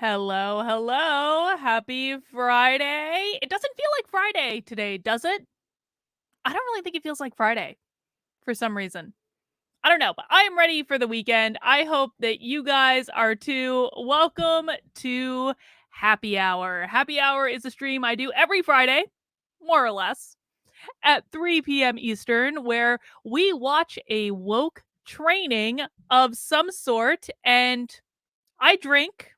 Hello, hello. Happy Friday. It doesn't feel like Friday today, does it? I don't really think it feels like Friday for some reason. I don't know, but I am ready for the weekend. I hope that you guys are too. Welcome to Happy Hour. Happy Hour is a stream I do every Friday, more or less, at 3 p.m. Eastern, where we watch a woke training of some sort and I drink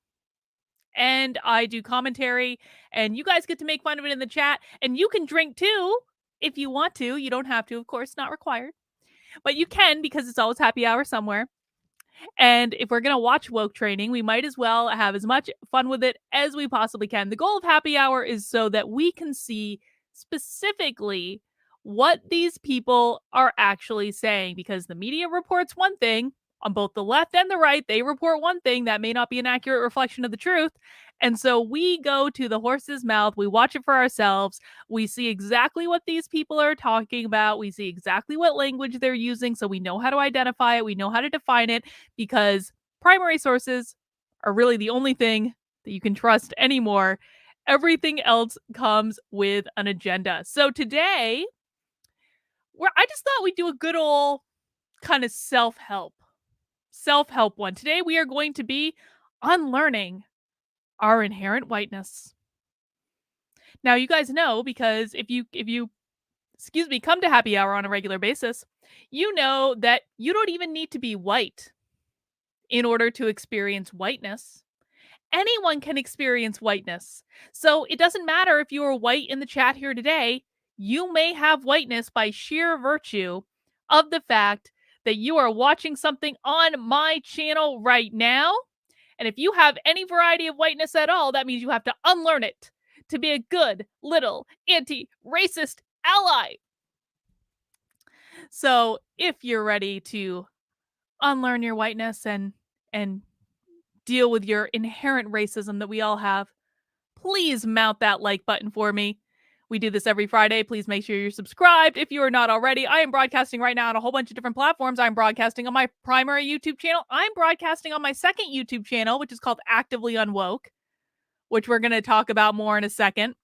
and I do commentary, and you guys get to make fun of it in the chat. And you can drink too if you want to. You don't have to, of course, not required, but you can because it's always happy hour somewhere. And if we're going to watch woke training, we might as well have as much fun with it as we possibly can. The goal of happy hour is so that we can see specifically what these people are actually saying, because the media reports one thing on both the left and the right. They report one thing that may not be an accurate reflection of the truth. And so we go to the horse's mouth, we watch it for ourselves, we see exactly what these people are talking about, we see exactly what language they're using, so we know how to identify it, we know how to define it, because primary sources are really the only thing that you can trust anymore. Everything else comes with an agenda. So today, I just thought we'd do a good old kind of self-help one. Today we are going to be unlearning our inherent whiteness. Now you guys know, because if you come to happy hour on a regular basis, you know that you don't even need to be white in order to experience whiteness. Anyone can experience whiteness. So it doesn't matter if you are white in the chat here today, you may have whiteness by sheer virtue of the fact that you are watching something on my channel right now. And if you have any variety of whiteness at all, that means you have to unlearn it to be a good little anti-racist ally. So if you're ready to unlearn your whiteness and deal with your inherent racism that we all have, please mount that like button for me. We do this every Friday. Please make sure you're subscribed if you are not already. I am broadcasting right now on a whole bunch of different platforms. I'm broadcasting on my primary YouTube channel. I'm broadcasting on my second YouTube channel, which is called Actively Unwoke, which we're going to talk about more in a second.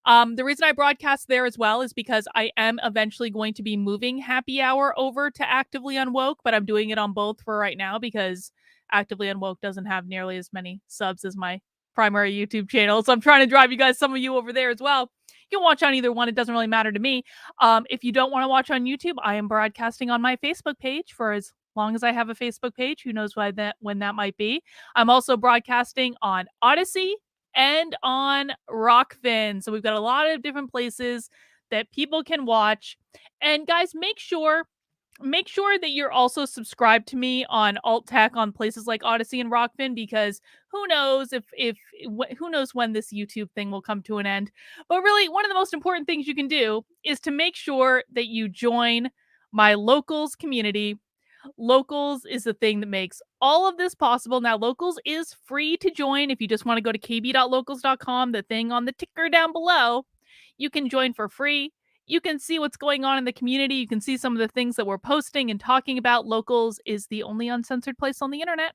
The reason I broadcast there as well is because I am eventually going to be moving Happy Hour over to Actively Unwoke, but I'm doing it on both for right now because Actively Unwoke doesn't have nearly as many subs as my primary YouTube channel. So I'm trying to drive some of you over there as well. You can watch on either one. It doesn't really matter to me. If you don't want to watch on YouTube, I am broadcasting on my Facebook page for as long as I have a Facebook page. Who knows when that might be. I'm also broadcasting on Odyssey and on Rockfin. So we've got a lot of different places that people can watch. And guys, make sure that you're also subscribed to me on alt tech on places like Odyssey and Rockfin, because who knows who knows when this YouTube thing will come to an end. But really, one of the most important things you can do is to make sure that you join my locals community. Locals is the thing that makes all of this possible. Now, Locals is free to join. If you just want to go to kb.locals.com, the thing on the ticker down below, you can join for free. You can see what's going on in the community. You can see some of the things that we're posting and talking about. Locals is the only uncensored place on the internet,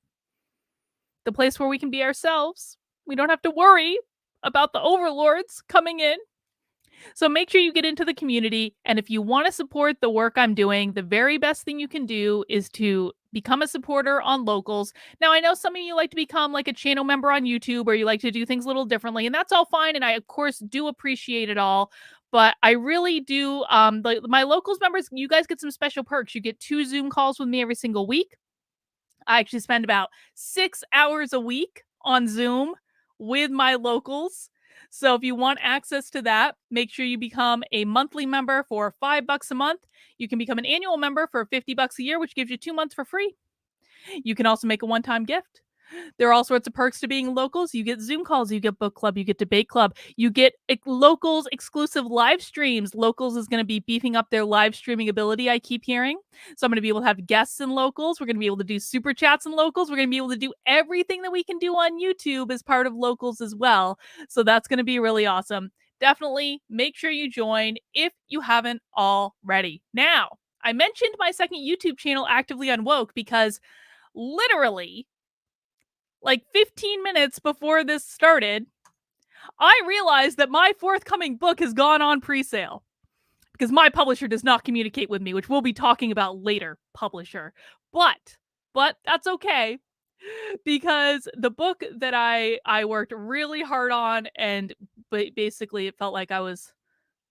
the place where we can be ourselves. We don't have to worry about the overlords coming in. So make sure you get into the community. And if you want to support the work I'm doing, the very best thing you can do is to become a supporter on Locals. Now, I know some of you like to become like a channel member on YouTube, or you like to do things a little differently, and that's all fine. And I, of course, do appreciate it all. But I really do. My Locals members, you guys get some special perks. You get 2 Zoom calls with me every single week. I actually spend about 6 hours a week on Zoom with my Locals. So if you want access to that, make sure you become a monthly member for $5 a month. You can become an annual member for $50 a year, which gives you 2 months for free. You can also make a one-time gift. There are all sorts of perks to being Locals. You get Zoom calls, you get book club, you get debate club, you get Locals exclusive live streams. Locals is going to be beefing up their live streaming ability, I keep hearing. So I'm going to be able to have guests in Locals. We're going to be able to do super chats in Locals. We're going to be able to do everything that we can do on YouTube as part of Locals as well. So that's going to be really awesome. Definitely make sure you join if you haven't already. Now, I mentioned my second YouTube channel, Actively Unwoke, because literally like 15 minutes before this started, I realized that my forthcoming book has gone on pre-sale because my publisher does not communicate with me, which we'll be talking about later, publisher. But that's okay because the book that I worked really hard on, and basically it felt like I was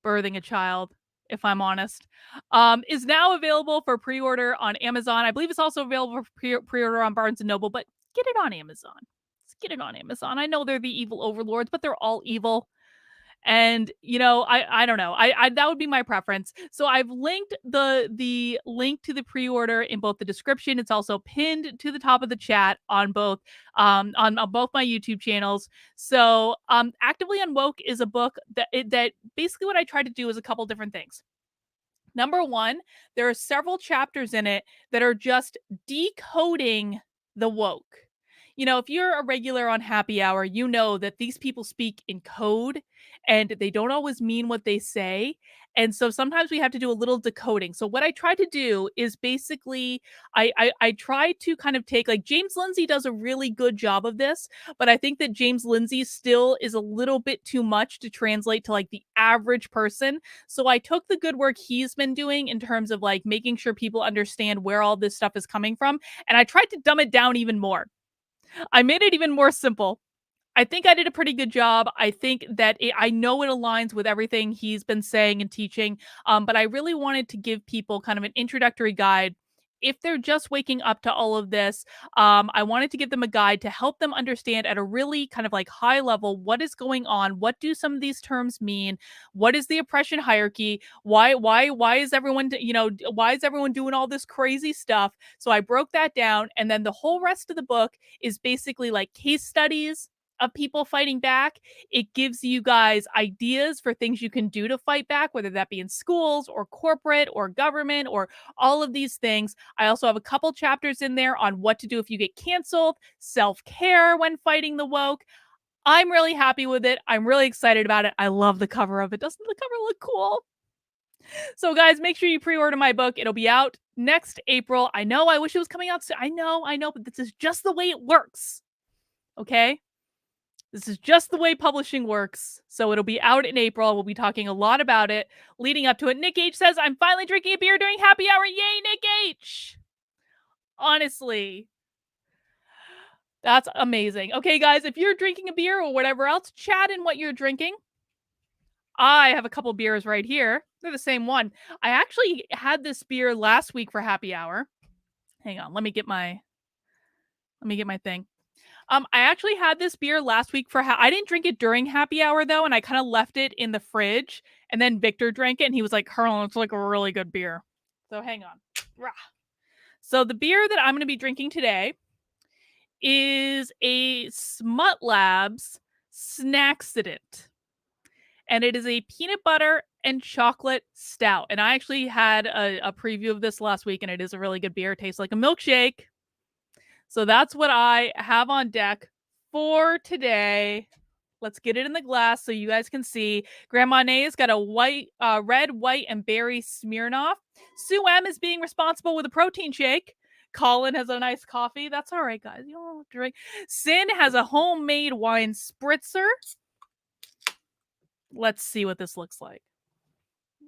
birthing a child, if I'm honest, is now available for pre-order on Amazon. I believe it's also available for pre-order on Barnes and Noble, but get it on Amazon. Just get it on Amazon. I know they're the evil overlords, but they're all evil. And I don't know. I that would be my preference. So I've linked the link to the pre-order in both the description. It's also pinned to the top of the chat on both on both my YouTube channels. So Actively Unwoke is a book that basically what I try to do is a couple different things. Number one, there are several chapters in it that are just decoding the woke. If you're a regular on Happy Hour, you know that these people speak in code and they don't always mean what they say. And so sometimes we have to do a little decoding. So what I try to do is basically I try to kind of take, like, James Lindsay does a really good job of this, but I think that James Lindsay still is a little bit too much to translate to like the average person. So I took the good work he's been doing in terms of like making sure people understand where all this stuff is coming from, and I tried to dumb it down even more. I made it even more simple. I think I did a pretty good job. I think that I know it aligns with everything he's been saying and teaching, but I really wanted to give people kind of an introductory guide. If they're just waking up to all of this, I wanted to give them a guide to help them understand at a really kind of like high level what is going on. What do some of these terms mean? What is the oppression hierarchy? Why is everyone why is everyone doing all this crazy stuff? So I broke that down, and then the whole rest of the book is basically like case studies of people fighting back. It gives you guys ideas for things you can do to fight back, whether that be in schools or corporate or government or all of these things. I also have a couple chapters in there on what to do if you get canceled, self-care when fighting the woke. I'm really happy with it. I'm really excited about it. I love the cover of it. Doesn't the cover look cool? So guys, make sure you pre-order my book. It'll be out next April. I know I wish it was coming out soon. I know, but this is just the way it works. Okay? This is just the way publishing works. So it'll be out in April. We'll be talking a lot about it leading up to it. Nick H says, I'm finally drinking a beer during happy hour. Yay, Nick H! Honestly, that's amazing. Okay, guys, if you're drinking a beer or whatever else, chat in what you're drinking. I have a couple beers right here. They're the same one. I actually had this beer last week for happy hour. Hang on, let me get my thing. I actually had this beer last week for I didn't drink it during happy hour though, and I kind of left it in the fridge, and then Victor drank it and he was like, "Colonel, it's like a really good beer." So hang on. Rah. So the beer that I'm going to be drinking today is a Smut Labs Snacksident. And it is a peanut butter and chocolate stout. And I actually had a preview of this last week, and it is a really good beer. It tastes like a milkshake. So that's what I have on deck for today. Let's get it in the glass so you guys can see. Grandma Nay's got a red, white, and berry Smirnoff. Sue M is being responsible with a protein shake. Colin has a nice coffee. That's all right, guys. You don't have to drink. Sin has a homemade wine spritzer. Let's see what this looks like. Yeah.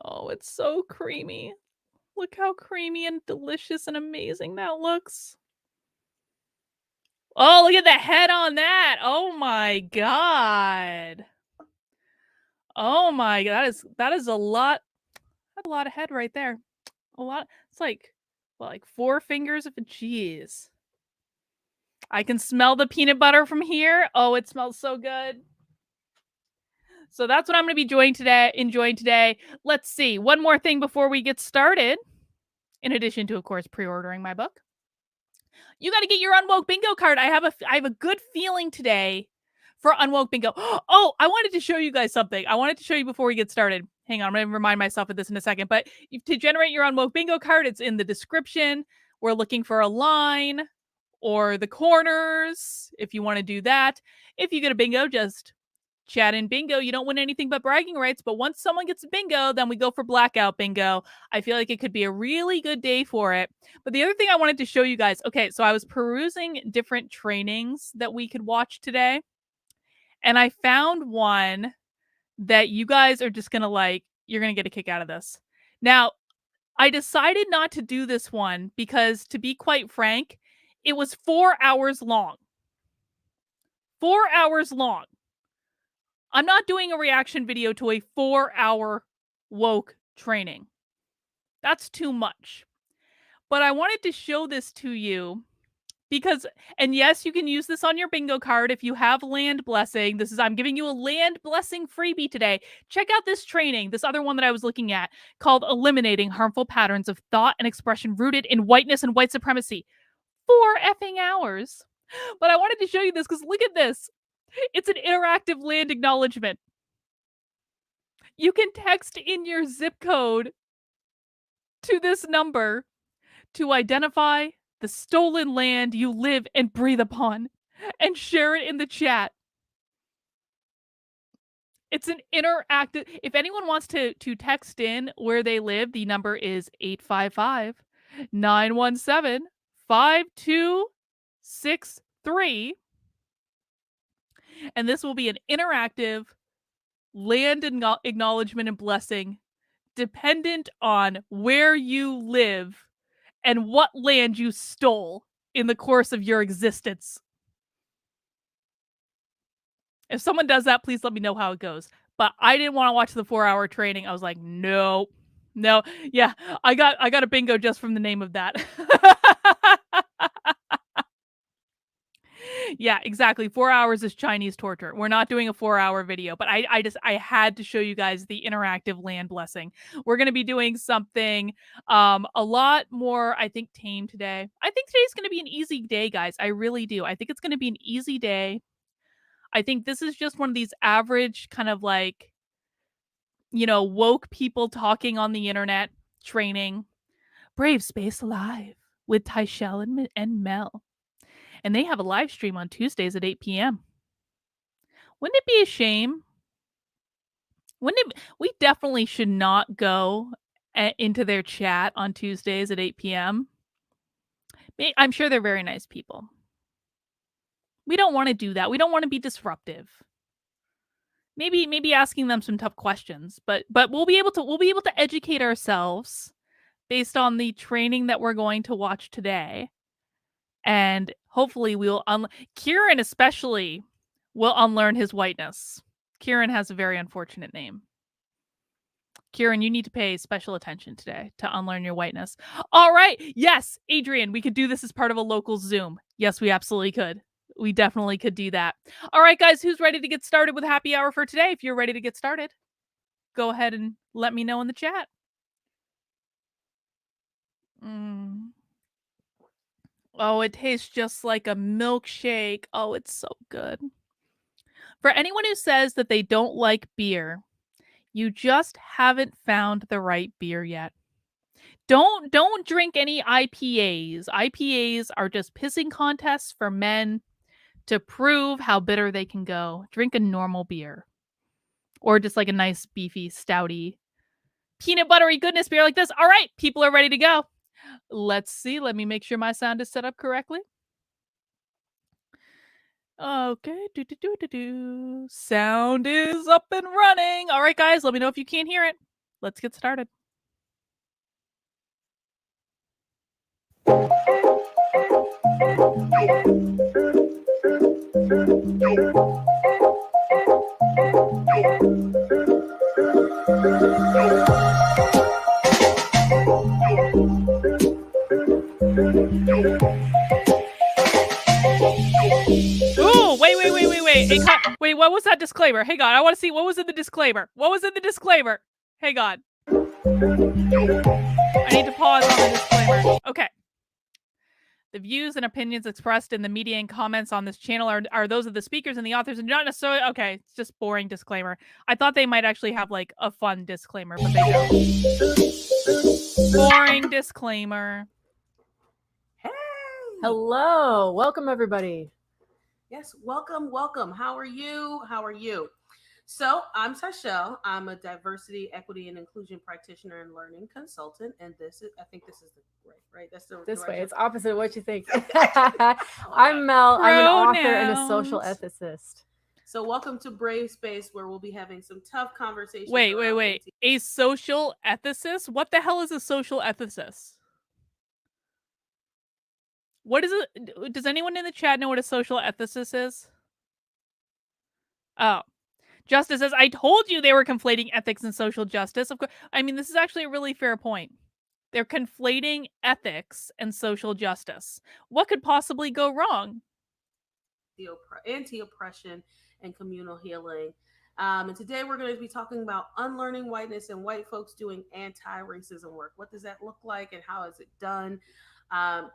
Oh, it's so creamy. Look how creamy and delicious and amazing that looks. Oh, look at the head on that. Oh my god. Oh my god. That is a lot. That's a lot of head right there. A lot. It's like, well, like 4 fingers of a jeez. I can smell the peanut butter from here. Oh, it smells so good. So that's what I'm going to be enjoying today. Let's see. One more thing before we get started. In addition to, of course, pre-ordering my book, you got to get your Unwoke Bingo card. I have a good feeling today for Unwoke Bingo. Oh, I wanted to show you guys something. I wanted to show you before we get started. Hang on, I'm going to remind myself of this in a second. But to generate your Unwoke Bingo card, it's in the description. We're looking for a line or the corners if you want to do that. If you get a bingo, just Chat in bingo. You don't win anything but bragging rights, but once someone gets bingo, then we go for blackout bingo. I feel like it could be a really good day for it. But the other thing I wanted to show you guys, okay, so I was perusing different trainings that we could watch today, and I found one that you guys are just gonna like, you're gonna get a kick out of this. Now, I decided not to do this one because, to be quite frank, it was 4 hours long. 4 hours long. I'm not doing a reaction video to a 4-hour woke training. That's too much. But I wanted to show this to you because, and yes, you can use this on your bingo card if you have land blessing. I'm giving you a land blessing freebie today. Check out this training, this other one that I was looking at, called Eliminating Harmful Patterns of Thought and Expression Rooted in Whiteness and White Supremacy. 4 effing hours. But I wanted to show you this because look at this. It's an interactive land acknowledgement. You can text in your zip code to this number to identify the stolen land you live and breathe upon and share it in the chat. It's an interactive. If anyone wants to text in where they live, the number is 855-917-5263. And this will be an interactive land acknowledgement and blessing dependent on where you live and what land you stole in the course of your existence. If someone does that, please let me know how it goes. But I didn't want to watch the 4-hour training. I was like, no. Yeah, I got a bingo just from the name of that. Yeah, exactly. 4 hours is Chinese torture. We're not doing a 4-hour video, but I had to show you guys the interactive land blessing. We're going to be doing something a lot more, I think, tame today. I think today's going to be an easy day, guys. I really do. I think it's going to be an easy day. I think this is just one of these average kind of like, woke people talking on the internet training. Brave Space Live with Tyshell and Mel. And they have a live stream on Tuesdays at 8 p.m. Wouldn't it be a shame? We definitely should not go into their chat on Tuesdays at 8 p.m. I'm sure they're very nice people. We don't want to do that. We don't want to be disruptive. Maybe asking them some tough questions, but we'll be able to educate ourselves based on the training that we're going to watch today. And hopefully we'll Kieran especially will unlearn his whiteness. Kieran has a very unfortunate name. Kieran, you need to pay special attention today to unlearn your whiteness. All right. Yes, Adrian, we could do this as part of a local Zoom. Yes, we absolutely could. We definitely could do that. All right, guys, who's ready to get started with happy hour for today? If you're ready to get started, go ahead and let me know in the chat. Oh, it tastes just like a milkshake. Oh, it's so good. For anyone who says that they don't like beer, you just haven't found the right beer yet. Don't drink any IPAs. IPAs are just pissing contests for men to prove how bitter they can go. Drink a normal beer. Or just like a nice beefy, stouty, peanut buttery goodness beer like this. All right, people are ready to go. Let's see. Let me make sure my sound is set up correctly. Okay. Sound is up and running. All right, guys, let me know if you can't hear it. Let's get started. Ooh, wait. Wait, what was that disclaimer? Hang on, I want to see what was in the disclaimer. Hang on. I need to pause on the disclaimer. Okay. The views and opinions expressed in the media and comments on this channel are those of the speakers and the authors and not necessarily... Okay, it's just boring disclaimer. I thought they might actually have like a fun disclaimer, but they don't. Boring disclaimer. Hey! Hello! Welcome, everybody. Yes, welcome, welcome. How are you? How are you? So, I'm Tashelle. I'm a diversity, equity, and inclusion practitioner and learning consultant. And I think this is the right? That's the This way. direction. It's opposite of what you think. Okay. I'm Mel. I'm an author and a social Pronouns. ethicist. So, welcome to Brave Space, where we'll be having some tough conversations Wait, wait, around wait. A social ethicist? What the hell is a social ethicist? What is it? Does anyone in the chat know what a social ethicist is? Oh. Justice says, I told you they were conflating ethics and social justice. Of course, I mean, this is actually a really fair point. They're conflating ethics and social justice. What could possibly go wrong? anti-oppression and communal healing. And today we're going to be talking about unlearning whiteness and white folks doing anti-racism work. What does that look like and how is it done? Um,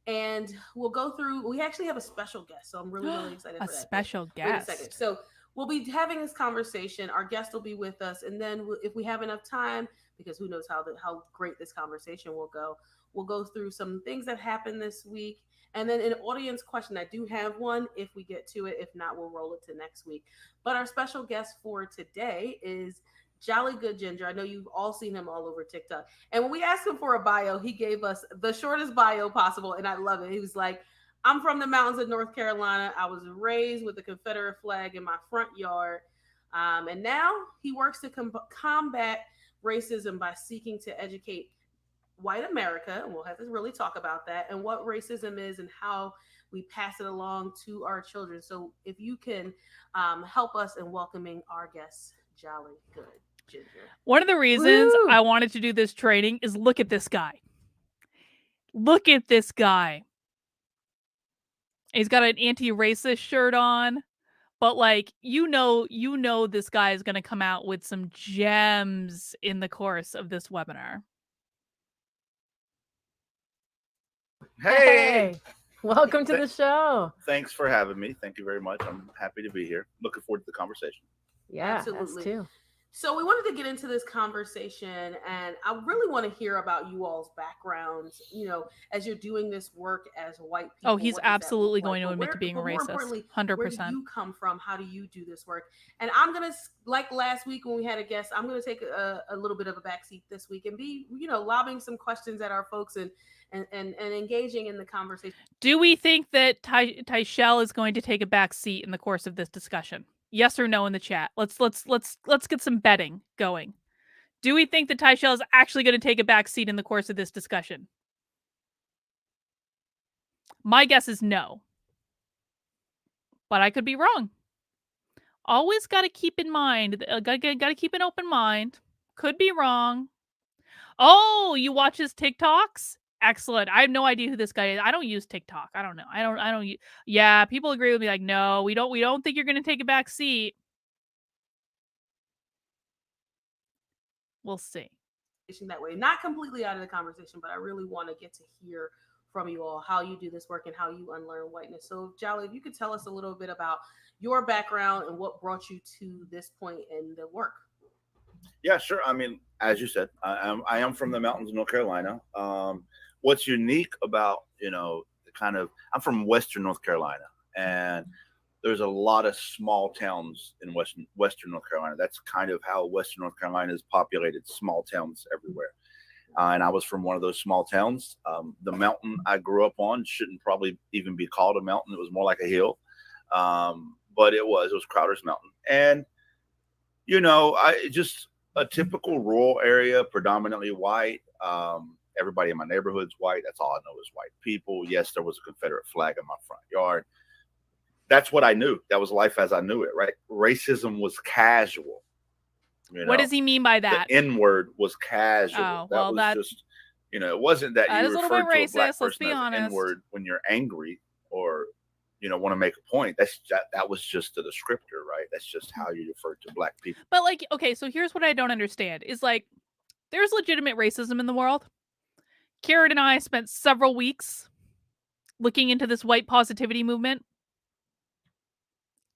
and we'll go through. We actually have a special guest, so I'm really, really excited A for that. But special wait a second. guest. So we'll be having this conversation. Our guest will be with us, and then if we have enough time, because who knows how great this conversation will go, we'll go through some things that happened this week, and then an audience question. I do have one if we get to it. If not, we'll roll it to next week. But our special guest for today is Jolly Good Ginger. I know you've all seen him all over TikTok. And when we asked him for a bio, he gave us the shortest bio possible. And I love it. He was like, I'm from the mountains of North Carolina. I was raised with the Confederate flag in my front yard. And now he works to combat racism by seeking to educate white America, and we'll have to really talk about that and what racism is and how we pass it along to our children. So, if you can help us in welcoming our guest, Jolly Good Ginger. One of the reasons Woo! I wanted to do this training is look at this guy. Look at this guy. He's got an anti-racist shirt on, but like you know this guy is going to come out with some gems in the course of this webinar. Hey, Welcome to the show. thanks for having me. Thank you very much. I'm happy to be here. Looking forward to the conversation. Yeah, Absolutely. us too. So we wanted to get into this conversation, and I really want to hear about you all's backgrounds. As you're doing this work as white people. Oh, he's what does that absolutely look like? going to But admit to being a but more racist. importantly, 100%. where do you come from? How do you do this work? And I'm gonna, like last week when we had a guest, I'm gonna take a little bit of a backseat this week and be, lobbing some questions at our folks and engaging in the conversation. Do we think that Tyshell is going to take a back seat in the course of this discussion? Yes or no in the chat. Let's get some betting going. Do we think that Tyshell is actually going to take a back seat in the course of this discussion? My guess is no. But I could be wrong. Always got to keep in mind, got to keep an open mind. Could be wrong. Oh, you watch his TikToks? Excellent. I have no idea who this guy is. I don't use TikTok. I don't know. I don't. Yeah, people agree with me. Like, no, we don't think you're going to take a back seat. We'll see. That way, not completely out of the conversation, but I really want to get to hear from you all how you do this work and how you unlearn whiteness. So, Jolly, if you could tell us a little bit about your background and what brought you to this point in the work. Yeah, sure. I mean, as you said, I am from the mountains of North Carolina. What's unique about the kind of I'm from Western North Carolina, and there's a lot of small towns in Western North Carolina. That's kind of how Western North Carolina is populated, small towns everywhere. And I was from one of those small towns. The mountain I grew up on shouldn't probably even be called a mountain. It was more like a hill, but it was Crowder's Mountain, and I just a typical rural area, predominantly white. Everybody in my neighborhood's white. That's all I know is white people. Yes, there was a Confederate flag in my front yard. That's what I knew. That was life as I knew it, right? Racism was casual. What does he mean by that? The N word was casual. Oh, that well, was that just, it wasn't that that you is a little referred bit to a black racist, let's person be as honest. N word when you're angry or, want to make a point. That was just a descriptor, right? That's just how you refer to black people. But like, okay, so here's what I don't understand is like, there's legitimate racism in the world. Karen and I spent several weeks looking into this white positivity movement.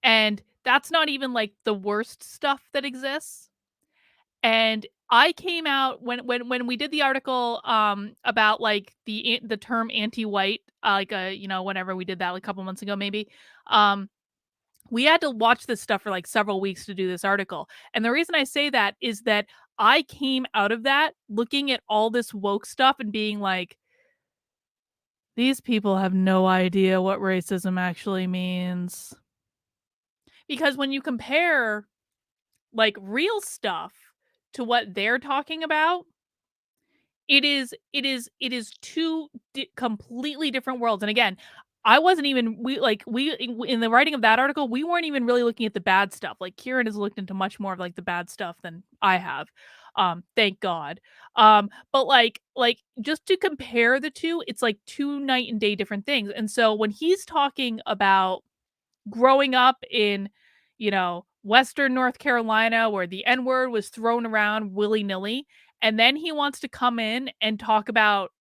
And that's not even like the worst stuff that exists. And I came out when we did the article about like the term anti-white whenever we did that like a couple months ago, maybe. We had to watch this stuff for like several weeks to do this article. And the reason I say that is that I came out of that looking at all this woke stuff and being like, these people have no idea what racism actually means. Because when you compare like real stuff to what they're talking about, it is two completely different worlds. And again, I wasn't even we in the writing of that article, we weren't even really looking at the bad stuff. Like Kieran has looked into much more of like the bad stuff than I have. Thank God. But like just to compare the two, it's like two night and day different things. And so when he's talking about growing up in, Western North Carolina where the N-word was thrown around willy-nilly, and then he wants to come in and talk about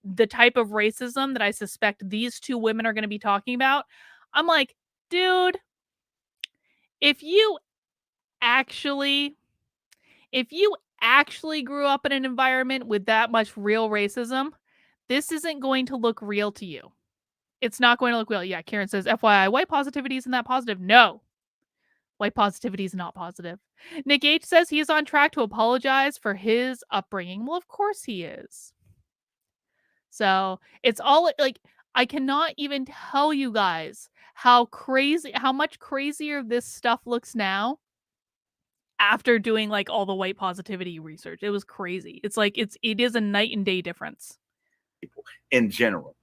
the type of racism that I suspect these two women are going to be talking about. I'm like, dude, if you actually if you actually grew up in an environment with that much real racism, this isn't going to look real to you. It's not going to look real. Yeah, Karen says, FYI, white positivity isn't that positive. No, white positivity is not positive. Nick H says he is on track to apologize for his upbringing. Well, of course he is. So it's all like, I cannot even tell you guys how much crazier this stuff looks now after doing like all the white positivity research. It was crazy. It's like, it is a night and day difference. In general.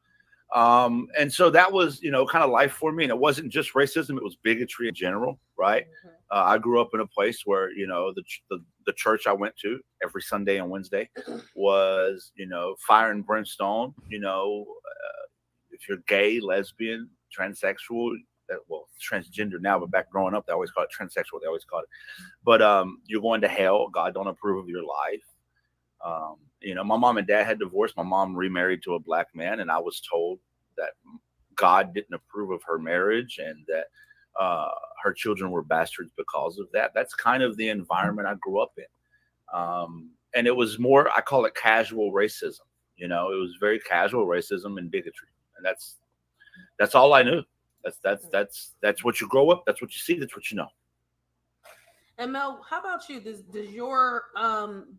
And so that was, kind of life for me. And it wasn't just racism, it was bigotry in general, right? Mhm. I grew up in a place where, the church I went to every Sunday and Wednesday was, fire and brimstone, if you're gay, lesbian, transsexual, transgender now, but back growing up, they always call it transsexual. They always call it. But you're going to hell. God don't approve of your life. My mom and dad had divorced. My mom remarried to a black man, and I was told that God didn't approve of her marriage and that her children were bastards because of that. That's kind of the environment I grew up in. And it was more, I call it casual racism. It was very casual racism and bigotry. And that's all I knew. That's what you grow up. That's what you see. That's what you know. And Mel, how about you? Does your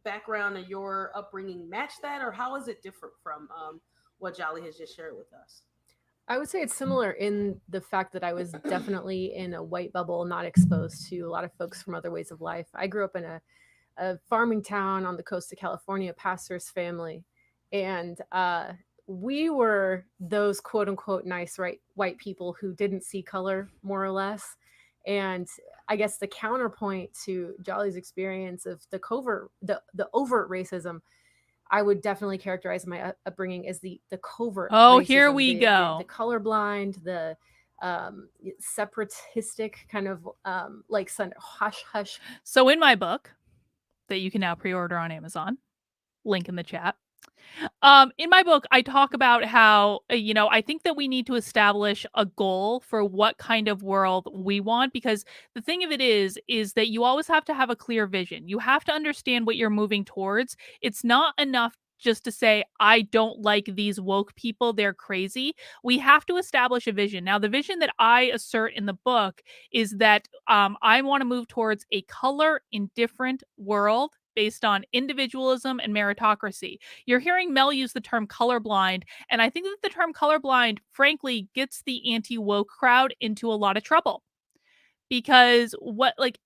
background and your upbringing match that, or how is it different from what Jolly has just shared with us? I would say it's similar in the fact that I was definitely in a white bubble, not exposed to a lot of folks from other ways of life. I grew up in a farming town on the coast of California, pastor's family. And we were those quote unquote nice white people who didn't see color, more or less. And I guess the counterpoint to Jolly's experience of the overt racism, I would definitely characterize my upbringing as the covert. Oh, racism, here we go. The colorblind, the separatistic kind of like some hush hush. So in my book that you can now pre-order on Amazon, link in the chat. In my book, I talk about how, I think that we need to establish a goal for what kind of world we want, because the thing of it is that you always have to have a clear vision. You have to understand what you're moving towards. It's not enough just to say, I don't like these woke people, they're crazy. We have to establish a vision. Now, the vision that I assert in the book is that I want to move towards a color indifferent world based on individualism and meritocracy. You're hearing Mel use the term colorblind, and I think that the term colorblind, frankly, gets the anti-woke crowd into a lot of trouble. Because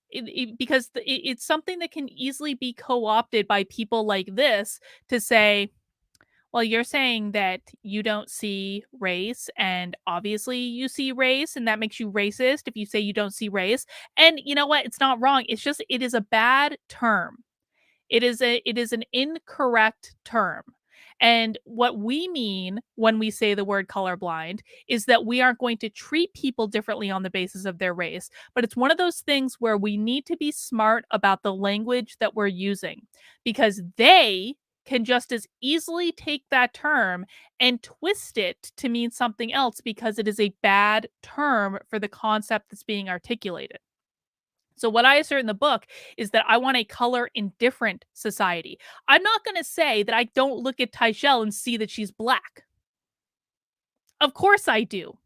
it's something that can easily be co-opted by people like this to say, well, you're saying that you don't see race, and obviously you see race, and that makes you racist if you say you don't see race. And you know what? It's not wrong. It's just, it is a bad term. It is an incorrect term. And what we mean when we say the word colorblind is that we aren't going to treat people differently on the basis of their race. But it's one of those things where we need to be smart about the language that we're using, because they can just as easily take that term and twist it to mean something else because it is a bad term for the concept that's being articulated. So what I assert in the book is that I want a color indifferent society. I'm not going to say that I don't look at Tyshell and see that she's black. Of course I do.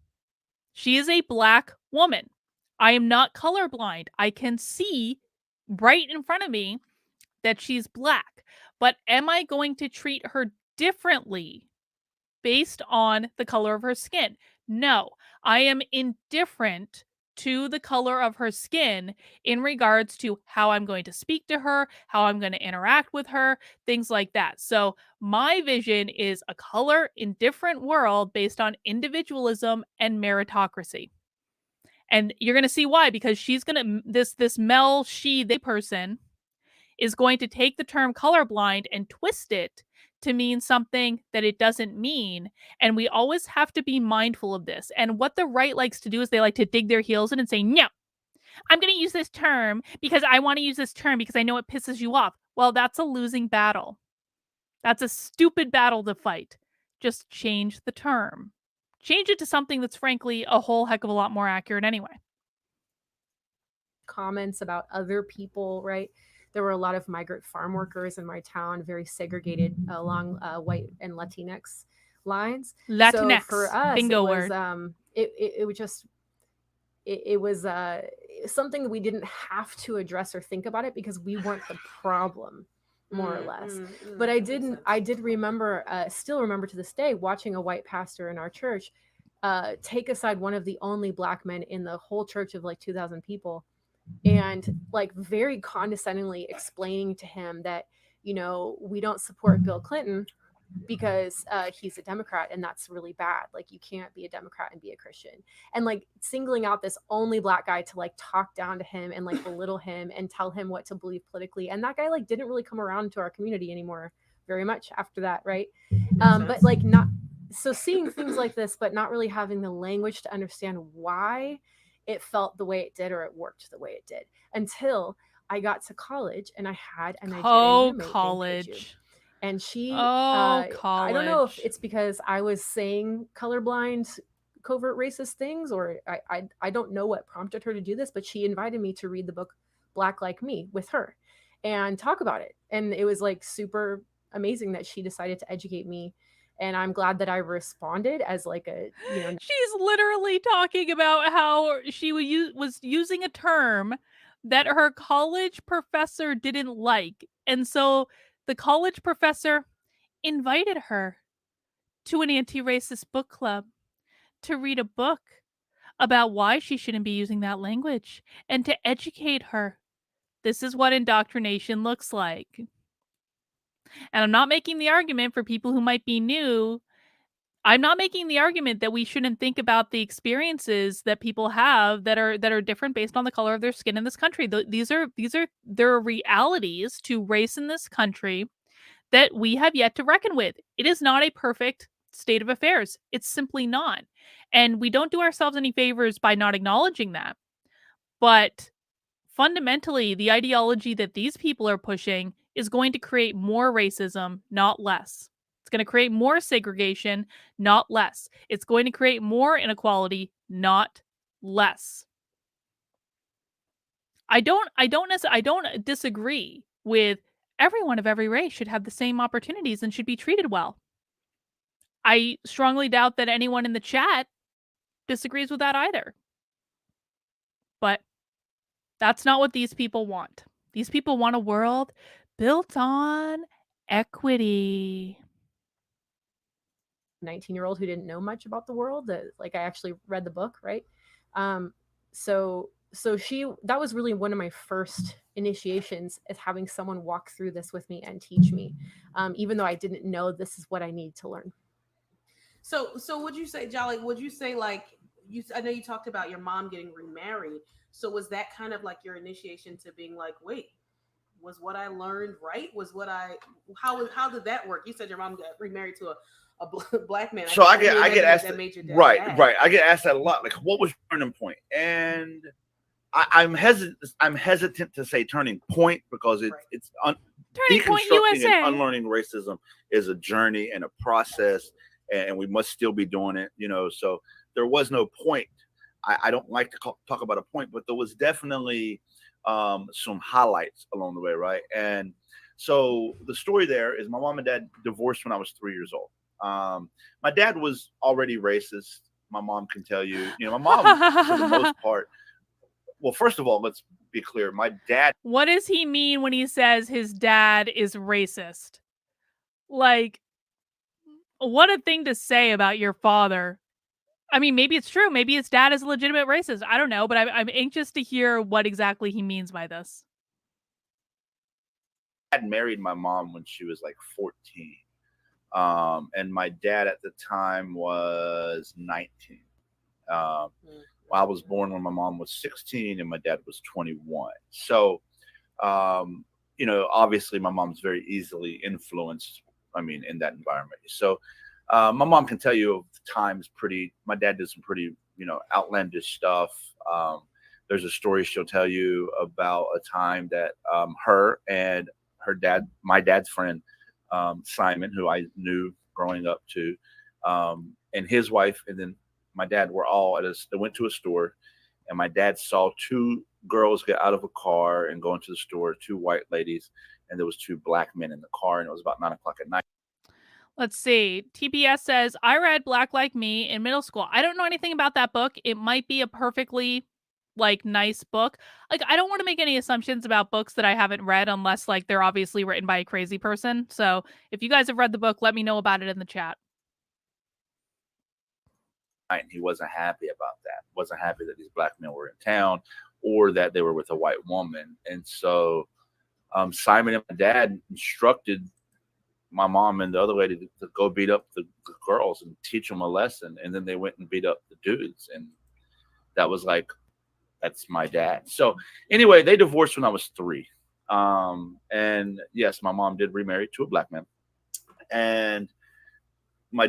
She is a black woman. I am not colorblind. I can see right in front of me that she's black. But am I going to treat her differently based on the color of her skin? No, I am indifferent to the color of her skin in regards to how I'm going to speak to her, how I'm going to interact with her, things like that. So, my vision is a color indifferent world based on individualism and meritocracy. And you're going to see why, because she's going to this Mel she they person is going to take the term colorblind and twist it to mean something that it doesn't mean. And we always have to be mindful of this. And what the right likes to do is they like to dig their heels in and say, no, I'm going to use this term because I want to use this term because I know it pisses you off. Well, that's a losing battle. That's a stupid battle to fight. Just change the term. Change it to something that's frankly a whole heck of a lot more accurate anyway. Comments about other people, right? There were a lot of migrant farm workers in my town, very segregated along white and Latinx lines. Latinx, so for us, bingo it was, word. It was just, it was something that we didn't have to address or think about it because we weren't the problem, more or less. But I did remember, still remember to this day, watching a white pastor in our church take aside one of the only black men in the whole church of like 2,000 people, and like very condescendingly explaining to him that, you know, we don't support Bill Clinton because he's a Democrat, and that's really bad. Like, you can't be a Democrat and be a Christian. And like singling out this only black guy to like talk down to him and like belittle him and tell him what to believe politically. And that guy like didn't really come around to our community anymore very much after that, right? But like not so seeing things like this, but not really having the language to understand why it felt the way it did or it worked the way it did, until I got to college and I had a Nigerian roommate named Peju. And she, I don't know if it's because I was saying colorblind, covert racist things, or I don't know what prompted her to do this, but she invited me to read the book Black Like Me with her and talk about it. And it was like super amazing that she decided to educate me. And I'm glad that I responded as like a, you know. She's literally talking about how she was using a term that her college professor didn't like. And so the college professor invited her to an anti-racist book club to read a book about why she shouldn't be using that language and to educate her. This is what indoctrination looks like. And I'm not making the argument for people who might be new. I'm not making the argument that we shouldn't think about the experiences that people have that are different based on the color of their skin in this country. These are there are realities to race in this country that we have yet to reckon with. It is not a perfect state of affairs. It's simply not. And we don't do ourselves any favors by not acknowledging that. But fundamentally, the ideology that these people are pushing is going to create more racism, not less. It's going to create more segregation, not less. It's going to create more inequality, not less. I don't disagree with everyone of every race should have the same opportunities and should be treated well. I strongly doubt that anyone in the chat disagrees with that either. But that's not what these people want. These people want a world built on equity. 19-year-old who didn't know much about the world, that like I actually read the book, right? So that was really one of my first initiations, is having someone walk through this with me and teach me, even though I didn't know this is what I need to learn. So would you say, Jolly, would you say like I know you talked about your mom getting remarried. So was that kind of like your initiation to being like, wait, was what I learned right? How did that work? You said your mom got remarried to a black man. So I get asked that right. I get asked that a lot. Like, what was your turning point? And I'm hesitant to say turning point because it's deconstructing and unlearning racism is a journey and a process, and we must still be doing it. You know, so there was no point. I don't like to talk about a point, but there was definitely some highlights along the way, right? And so the story there is my mom and dad divorced when I was 3 years old. My dad was already racist. My mom can tell you. My mom, for the most part. Well, first of all, let's be clear. My dad. What does he mean when he says his dad is racist? Like, what a thing to say about your father. I mean, maybe it's true. Maybe his dad is a legitimate racist. I don't know, but I'm anxious to hear what exactly he means by this. Dad married my mom when she was like 14. And my dad at the time was 19. I was born when my mom was 16 and my dad was 21. So, obviously my mom's very easily influenced, in that environment. So, my mom can tell you times my dad did some pretty, outlandish stuff. There's a story she'll tell you about a time that her and my dad's friend, Simon, who I knew growing up too, and his wife, and then my dad were all they went to a store, and my dad saw two girls get out of a car and go into the store, two white ladies, and there was two black men in the car, and it was about 9 o'clock at night. Let's see. TPS says, I read Black Like Me in middle school. I don't know anything about that book. It might be a perfectly nice book. I don't want to make any assumptions about books that I haven't read unless they're obviously written by a crazy person. So if you guys have read the book, let me know about it in the chat. And he wasn't happy about that. Wasn't happy that these black men were in town or that they were with a white woman. And so Simon and my dad instructed my mom and the other lady to go beat up the girls and teach them a lesson. And then they went and beat up the dudes. And that was that's my dad. So anyway, they divorced when I was 3. And yes, my mom did remarry to a black man. And my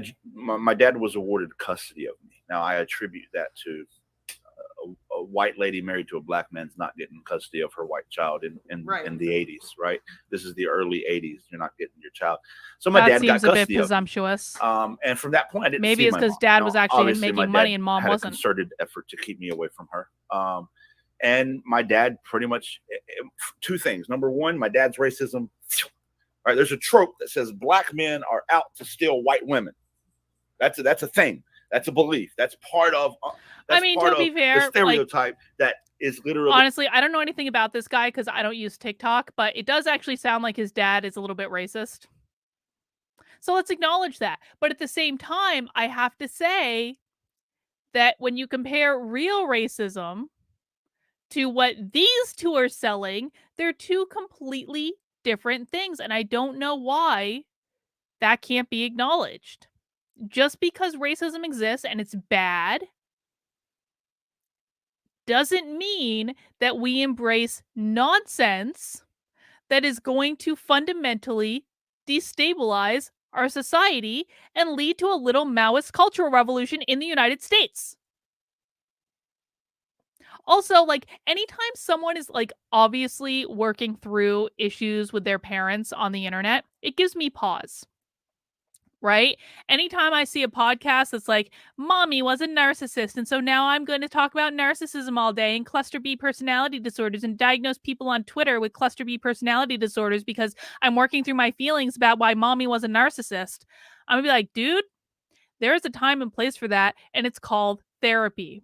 dad was awarded custody of me. Now I attribute that to a white lady married to a black man's not getting custody of her white child in the 80s, right? This is the early 80s. You're not getting your child. So my dad got custody of me. That seems a bit presumptuous. And from that point, I didn't Maybe see it's because dad was actually making money and mom wasn't. A concerted effort to keep me away from her. And my dad pretty much, 2 things. Number one, my dad's racism. Right, there's a trope that says black men are out to steal white women. That's a thing. That's a belief. That's part of. To be fair, the stereotype that is literally. Honestly, I don't know anything about this guy because I don't use TikTok, but it does actually sound like his dad is a little bit racist. So let's acknowledge that. But at the same time, I have to say that when you compare real racism to what these two are selling, they're 2 completely different things. And I don't know why that can't be acknowledged. Just because racism exists and it's bad doesn't mean that we embrace nonsense that is going to fundamentally destabilize our society and lead to a little Maoist cultural revolution in the United States. Also, anytime someone is obviously working through issues with their parents on the internet, it gives me pause. Right? Anytime I see a podcast that's like, mommy was a narcissist, and so now I'm going to talk about narcissism all day and cluster B personality disorders and diagnose people on Twitter with cluster B personality disorders because I'm working through my feelings about why mommy was a narcissist, I'm going to be like, dude, there is a time and place for that, and it's called therapy.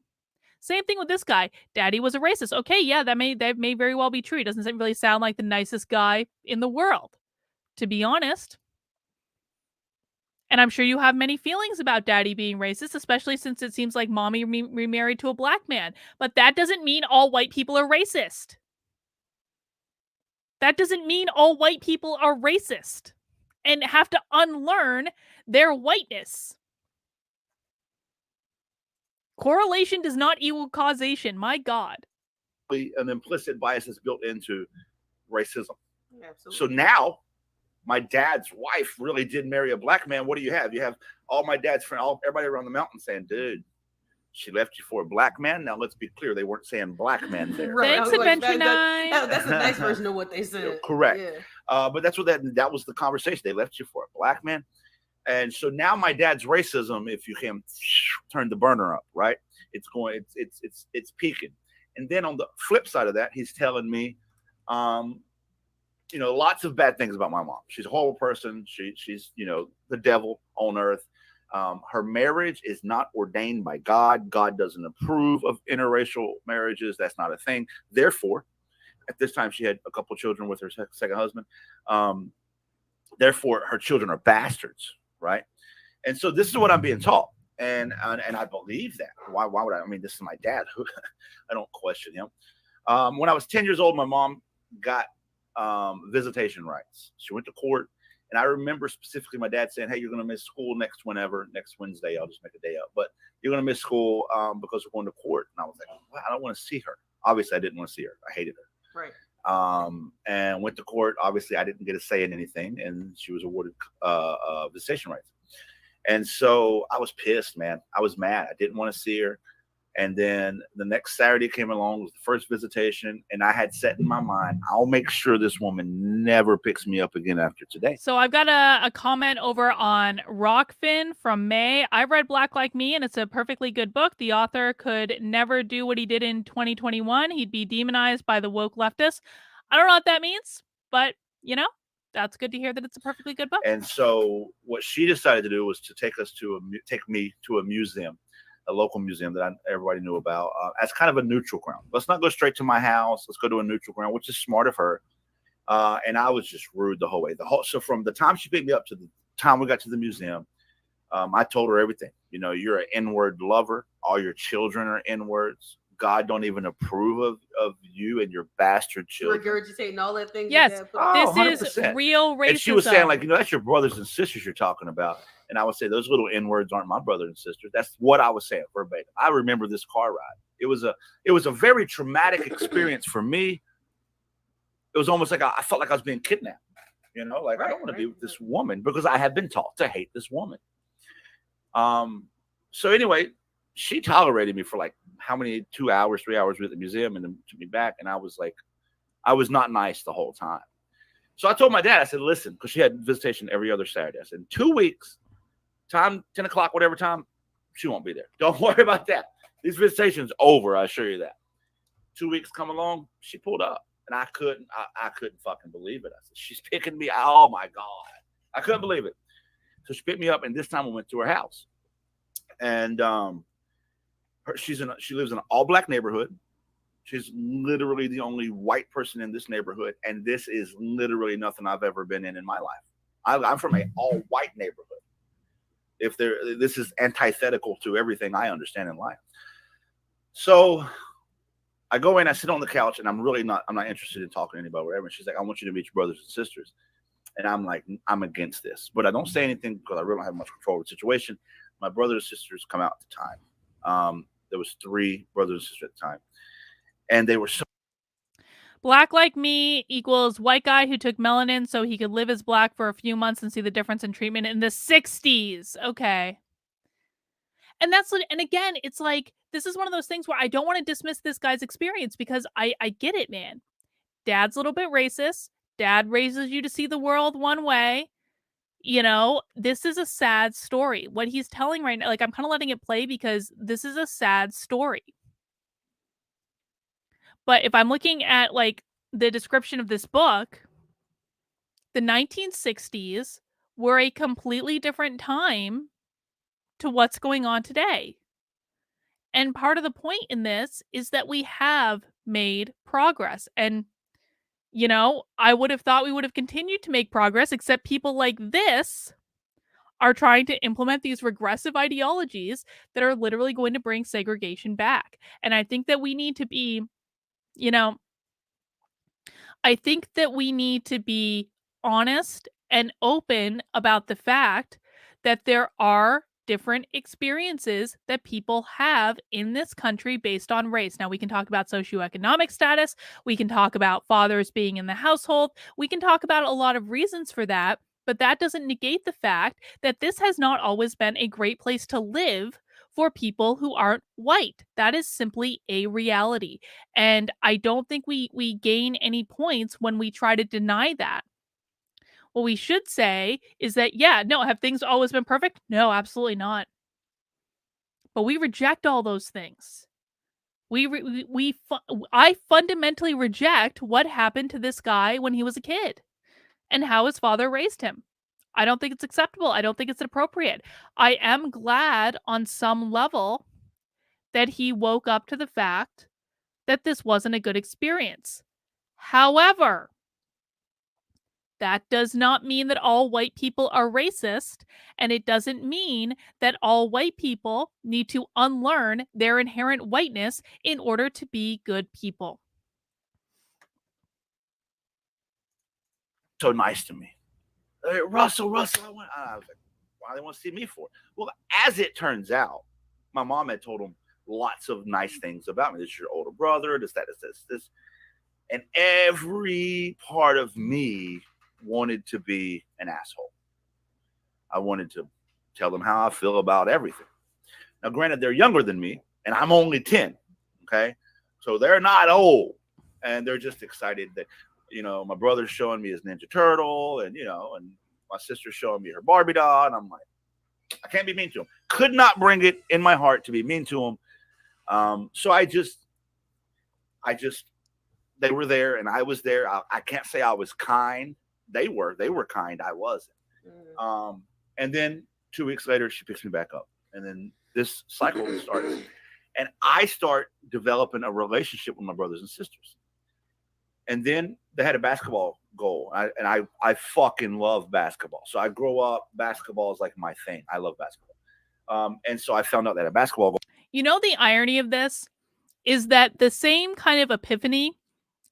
Same thing with this guy. Daddy was a racist. Okay, yeah, that may very well be true. He doesn't really sound like the nicest guy in the world, to be honest. And I'm sure you have many feelings about daddy being racist, especially since it seems like mommy remarried to a black man. But that doesn't mean all white people are racist. That doesn't mean all white people are racist and have to unlearn their whiteness. Correlation does not equal causation. My God. An implicit bias is built into racism. Absolutely. So now, my dad's wife really did marry a black man. What do you have? You have all my dad's friends, everybody around the mountain saying, dude, she left you for a black man. Now, let's be clear. They weren't saying black man there. Right. Thanks, Adventure Nine. That's a nice version of what they said. Correct. Yeah. But that's what that was the conversation. They left you for a black man. And so now my dad's racism, if you can turn the burner up, right? It's peaking. And then on the flip side of that, he's telling me, lots of bad things about my mom. She's a horrible person. She's the devil on earth. Her marriage is not ordained by God. God doesn't approve of interracial marriages. That's not a thing. Therefore, at this time, she had a couple children with her second husband. Therefore, her children are bastards, right? And so this is what I'm being taught, and I believe that. Why would I? I mean, this is my dad. I don't question him. When I was 10 years old, my mom got visitation rights. She went to court, and I remember specifically my dad saying, "Hey, you're going to miss school next Wednesday. I'll just make a day up, but you're going to miss school because we're going to court." And I was like, well, "I don't want to see her." Obviously, I didn't want to see her. I hated her. Right. And went to court. Obviously, I didn't get a say in anything, and she was awarded visitation rights. And so I was pissed, man. I was mad. I didn't want to see her. And then the next Saturday came along, was the first visitation, and I had set in my mind, I'll make sure this woman never picks me up again after today. So I've got a comment over on Rockfin from May. I read Black Like Me, and it's a perfectly good book. The author could never do what he did in 2021. He'd be demonized by the woke leftists. I don't know what that means, but, that's good to hear that it's a perfectly good book. And so what she decided to do was to take me to a museum, a local museum that everybody knew about, as kind of a neutral ground. Let's not go straight to my house. Let's go to a neutral ground, which is smart of her. And I was just rude the whole way. So from the time she picked me up to the time we got to the museum, I told her everything. You're an N-word lover. All your children are N-words. God don't even approve of you and your bastard children. Regurgitating all that thing. Yes, this is 100%. real racism. And she was saying, like, that's your brothers and sisters you're talking about. And I would say, those little N-words aren't my brothers and sisters. That's what I was saying verbatim. I remember this car ride. It was a very traumatic experience for me. It was almost like I felt like I was being kidnapped. I don't want to be with this woman because I have been taught to hate this woman. So anyway, she tolerated me for like 2 hours, 3 hours at the museum, and then took me back. And I was not nice the whole time. So I told my dad, I said, listen, because she had visitation every other Saturday. I said, in 2 weeks, time, 10 o'clock, whatever time, she won't be there. Don't worry about that. These visitations over, I assure you that. 2 weeks come along, she pulled up. And I couldn't fucking believe it. I said, she's picking me. Oh my God. I couldn't believe it. So she picked me up, and this time we went to her house. And she lives in an all-black neighborhood. She's literally the only white person in this neighborhood, and this is literally nothing I've ever been in my life. I'm from an all-white neighborhood. This is antithetical to everything I understand in life. So I go in, I sit on the couch, and I'm not interested in talking to anybody, whatever. And she's like, I want you to meet your brothers and sisters. And I'm like, I'm against this, but I don't say anything because I really don't have much control over the situation. My brothers and sisters come out at the time. There was 3 brothers and sisters at the time, and they were so. Black Like Me equals white guy who took melanin so he could live as black for a few months and see the difference in treatment in the 60s. Okay. And again, it's like, this is one of those things where I don't want to dismiss this guy's experience because I get it, man. Dad's a little bit racist. Dad raises you to see the world one way. This is a sad story. What he's telling right now, like, I'm kind of letting it play because this is a sad story. But if I'm looking at like the description of this book, the 1960s were a completely different time to what's going on today. And part of the point in this is that we have made progress. And, I would have thought we would have continued to make progress, except people like this are trying to implement these regressive ideologies that are literally going to bring segregation back. And I think that we need to be, honest and open about the fact that there are different experiences that people have in this country based on race. Now, we can talk about socioeconomic status. We can talk about fathers being in the household. We can talk about a lot of reasons for that, but that doesn't negate the fact that this has not always been a great place to live for people who aren't white. That is simply a reality. And I don't think we gain any points when we try to deny that. What we should say is that, have things always been perfect? No, absolutely not. But we reject all those things. I fundamentally reject what happened to this guy when he was a kid and how his father raised him. I don't think it's acceptable. I don't think it's appropriate. I am glad on some level that he woke up to the fact that this wasn't a good experience. However, that does not mean that all white people are racist, and it doesn't mean that all white people need to unlearn their inherent whiteness in order to be good people. So nice to me. Hey, Russell, I was like, why do they want to see me for? Well, as it turns out, my mom had told him lots of nice things about me. This is your older brother, this, that, this. And every part of me wanted to be an asshole. I wanted to tell them how I feel about everything. Now, granted, they're younger than me, and I'm only 10. Okay. So they're not old. And they're just excited that, my brother's showing me his Ninja Turtle, and, and my sister's showing me her Barbie doll. And I'm like, I can't be mean to him. Could not bring it in my heart to be mean to him. So they were there and I was there. I can't say I was kind. They were kind. I wasn't. And then 2 weeks later, she picks me back up. And then this cycle starts. And I start developing a relationship with my brothers and sisters. And then they had a basketball goal. And I fucking love basketball. So I grow up, basketball is like my thing. I love basketball. And so I found out that a basketball goal. The irony of this is that the same kind of epiphany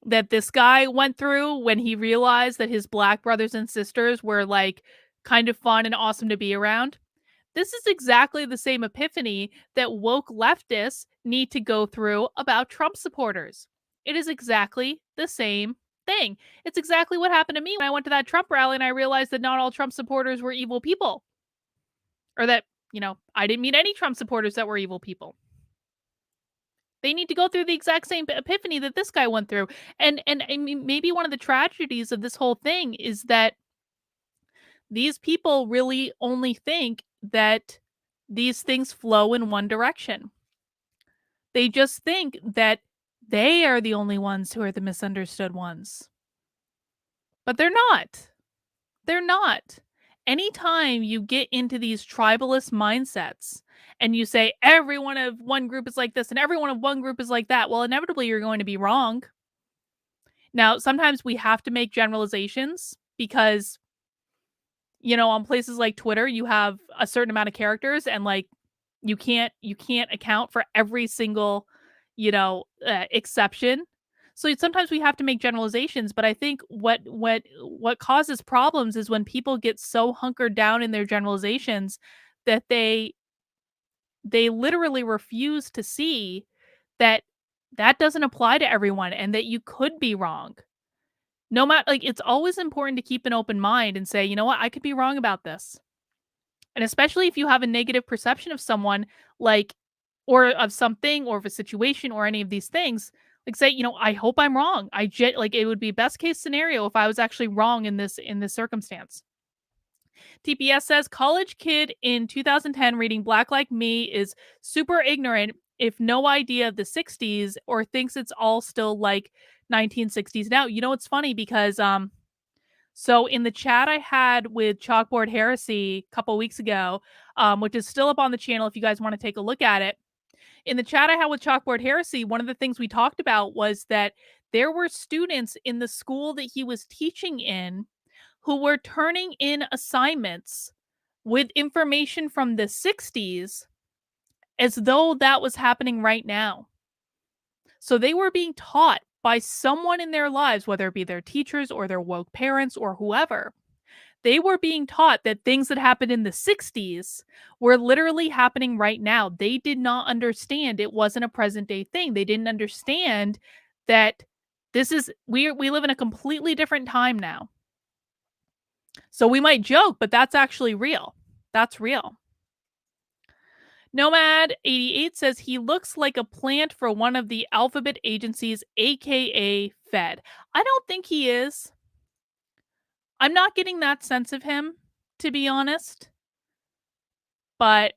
that this guy went through when he realized that his black brothers and sisters were like kind of fun and awesome to be around. This is exactly the same epiphany that woke leftists need to go through about Trump supporters. It is exactly the same thing. It's exactly what happened to me when I went to that Trump rally and I realized that not all Trump supporters were evil people. Or that, I didn't meet any Trump supporters that were evil people. They need to go through the exact same epiphany that this guy went through. And I mean, maybe one of the tragedies of this whole thing is that these people really only think that these things flow in one direction. They just think that they are the only ones who are the misunderstood ones. But they're not. They're not. Anytime you get into these tribalist mindsets and you say everyone of one group is like this and everyone of one group is like that, well, inevitably you're going to be wrong. Now, sometimes we have to make generalizations because, on places like Twitter, you have a certain amount of characters and like you can't account for every single, exception. So sometimes we have to make generalizations, but I think what causes problems is when people get so hunkered down in their generalizations that they literally refuse to see that doesn't apply to everyone and that you could be wrong. No matter, like, it's always important to keep an open mind and say, you know what, I could be wrong about this. And especially if you have a negative perception of someone, like, or of something or of a situation or any of these things, like say, I hope I'm wrong. Like it would be best case scenario if I was actually wrong in this circumstance. TPS says college kid in 2010 reading Black Like Me is super ignorant if no idea of the 60s or thinks it's all still like 1960s now. It's funny because so in the chat I had with Chalkboard Heresy a couple weeks ago, which is still up on the channel if you guys want to take a look at it. In the chat I had with Chalkboard Heresy, one of the things we talked about was that there were students in the school that he was teaching in who were turning in assignments with information from the 60s as though that was happening right now. So they were being taught by someone in their lives, whether it be their teachers or their woke parents or whoever. They were being taught that things that happened in the 60s were literally happening right now. They did not understand it wasn't a present day thing. They didn't understand that we live in a completely different time now. So we might joke, but that's actually real. That's real. Nomad88 says he looks like a plant for one of the alphabet agencies, aka Fed. I don't think he is. I'm not getting that sense of him, to be honest. But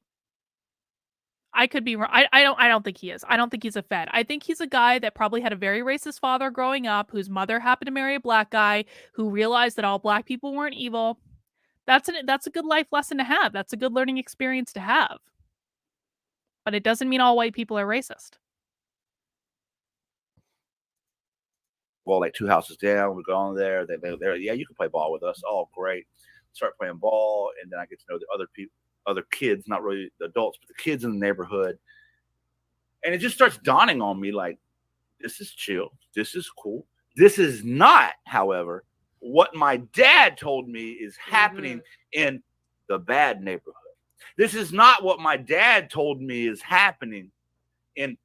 I could be wrong. I don't think he is. I don't think he's a Fed. I think he's a guy that probably had a very racist father growing up, whose mother happened to marry a black guy, who realized that all black people weren't evil. That's a good life lesson to have. That's a good learning experience to have. But it doesn't mean all white people are racist. Well, like 2 houses down, we go on there. They're yeah, you can play ball with us. Oh, great. Start playing ball, and then I get to know the other people, other kids, not really the adults, but the kids in the neighborhood. And it just starts dawning on me like, this is chill. This is cool. This is not, however, what my dad told me is happening in the bad neighborhood. This is not what my dad told me is happening in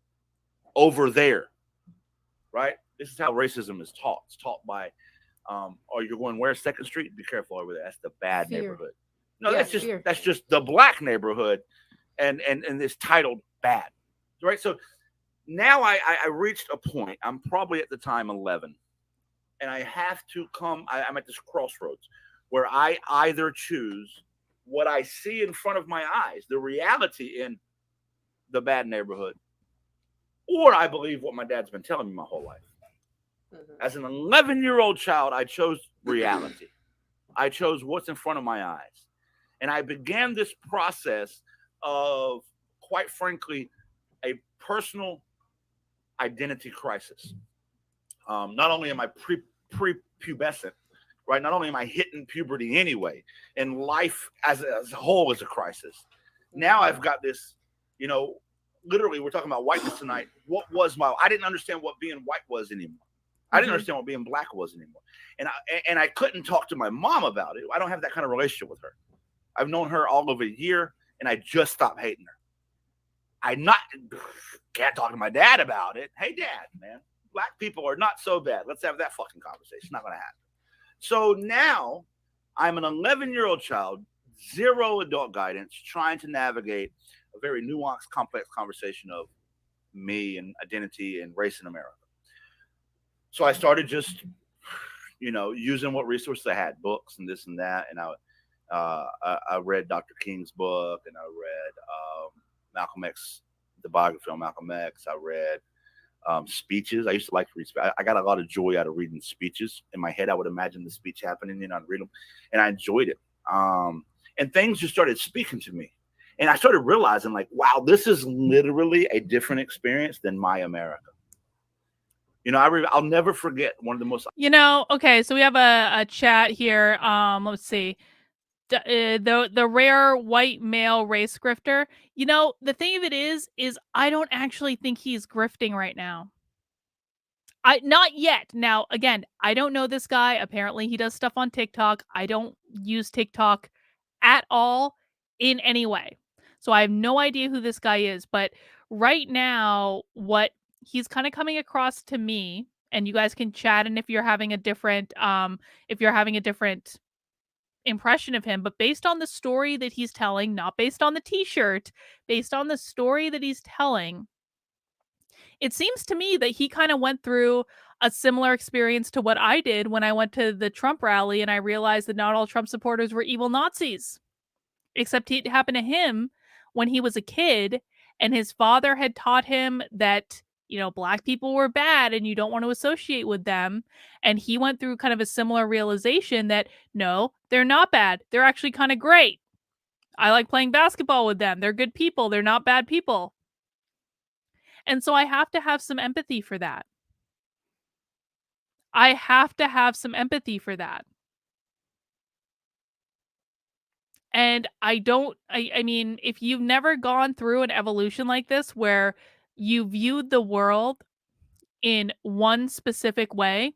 over there, right? This is how racism is taught. It's taught by, oh, you're going where? 2nd Street? Be careful over there. That's the bad neighborhood. No, Yeah, that's just the black neighborhood, and it's titled bad, right? So now I reached a point. I'm probably at the time 11, and I have to come. I'm at this crossroads where I either choose what I see in front of my eyes, the reality in the bad neighborhood, or I believe what my dad's been telling me my whole life. As an 11-year-old child, I chose reality. I chose what's in front of my eyes. And I began this process of, quite frankly, a personal identity crisis. Not only am I prepubescent, right? Not only am I hitting puberty anyway, and life as a whole is a crisis. Now I've got this, literally we're talking about whiteness tonight. I didn't understand what being white was anymore. I didn't understand what being black was anymore. And I couldn't talk to my mom about it. I don't have that kind of relationship with her. I've known her all over a year, and I just stopped hating her. Can't talk to my dad about it. Hey, Dad, man, black people are not so bad. Let's have that fucking conversation. Not going to happen. So now I'm an 11-year-old child, zero adult guidance, trying to navigate a very nuanced, complex conversation of me and identity and race in America. So I started just, using what resources I had, books and this and that. And I read Dr. King's book, and I read Malcolm X, the biography on Malcolm X. I read speeches. I used to like to read. I got a lot of joy out of reading speeches. In my head, I would imagine the speech happening, and I'd read them, and I enjoyed it. And things just started speaking to me. And I started realizing, like, wow, this is literally a different experience than my America. I'll never forget one of the most. Okay, so we have a chat here. Let's see. The rare white male race grifter. The thing of it is I don't actually think he's grifting right now. Not yet. Now, again, I don't know this guy. Apparently, he does stuff on TikTok. I don't use TikTok at all in any way. So I have no idea who this guy is. But right now, what he's kind of coming across to me, and you guys can chat, and if you're having a different impression of him, but based on the story that he's telling, not based on the t-shirt, based on the story that he's telling, it seems to me that he kind of went through a similar experience to what I did when I went to the Trump rally and I realized that not all Trump supporters were evil Nazis. Except it happened to him when he was a kid, and his father had taught him that, black people were bad and you don't want to associate with them. And he went through kind of a similar realization that, no, they're not bad. They're actually kind of great. I like playing basketball with them. They're good people. They're not bad people. And so I have to have some empathy for that. And I mean, if you've never gone through an evolution like this where you viewed the world in one specific way,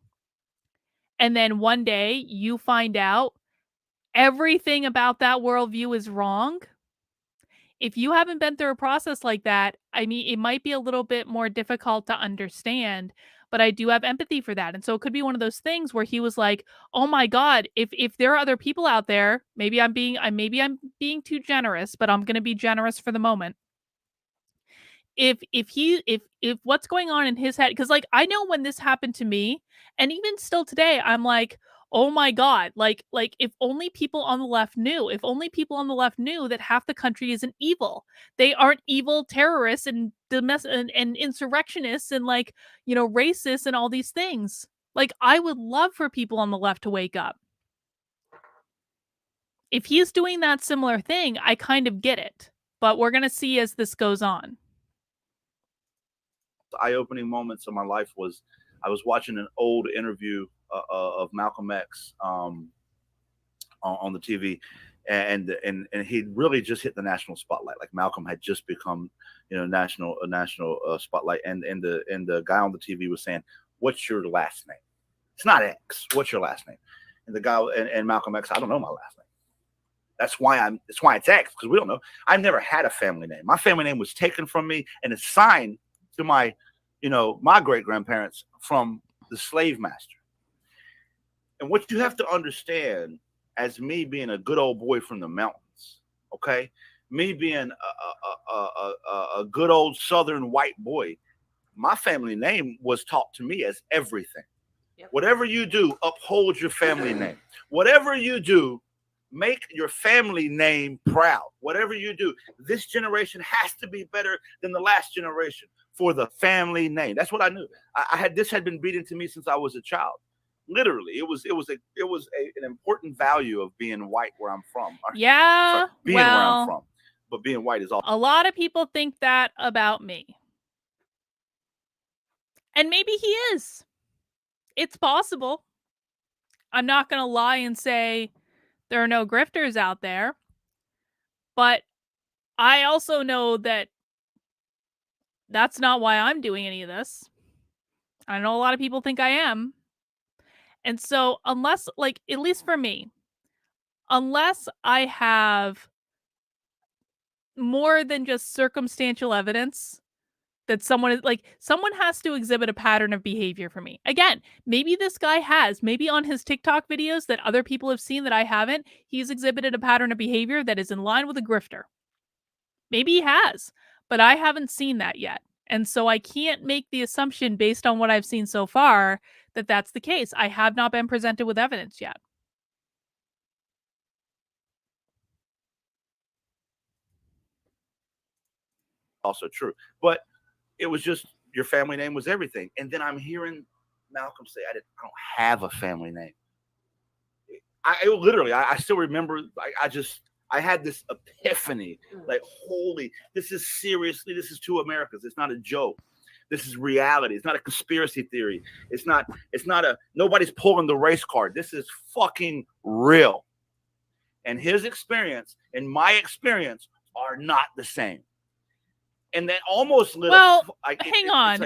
and then one day you find out everything about that worldview is wrong. If you haven't been through a process like that, I mean, it might be a little bit more difficult to understand, but I do have empathy for that. And so it could be one of those things where he was like, "Oh my God, if there are other people out there, maybe I'm being too generous, but I'm going to be generous for the moment. If what's going on in his head, because like I know when this happened to me, and even still today, I'm like, oh my God, like if only people on the left knew, that half the country isn't evil. They aren't evil terrorists and and insurrectionists and like, racists and all these things. Like, I would love for people on the left to wake up. If he's doing that similar thing, I kind of get it, but we're going to see as this goes on. The eye-opening moments of my life was I was watching an old interview of Malcolm X on the TV, and he really just hit the national spotlight. Like Malcolm had just become, national spotlight, and the guy on the TV was saying, "What's your last name?" It's not X. What's your last name? And the guy and Malcolm X, I don't know my last name. That's why it's X, because we don't know. I've never had a family name. My family name was taken from me and assigned to my great grandparents from the slave master. And what you have to understand, as me being a good old boy from the mountains, okay, me being a good old Southern white boy, my family name was taught to me as everything. Yep. Whatever you do, uphold your family name. Whatever you do, make your family name proud. Whatever you do, this generation has to be better than the last generation for the family name. That's what I knew. This had been beaten to me since I was a child. Literally, it was an important value of being white where I'm from. Yeah, being where I'm from, but being white is all. A lot of people think that about me, and maybe he is. It's possible. I'm not going to lie and say there are no grifters out there, but I also know that that's not why I'm doing any of this. I know a lot of people think I am. And so unless, like, at least for me, unless I have more than just circumstantial evidence that someone has to exhibit a pattern of behavior for me. Again, maybe this guy has, maybe on his TikTok videos that other people have seen that I haven't, he's exhibited a pattern of behavior that is in line with a grifter. Maybe he has, but I haven't seen that yet. And so I can't make the assumption based on what I've seen so far that that's the case. I have not been presented with evidence yet. Also true. But it was just your family name was everything. And then I'm hearing Malcolm say, I don't have a family name. I still remember, I had this epiphany, like, holy, this is two Americas. It's not a joke. This is reality. It's not a conspiracy theory. It's not nobody's pulling the race card. This is fucking real. And his experience and my experience are not the same. And that almost hang on.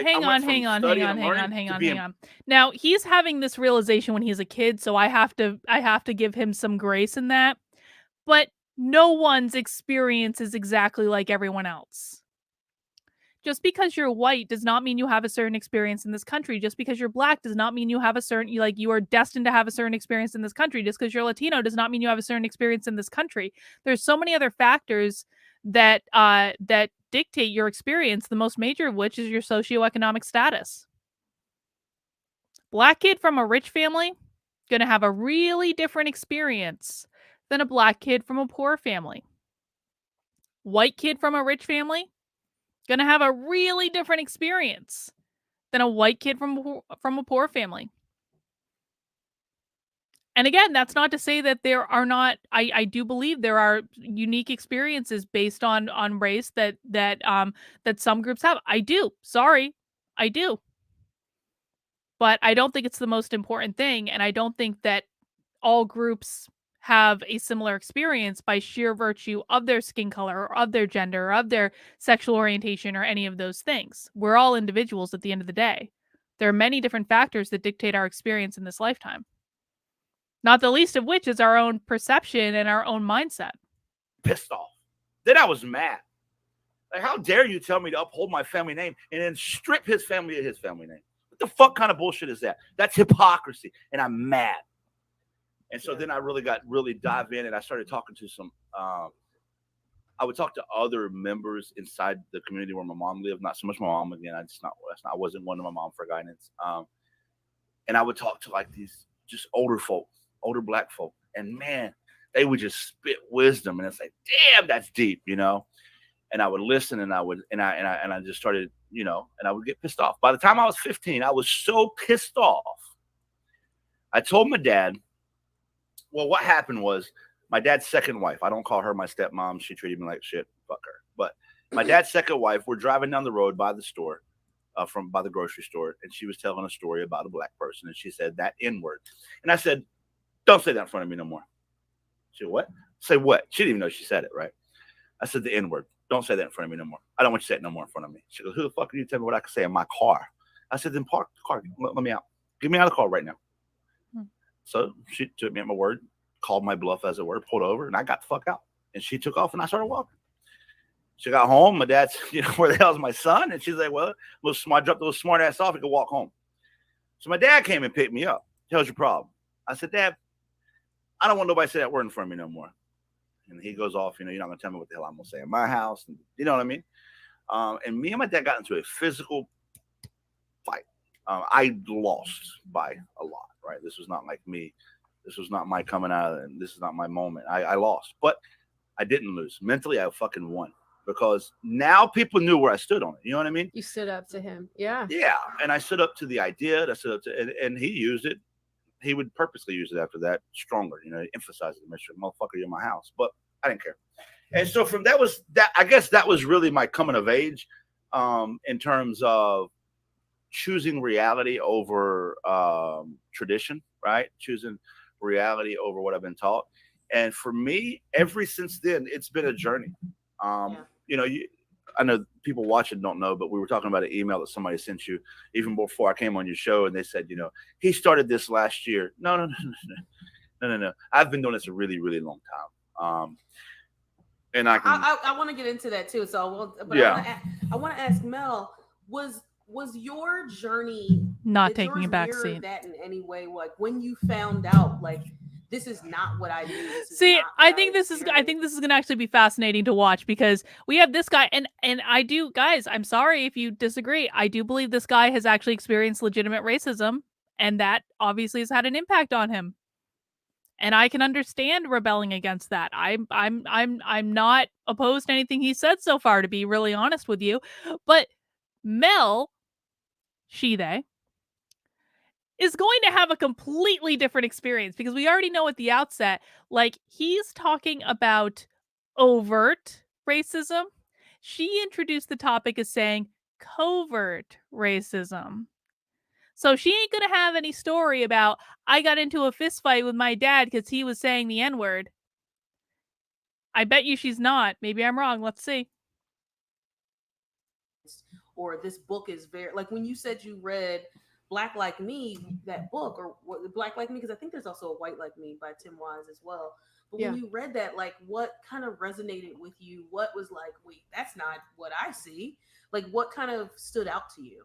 Now, he's having this realization when he's a kid, so I have to give him some grace in that. But no one's experience is exactly like everyone else. Just because you're white does not mean you have a certain experience in this country. Just because you're black does not mean you have you are destined to have a certain experience in this country. Just because you're Latino does not mean you have a certain experience in this country. There's so many other factors that dictate your experience, the most major of which is your socioeconomic status. Black kid from a rich family, gonna have a really different experience than a black kid from a poor family. White kid from a rich family, gonna have a really different experience than a white kid from a poor family. And again, that's not to say that there are not. I do believe there are unique experiences based on race that some groups have. I do. Sorry, I do. But I don't think it's the most important thing, and I don't think that all groups have a similar experience by sheer virtue of their skin color or of their gender or of their sexual orientation or any of those things. We're all individuals at the end of the day. There are many different factors that dictate our experience in this lifetime. Not the least of which is our own perception and our own mindset. Pissed off. Then I was mad. Like, how dare you tell me to uphold my family name and then strip his family of his family name? What the fuck kind of bullshit is that? That's hypocrisy. And I'm mad. And so then I really dive in, and I started talking to some, I would talk to other members inside the community where my mom lived. Not so much my mom, again. I wasn't one of my mom for guidance. And I would talk to like these just older folk, older black folk, and man, they would just spit wisdom, and it's like, damn, that's deep, you know. And I would listen, and I just started, you know, and I would get pissed off. By the time I was 15, I was so pissed off. I told my dad. Well, what happened was my dad's second wife. I don't call her my stepmom. She treated me like shit. Fuck her. But my dad's second wife. We're driving down the road by the store, by the grocery store, and she was telling a story about a black person, and she said that N word, and I said, "Don't say that in front of me no more." She said, "What? Say what?" She didn't even know she said it, right? I said the N word. Don't say that in front of me no more. I don't want you to say it no more in front of me. She goes, "Who the fuck are you to tell me what I can say in my car?" I said, "Then park the car. Let me out. Get me out of the car right now." So she took me at my word, called my bluff as it were, pulled over, and I got the fuck out. And she took off, and I started walking. She got home. My dad's, you know, where the hell's my son? And she's like, well, I dropped the little smart ass off and could walk home. So my dad came and picked me up. How's your problem? I said, Dad, I don't want nobody to say that word in front of me no more. And he goes off, you know, you're not going to tell me what the hell I'm going to say in my house. And, you know what I mean? And me and my dad got into a physical fight. I lost by a lot, right? This was not like me. This was not my coming out, and this is not my moment. I lost, but I didn't lose. Mentally, I fucking won, because now people knew where I stood on it. You know what I mean? You stood up to him. Yeah. Yeah. And I stood up to the idea. I stood up to, and he used it. He would purposely use it after that, stronger, you know, emphasize the mission. Motherfucker, you're in my house. But I didn't care. And so from that was that, I guess that was really my coming of age, in terms of choosing reality over tradition, right? Choosing reality over what I've been taught. And for me, ever since then, it's been a journey. You know, I know people watching don't know, but we were talking about an email that somebody sent you even before I came on your show, and they said, you know, he started this last year. No. I've been doing this a really, really long time. And I want to get into that too. So, but yeah, I want to ask Mel, was your journey not taking a back seat that in any way? Like when you found out, like, this is not what I do. See, I think this is going to actually be fascinating to watch, because we have this guy, and I do, guys, I'm sorry if you disagree. I do believe this guy has actually experienced legitimate racism, and that obviously has had an impact on him. And I can understand rebelling against that. I'm not opposed to anything he said so far, to be really honest with you. But Mel, they is going to have a completely different experience, because we already know at the outset, like, he's talking about overt racism. She introduced the topic as saying covert racism. So she ain't going to have any story about, I got into a fist fight with my dad because he was saying the N-word. I bet you she's not. Maybe I'm wrong. Let's see. Or this book is very, like when you said you read Black Like Me, that book, or what, Black Like Me, because I think there's also a White Like Me by Tim Wise as well. But when you read that, like, what kind of resonated with you? What was like, wait, that's not what I see? Like, what kind of stood out to you?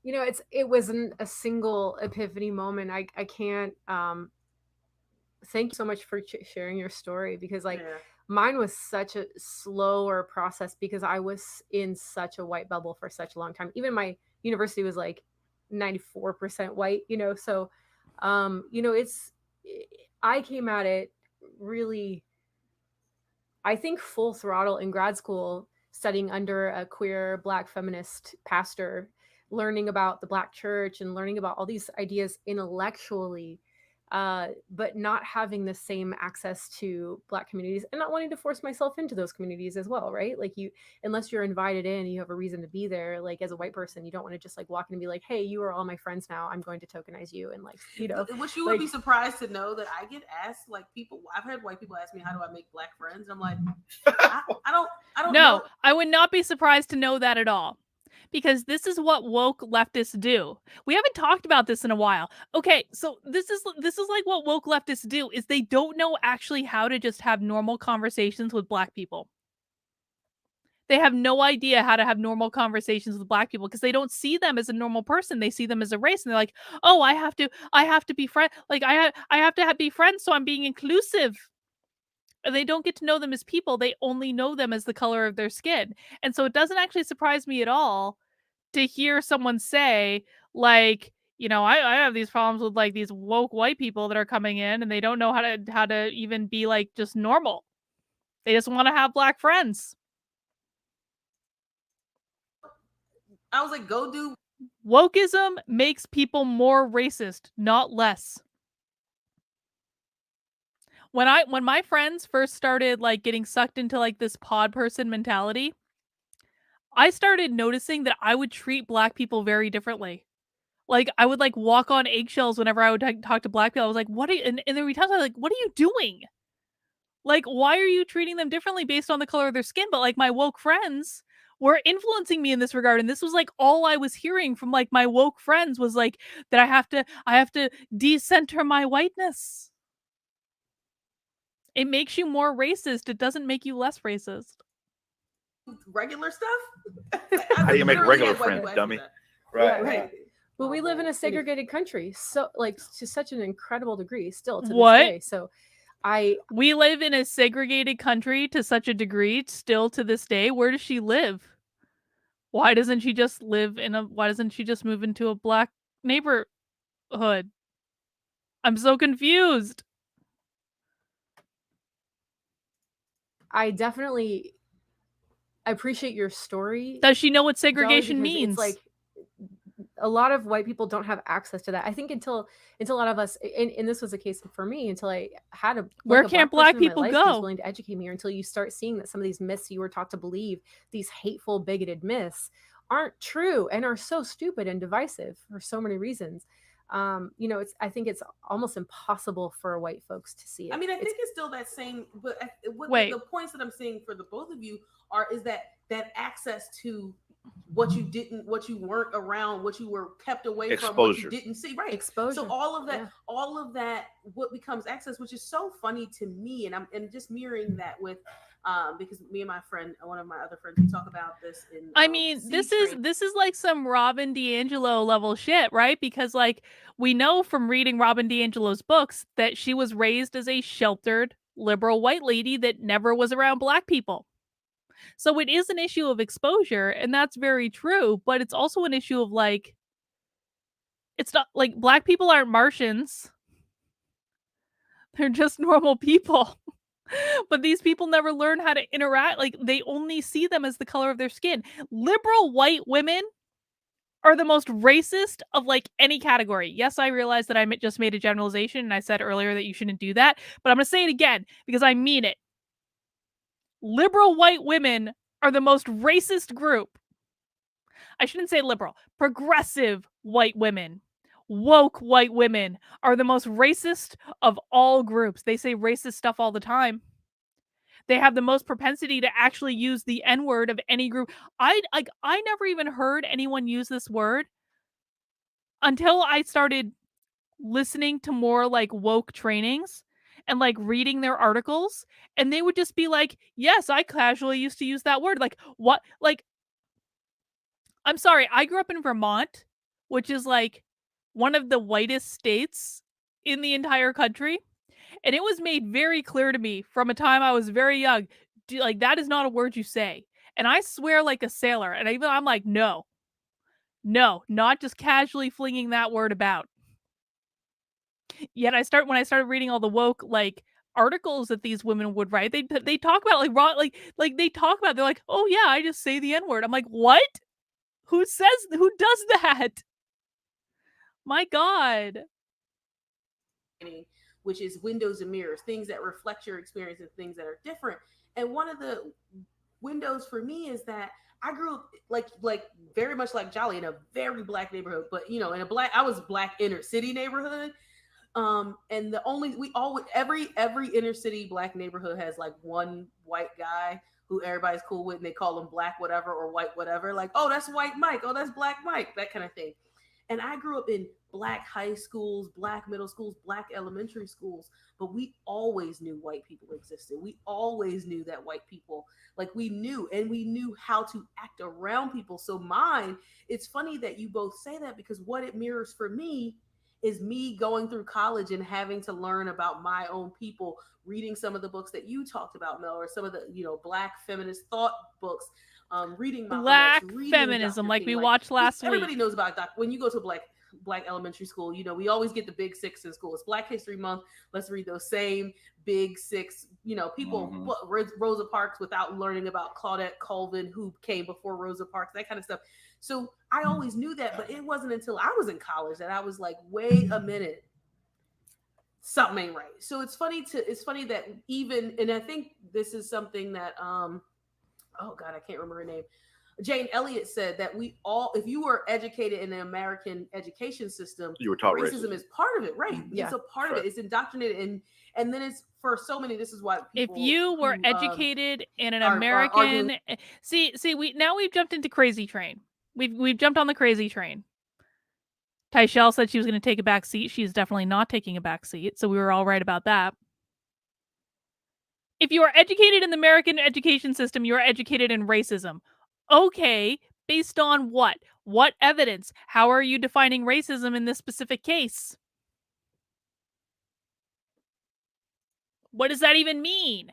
You know, it wasn't a single epiphany moment. I can't thank you so much for sharing your story, because like mine was such a slower process, because I was in such a white bubble for such a long time. Even my university was like 94% white, you know. So you know, I came at it really, I think, full throttle in grad school, studying under a queer Black feminist pastor, learning about the Black church and learning about all these ideas intellectually, but not having the same access to Black communities, and not wanting to force myself into those communities as well, right? Like, unless you're invited in, you have a reason to be there. Like, as a white person, you don't want to just like walk in and be like, hey, you are all my friends now, I'm going to tokenize you, and like, you know. Which you would be surprised to know that I get asked, like, people, I've had white people ask me, how do I make Black friends? And I'm like, I don't know. I would not be surprised to know that at all. Because this is what woke leftists do. We haven't talked about this in a while. Okay, so this is like what woke leftists do, is they don't know actually how to just have normal conversations with Black people. They have no idea how to have normal conversations with Black people, because they don't see them as a normal person. They see them as a race, and they're like, "Oh, I have to be friend. Like I have to be friends, so I'm being inclusive." They don't get to know them as people. They only know them as the color of their skin. And so it doesn't actually surprise me at all to hear someone say, like, you know, I have these problems with like these woke white people that are coming in and they don't know how to even be like just normal. They just want to have black friends. I was like, go do. Wokeism makes people more racist, not less. When my friends first started like getting sucked into like this pod person mentality, I started noticing that I would treat black people very differently. Like I would like walk on eggshells whenever I would talk to black people. I was like, "What are you?" And there were times I was like, "What are you doing? Like, why are you treating them differently based on the color of their skin?" But like my woke friends were influencing me in this regard, and this was like all I was hearing from like my woke friends was like that I have to decenter my whiteness. It makes you more racist. It doesn't make you less racist. Regular stuff. How do you make regular friends, dummy? Right. Well, we live in a segregated country, so like to such an incredible degree still to What? this day. So we live in a segregated country to such a degree still to this day. Where does she live? Why doesn't she just move into a black neighborhood? I'm so confused. I definitely appreciate your story. Does she know what Jolly, segregation because means? It's like a lot of white people don't have access to that. I think until a lot of us, and this was the case for me, until I had a Where a can't black black person in my people life who was go? willing to educate me, or until you start seeing that some of these myths you were taught to believe, these hateful, bigoted myths, aren't true and are so stupid and divisive for so many reasons. You know, I think it's almost impossible for white folks to see it. I mean, I think it's still that same, but Wait. the points that I'm seeing for the both of you is that access to what you weren't around, what you were kept away from, what you didn't see, right? Exposure. So all of that, what becomes access, which is so funny to me, and I'm just mirroring that with, because me and my friend, one of my other friends, we talk about this in. I mean, this is like some Robin DiAngelo level shit, right? Because like we know from reading Robin DiAngelo's books that she was raised as a sheltered liberal white lady that never was around black people. So it is an issue of exposure, and that's very true, but it's also an issue of like, it's not like black people aren't Martians. They're just normal people. But these people never learn how to interact. Like, they only see them as the color of their skin. Liberal white women are the most racist of like any category. Yes, I realize that I just made a generalization and I said earlier that you shouldn't do that, but I'm going to say it again because I mean it. Liberal white women are the most racist group. I shouldn't say liberal. Progressive white women, woke white women are the most racist of all groups. They say racist stuff all the time. They have the most propensity to actually use the N-word of any group. I never even heard anyone use this word until I started listening to more like woke trainings and like reading their articles, and they would just be like, "Yes, I casually used to use that word." Like, what? Like, I'm sorry, I grew up in Vermont, which is like one of the whitest states in the entire country. And it was made very clear to me from a time I was very young, like, that is not a word you say. And I swear like a sailor. And I'm like, no, not just casually flinging that word about. Yet when I started reading all the woke, like, articles that these women would write, they talk about like they talk about, they're like, oh yeah, I just say the N-word. I'm like, what? Who does that? My God. Which is windows and mirrors, things that reflect your experience and things that are different. And one of the windows for me is that I grew up like very much like Jolly in a very black neighborhood, but you know, I was black inner city neighborhood. And every inner city black neighborhood has like one white guy who everybody's cool with, and they call him black whatever or white whatever. Like, oh, that's white Mike. Oh, that's black Mike. That kind of thing. And I grew up in black high schools, black middle schools, black elementary schools, but we always knew white people existed. We always knew that white people, like we knew how to act around people. So it's funny that you both say that, because what it mirrors for me is me going through college and having to learn about my own people, reading some of the books that you talked about, Mel, or some of the, black feminist thought books, reading Black reading feminism, Dr. like King. we watched last week. Everybody knows about when you go to a black Black elementary school, you know, we always get the big six in school. It's Black History Month. Let's read those same big six, you know, people, Rosa Parks, without learning about Claudette Colvin, who came before Rosa Parks, that kind of stuff. So I always knew that, but it wasn't until I was in college that I was like, wait a minute, something ain't right. So it's funny that even, and I think this is something that oh God, I can't remember her name. Jane Elliott said that we all, if you were educated in the American education system, you were taught racism is part of it, right? Yeah. It's a part of it. It's indoctrinated, and then it's for so many. This is why If people you were who, educated in an are American, arguing- we've jumped into crazy train. We've jumped on the crazy train. Tyshell said she was going to take a back seat. She's definitely not taking a back seat, so we were all right about that. If you are educated in the American education system, you are educated in racism. Okay, based on what? What evidence? How are you defining racism in this specific case? What does that even mean?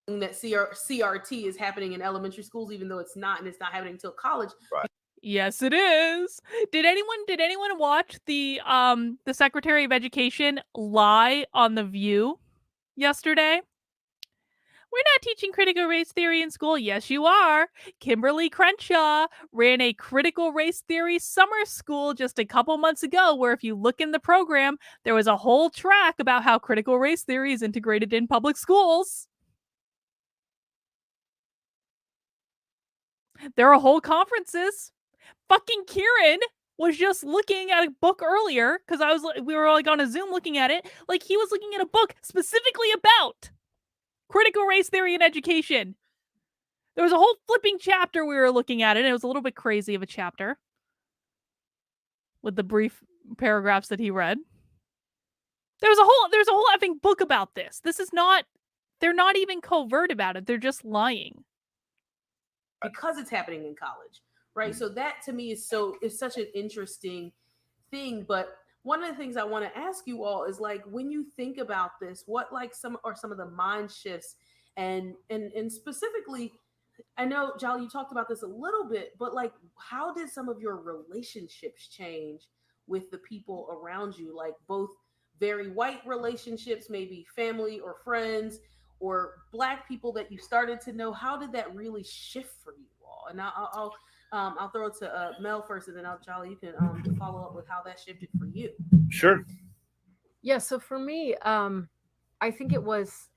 that CRT is happening in elementary schools, even though it's not, and it's not happening until college. Right. Yes, it is. Did anyone watch the Secretary of Education lie on The View yesterday? We're not teaching critical race theory in school. Yes, you are. Kimberly Crenshaw ran a critical race theory summer school just a couple months ago, where if you look in the program, there was a whole track about how critical race theory is integrated in public schools. There are whole conferences. Fucking Kieran was just looking at a book earlier because we were like on a Zoom looking at it. Like he was looking at a book specifically about critical race theory in education. There was a whole flipping chapter we were looking at it, and it was a little bit crazy of a chapter with the brief paragraphs that he read. There's a whole effing book about this. They're not even covert about it. They're just lying. Because it's happening in college, right? So that to me is such an interesting thing. But one of the things I want to ask you all is, like, when you think about this, what like some of the mind shifts and specifically, I know, Jolly, you talked about this a little bit, but like, how did some of your relationships change with the people around you? Like both very white relationships, maybe family or friends, or Black people that you started to know. How did that really shift for you all? And I'll throw it to Mel first, and then Jolly, you can follow up with how that shifted for you. Sure. Yeah. So for me, I think it was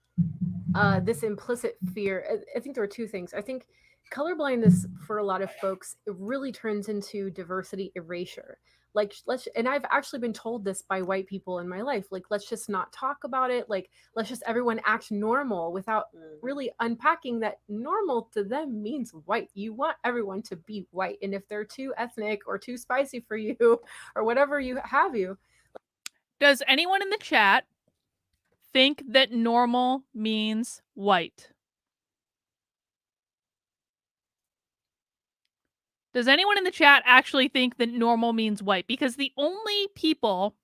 this implicit fear. I think there are two things. I think colorblindness for a lot of folks, it really turns into diversity erasure. Like and I've actually been told this by white people in my life, like, let's just not talk about it. Like, let's just everyone act normal, without really unpacking that normal to them means white. You want everyone to be white. And if they're too ethnic or too spicy for you or whatever you have you. Does anyone in the chat think that normal means white? Does anyone in the chat actually think that normal means white? Because the only people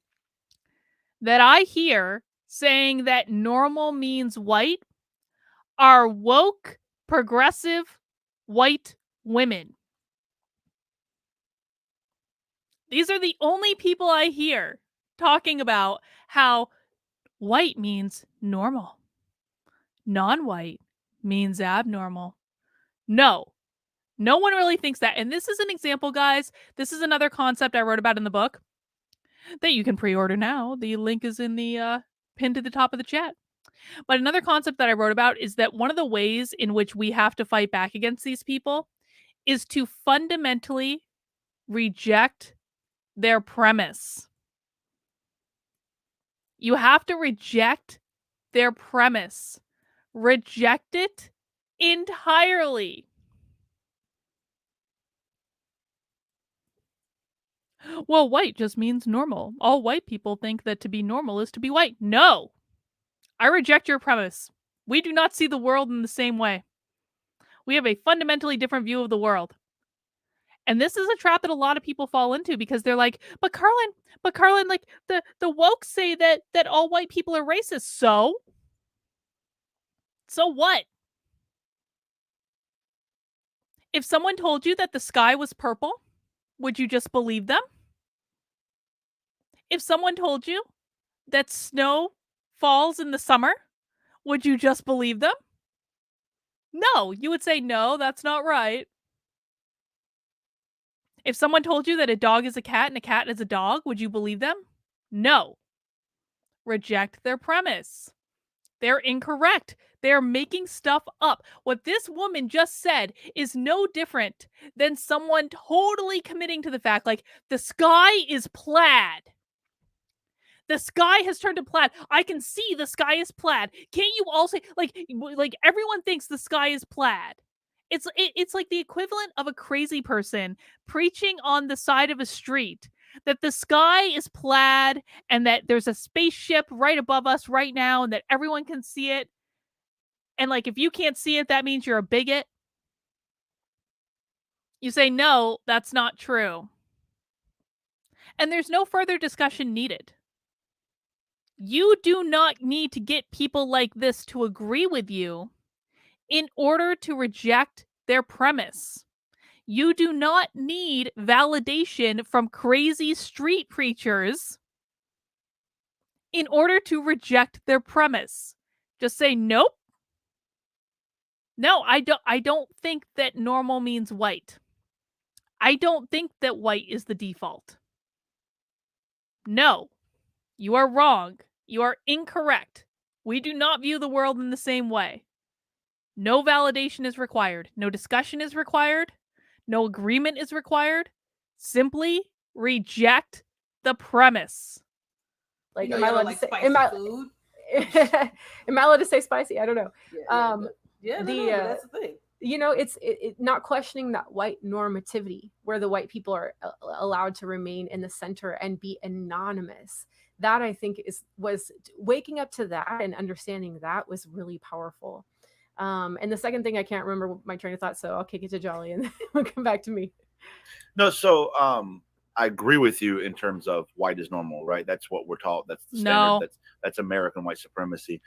that I hear saying that normal means white are woke, progressive, white women. These are the only people I hear talking about how white means normal. Non-white means abnormal. No one really thinks that. And this is an example, guys. This is another concept I wrote about in the book that you can pre-order now. The link is in the pin to the top of the chat. But another concept that I wrote about is that one of the ways in which we have to fight back against these people is to fundamentally reject their premise. You have to reject their premise. Reject it entirely. Well, white just means normal. All white people think that to be normal is to be white. No! I reject your premise. We do not see the world in the same way. We have a fundamentally different view of the world. And this is a trap that a lot of people fall into because they're like, but Carlin, like the woke say that all white people are racist. So what? If someone told you that the sky was purple, would you just believe them? If someone told you that snow falls in the summer, would you just believe them? No, you would say, no, that's not right. If someone told you that a dog is a cat and a cat is a dog, would you believe them? No. Reject their premise. They're incorrect. They're making stuff up. What this woman just said is no different than someone totally committing to the fact, like, the sky is plaid. The sky has turned to plaid. I can see the sky is plaid. Can't you all say, like everyone thinks the sky is plaid? It's like the equivalent of a crazy person preaching on the side of a street that the sky is plaid and that there's a spaceship right above us right now and that everyone can see it. And like, if you can't see it, that means you're a bigot. You say, no, that's not true. And there's no further discussion needed. You do not need to get people like this to agree with you in order to reject their premise. You do not need validation from crazy street preachers in order to reject their premise. Just say, nope. No, I don't think that normal means white. I don't think that white is the default. No, you are wrong. You are incorrect. We do not view the world in the same way. No validation is required. No discussion is required. No agreement is required. Simply reject the premise. Like, You know, am I y'all allowed like to say? spicy food? Am I allowed to say spicy? I don't know. Yeah, the, but that's the thing. You know, it's not questioning that white normativity where the white people are allowed to remain in the center and be anonymous. That, I think, was waking up to that and understanding that was really powerful. And the second thing, I can't remember my train of thought, so I'll kick it to Jolly and then we'll come back to me. No, so I agree with you in terms of white is normal, right? That's what we're taught. That's the standard. No. That's American white supremacy.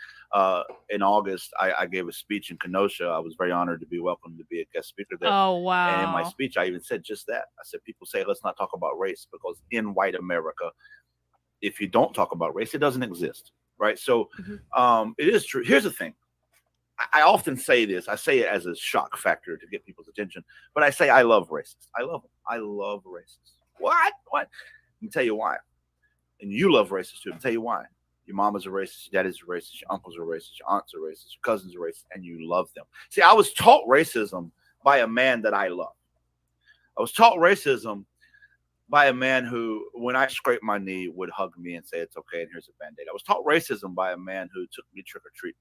In August, I gave a speech in Kenosha. I was very honored to be welcomed to be a guest speaker there. Oh, wow. And in my speech, I even said just that. I said, people say, let's not talk about race, because in white America, if you don't talk about race, it doesn't exist, right? So it is true. Here's the thing. I often say this. I say it as a shock factor to get people's attention, but I say I love racists. I love them. I love racists. What? Let me tell you why. And you love racists too. Let me tell you why. Your mama's a racist, your daddy's a racist, your uncles are racist, your aunts are racist, your cousins are racist, and you love them. See, I was taught racism by a man that I love. I was taught racism by a man who, when I scraped my knee, would hug me and say, it's okay, and here's a Band-Aid. I was taught racism by a man who took me trick-or-treating.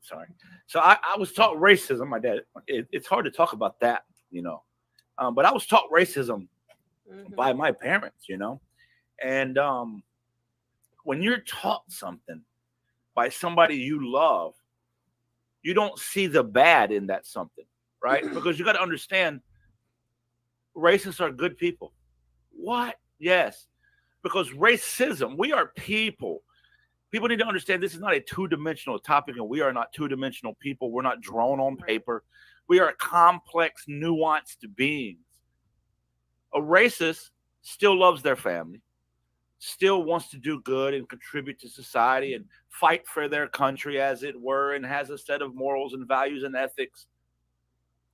Sorry. So I was taught racism. My dad, it's hard to talk about that, you know. But I was taught racism by my parents, you know. And when you're taught something by somebody you love, you don't see the bad in that something, right? Because you got to understand, racists are good people. What? Yes. Because racism, we are people. People need to understand this is not a two-dimensional topic, and we are not two-dimensional people. We're not drawn on paper. We are complex, nuanced beings. A racist still loves their family, still wants to do good and contribute to society and fight for their country, as it were, and has a set of morals and values and ethics.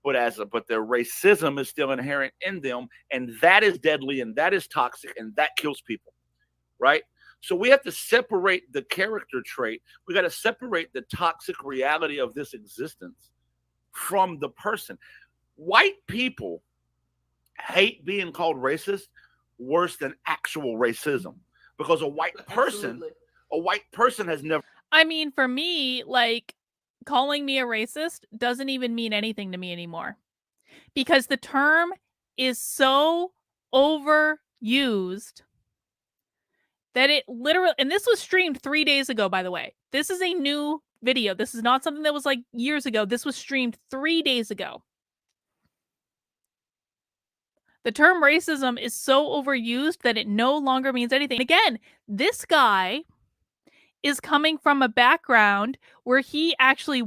But their racism is still inherent in them, and that is deadly, and that is toxic, and that kills people, right? So we have to separate the character trait. We got to separate the toxic reality of this existence from the person. White people hate being called racist worse than actual racism, because a white person has never. I mean, for me, like, calling me a racist doesn't even mean anything to me anymore, because the term is so overused that it literally, and this was streamed 3 days ago, by the way. This is a new video. This is not something that was like years ago. This was streamed 3 days ago. The term racism is so overused that it no longer means anything. Again, this guy is coming from a background where he actually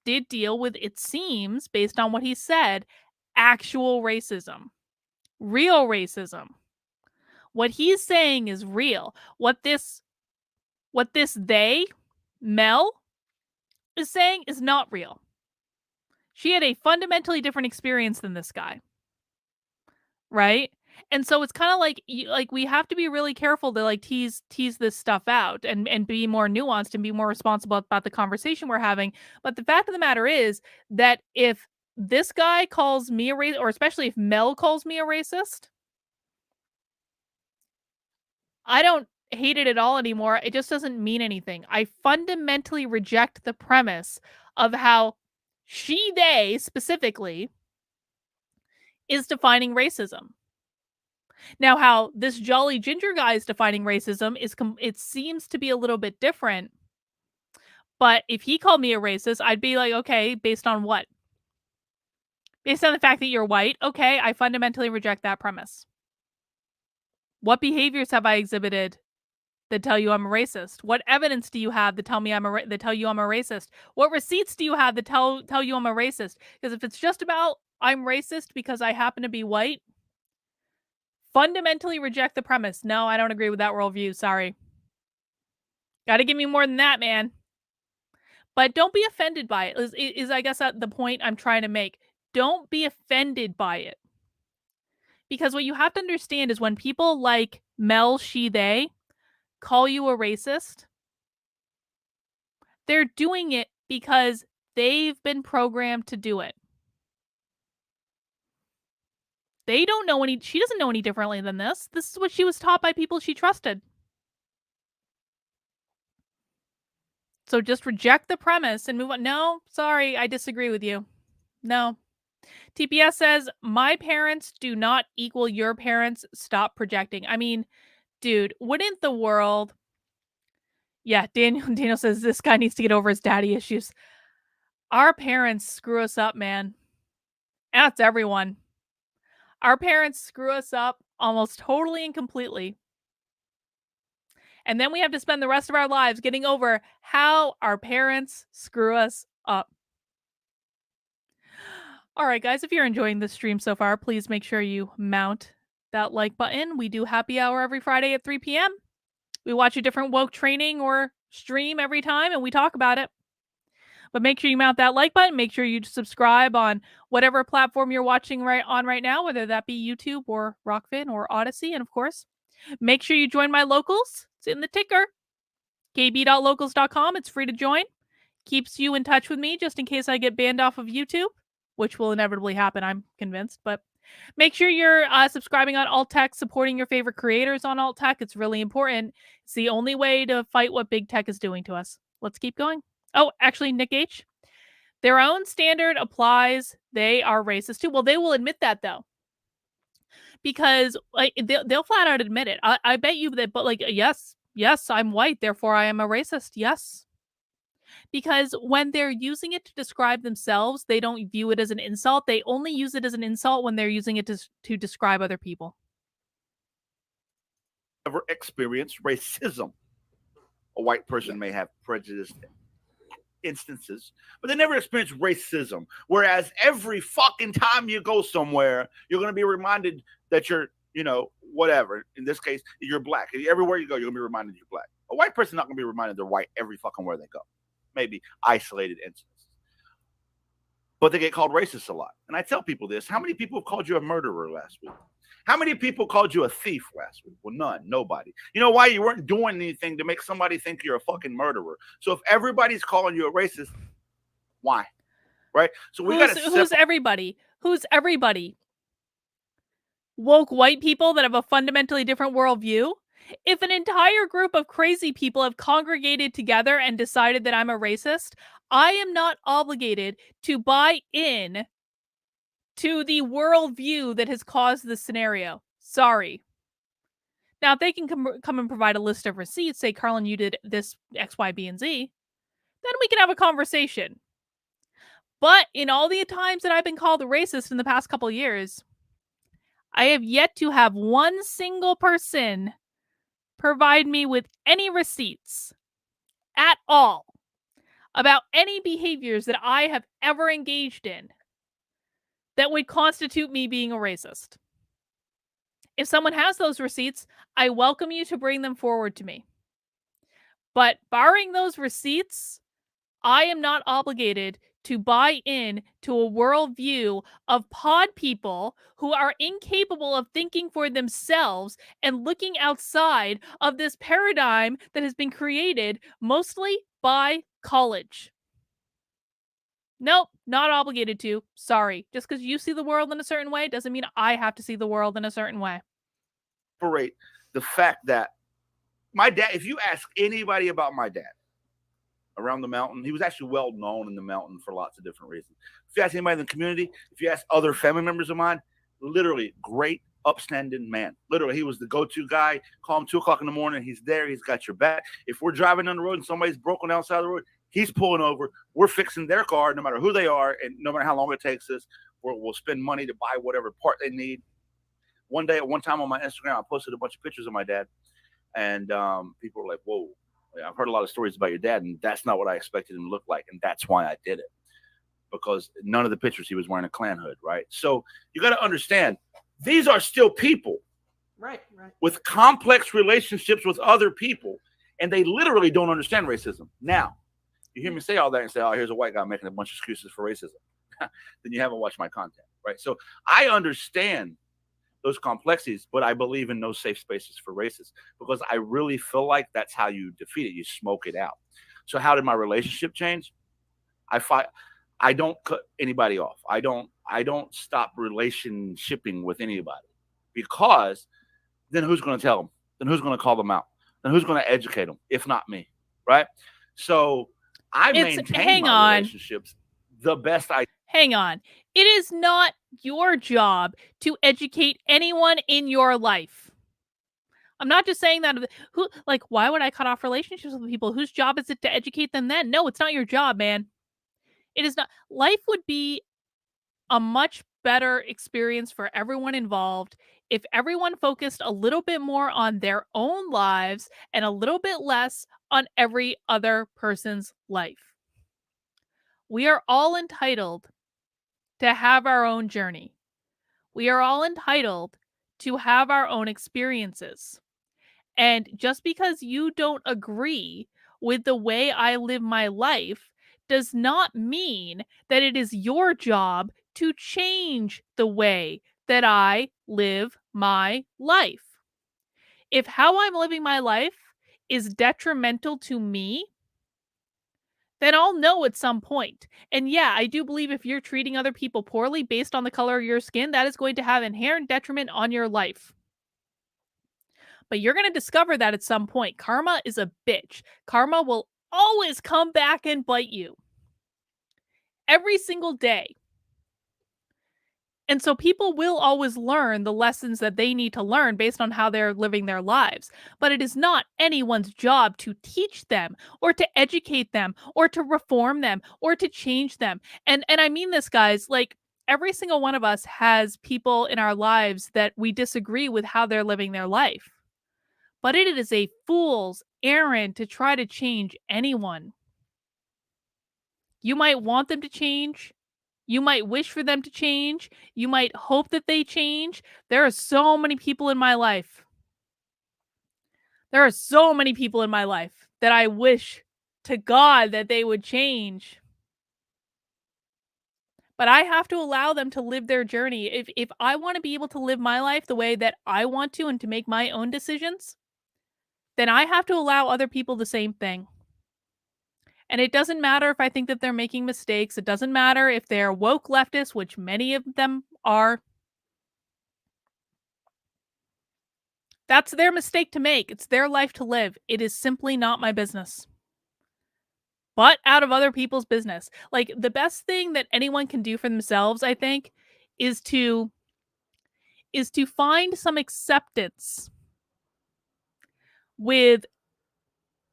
did deal with, it seems, based on what he said, actual racism. real racism. What he's saying is real. What this they, Mel, is saying is not real. She had a fundamentally different experience than this guy. Right? And so it's kind of like we have to be really careful to like tease this stuff out and be more nuanced and be more responsible about the conversation we're having. But the fact of the matter is that if this guy calls me a racist, or especially if Mel calls me a racist, I don't hate it at all anymore. It just doesn't mean anything. I fundamentally reject the premise of how they specifically is defining racism. Now, how this jolly ginger guy is defining racism is it seems to be a little bit different. But if he called me a racist, I'd be like, okay, based on what? Based on the fact that you're white? Okay, I fundamentally reject that premise. What behaviors have I exhibited that tell you I'm a racist? What evidence do you have that tell you I'm a racist? What receipts do you have that tell you I'm a racist? Because if it's just about I'm racist because I happen to be white, fundamentally reject the premise. No, I don't agree with that worldview. Sorry. Gotta give me more than that, man. But don't be offended by it, is I guess the point I'm trying to make. Don't be offended by it. Because what you have to understand is when people like Mel, they call you a racist, they're doing it because they've been programmed to do it. She doesn't know any differently than this. This is what she was taught by people she trusted. So just reject the premise and move on. No, sorry, I disagree with you. No. TPS says, my parents do not equal your parents. Stop projecting. I mean, dude, wouldn't the world... Yeah, Daniel says this guy needs to get over his daddy issues. Our parents screw us up, man. That's everyone. Our parents screw us up almost totally and completely. And then we have to spend the rest of our lives getting over how our parents screw us up. All right, guys, if you're enjoying this stream so far, please make sure you mount that like button. We do happy hour every Friday at 3 p.m. We watch a different woke training or stream every time, and we talk about it. But make sure you mount that like button. Make sure you subscribe on whatever platform you're watching right now, whether that be YouTube or Rockfin or Odyssey. And of course, make sure you join my locals. It's in the ticker, kb.locals.com. It's free to join. Keeps you in touch with me just in case I get banned off of YouTube, which will inevitably happen, I'm convinced. But make sure you're subscribing on Alt Tech, supporting your favorite creators on Alt Tech. It's really important. It's the only way to fight what big tech is doing to us. Let's keep going. Oh, actually, Nick H. Their own standard applies. They are racist too. Well, they will admit that, though. Because like they'll flat out admit it. I bet you that, but like, yes, I'm white, therefore I am a racist. Yes. Because when they're using it to describe themselves, they don't view it as an insult. They only use it as an insult when they're using it to describe other people. Ever experienced racism? A white person may have prejudice instances, but they never experienced racism. Whereas every fucking time you go somewhere, you're going to be reminded that you're, whatever. In this case, you're black. Everywhere you go, you're going to be reminded you're black. A white person not going to be reminded they're white every fucking where they go. Maybe isolated instances. But they get called racist a lot. And I tell people this. How many people have called you a murderer last week? How many people called you a thief last week? Well, none. Nobody. You know why? You weren't doing anything to make somebody think you're a fucking murderer. So if everybody's calling you a racist, why? Right? So we got to... Who's everybody? Who's everybody? Woke white people that have a fundamentally different worldview? If an entire group of crazy people have congregated together and decided that I'm a racist, I am not obligated to buy in to the worldview that has caused this scenario. Sorry. Now, if they can come and provide a list of receipts, say, Carlin, you did this X, Y, B, and Z, then we can have a conversation. But in all the times that I've been called a racist in the past couple of years, I have yet to have one single person provide me with any receipts at all about any behaviors that I have ever engaged in that would constitute me being a racist. If someone has those receipts, I welcome you to bring them forward to me. But barring those receipts, I am not obligated to buy in to a worldview of pod people who are incapable of thinking for themselves and looking outside of this paradigm that has been created mostly by college. Nope, not obligated to. Sorry. Just because you see the world in a certain way doesn't mean I have to see the world in a certain way. Separate the fact that my dad, if you ask anybody about my dad around the mountain, he was actually well known in the mountain for lots of different reasons. If you ask anybody in the community, if you ask other family members of mine, literally great, upstanding man. Literally, he was the go-to guy. Call him 2 o'clock in the morning. He's there. He's got your back. If we're driving on the road and somebody's broken outside the road, he's pulling over. We're fixing their car, no matter who they are, and no matter how long it takes us. We'll spend money to buy whatever part they need. One time on my Instagram, I posted a bunch of pictures of my dad, and people were like, "Whoa, I've heard a lot of stories about your dad, and that's not what I expected him to look like." And that's why I did it, because none of the pictures he was wearing a Klan hood, right? So you got to understand, these are still people, right, with complex relationships with other people, and they literally don't understand racism. Now, you hear me say all that and say, "Oh, here's a white guy making a bunch of excuses for racism," then you haven't watched my content, right? So I understand those complexities, but I believe in no safe spaces for racists, because I really feel like that's how you defeat it. You smoke it out. So how did my relationship change? I don't cut anybody off. I don't stop relationshiping with anybody, because then who's going to tell them? Then who's going to call them out? Then who's going to educate them if not me, right? So I maintain my relationships the best I. Hang on. It is not your job to educate anyone in your life. I'm not just saying that. Why would I cut off relationships with people? Whose job is it to educate them then? No, it's not your job, man. It is not. Life would be a much better experience for everyone involved if everyone focused a little bit more on their own lives and a little bit less on every other person's life. We are all entitled to have our own journey. We are all entitled to have our own experiences. And just because you don't agree with the way I live my life does not mean that it is your job to change the way that I live my life. If how I'm living my life is detrimental to me, then I'll know at some point. And yeah, I do believe if you're treating other people poorly based on the color of your skin, that is going to have inherent detriment on your life. But you're going to discover that at some point. Karma is a bitch. Karma will always come back and bite you. Every single day. And so people will always learn the lessons that they need to learn based on how they're living their lives. But it is not anyone's job to teach them or to educate them or to reform them or to change them. And I mean this, guys, like every single one of us has people in our lives that we disagree with how they're living their life. But it is a fool's errand to try to change anyone. You might want them to change. You might wish for them to change. You might hope that they change. There are so many people in my life. There are so many people in my life that I wish to God that they would change. But I have to allow them to live their journey. If I want to be able to live my life the way that I want to and to make my own decisions, then I have to allow other people the same thing. And it doesn't matter if I think that they're making mistakes. It doesn't matter if they're woke leftists, which many of them are. That's their mistake to make. It's their life to live. It is simply not my business. But out of other people's business. Like, the best thing that anyone can do for themselves, I think, is to find some acceptance with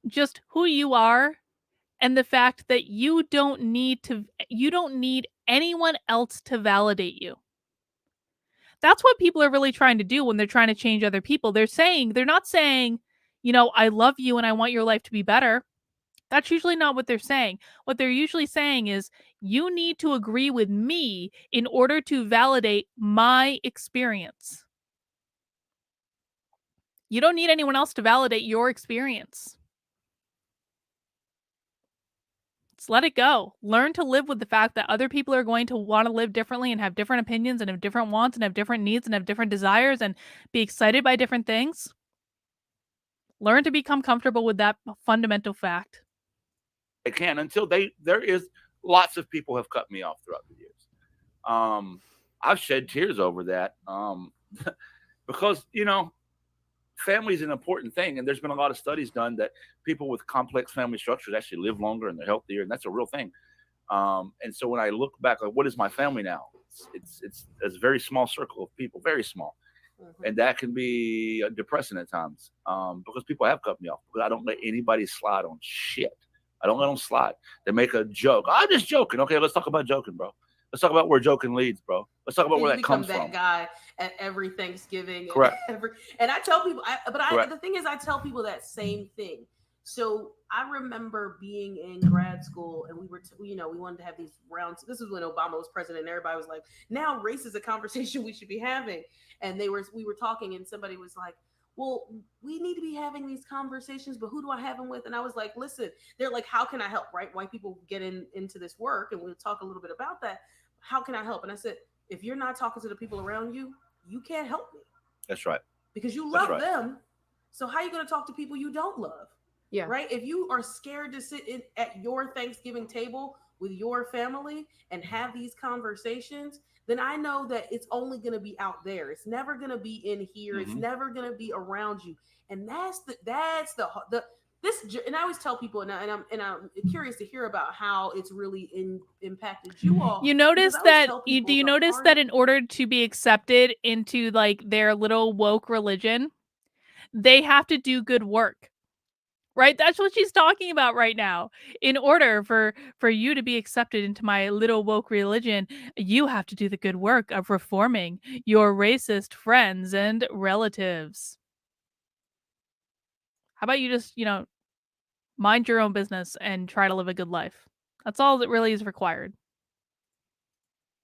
just who you are and the fact that you don't need anyone else to validate you. That's what people are really trying to do when they're trying to change other people. They're not saying, I love you and I want your life to be better. That's usually not what they're saying. What they're usually saying is, you need to agree with me in order to validate my experience. You don't need anyone else to validate your experience. Just let it go. Learn to live with the fact that other people are going to want to live differently and have different opinions and have different wants and have different needs and have different desires and be excited by different things. Learn to become comfortable with that fundamental fact. They can until there is lots of people have cut me off throughout the years. I've shed tears over that because, you know, family is an important thing. And there's been a lot of studies done that people with complex family structures actually live longer and they're healthier. And that's a real thing. And so when I look back, like, what is my family now? It's a very small circle of people, very small. Mm-hmm. And that can be depressing at times because people have cut me off. But I don't let anybody slide on shit. I don't let them slide. They make a joke. I'm just joking. Okay, let's talk about joking, bro. Let's talk about where joking leads, bro. Let's talk about where that comes from. You become that guy at every Thanksgiving. Correct. And I tell people, the thing is, I tell people that same thing. So I remember being in grad school and we wanted to have these rounds. This is when Obama was president and everybody was like, now race is a conversation we should be having. And we were talking and somebody was like, well, we need to be having these conversations, but who do I have them with? And I was like, listen, they're like, how can I help? Right? White people get into this work and we'll talk a little bit about that. How can I help? And I said, if you're not talking to the people around you, you can't help me. That's right. Because you love them. So how are you going to talk to people you don't love? Yeah. Right. If you are scared to sit at your Thanksgiving table with your family and have these conversations, then I know that it's only going to be out there. It's never going to be in here. Mm-hmm. It's never going to be around you. And that's and I always tell people, and I'm curious to hear about how it's really impacted you all. You notice that you notice that in order to be accepted into like their little woke religion, they have to do good work. Right? That's what she's talking about right now. In order for you to be accepted into my little woke religion, you have to do the good work of reforming your racist friends and relatives. How about you just, mind your own business and try to live a good life? That's all that really is required.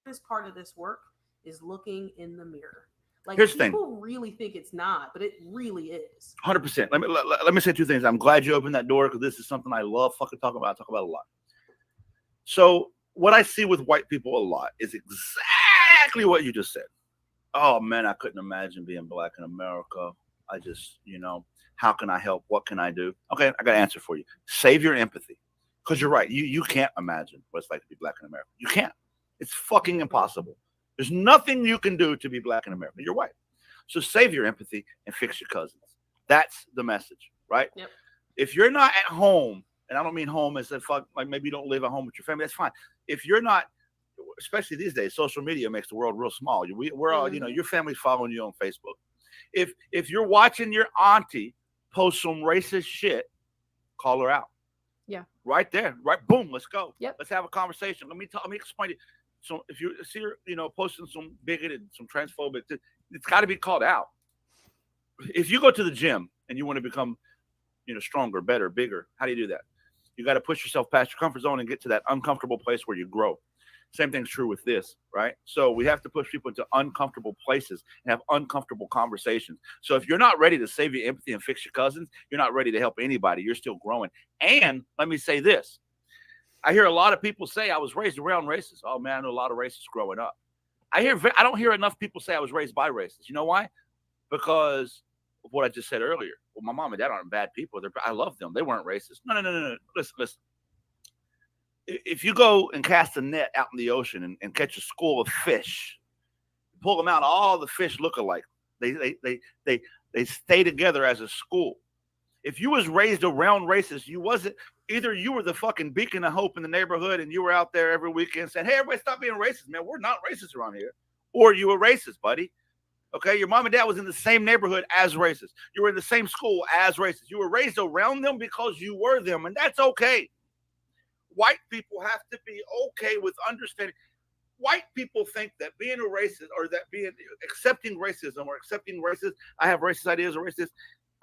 This part of this work is looking in the mirror. Like, here's the people thing. really think it's not, but it really is. 100%. Let me say two things. I'm glad you opened that door because this is something I love fucking talking about. I talk about a lot. So what I see with white people a lot is exactly what you just said. Oh man, I couldn't imagine being black in America. I just, how can I help? What can I do? Okay, I got an answer for you. Save your empathy. Because you're right. You can't imagine what it's like to be black in America. You can't. It's fucking impossible. There's nothing you can do to be black in America. You're white. So save your empathy and fix your cousins. That's the message, right? Yep. If you're not at home, and I don't mean home as if like maybe you don't live at home with your family, that's fine. If you're not, especially these days, social media makes the world real small. We're all, your family's following you on Facebook. If you're watching your auntie post some racist shit, call her out. Yeah. Right there. Right. Boom. Let's go. Yep. Let's have a conversation. Let me explain it. So if you see her, posting some bigoted, some transphobic, it's got to be called out. If you go to the gym and you want to become, stronger, better, bigger, how do you do that? You got to push yourself past your comfort zone and get to that uncomfortable place where you grow. Same thing's true with this, right? So we have to push people into uncomfortable places and have uncomfortable conversations. So if you're not ready to save your empathy and fix your cousins, you're not ready to help anybody. You're still growing. And let me say this. I hear a lot of people say I was raised around racists. Oh man, I know a lot of racists growing up. I don't hear enough people say I was raised by racists. You know why? Because of what I just said earlier. Well, my mom and dad aren't bad people. I love them. They weren't racist. No. Listen. If you go and cast a net out in the ocean and catch a school of fish, pull them out, all the fish look alike. They stay together as a school. If you was raised around racists, either you were the fucking beacon of hope in the neighborhood and you were out there every weekend saying, hey, everybody stop being racist, man. We're not racist around here. Or you were racist, buddy. Okay, your mom and dad was in the same neighborhood as racist. You were in the same school as racist. You were raised around them because you were them, and that's okay. White people have to be okay with understanding. White people think that being a racist or that accepting racism or accepting racist, I have racist ideas or racist,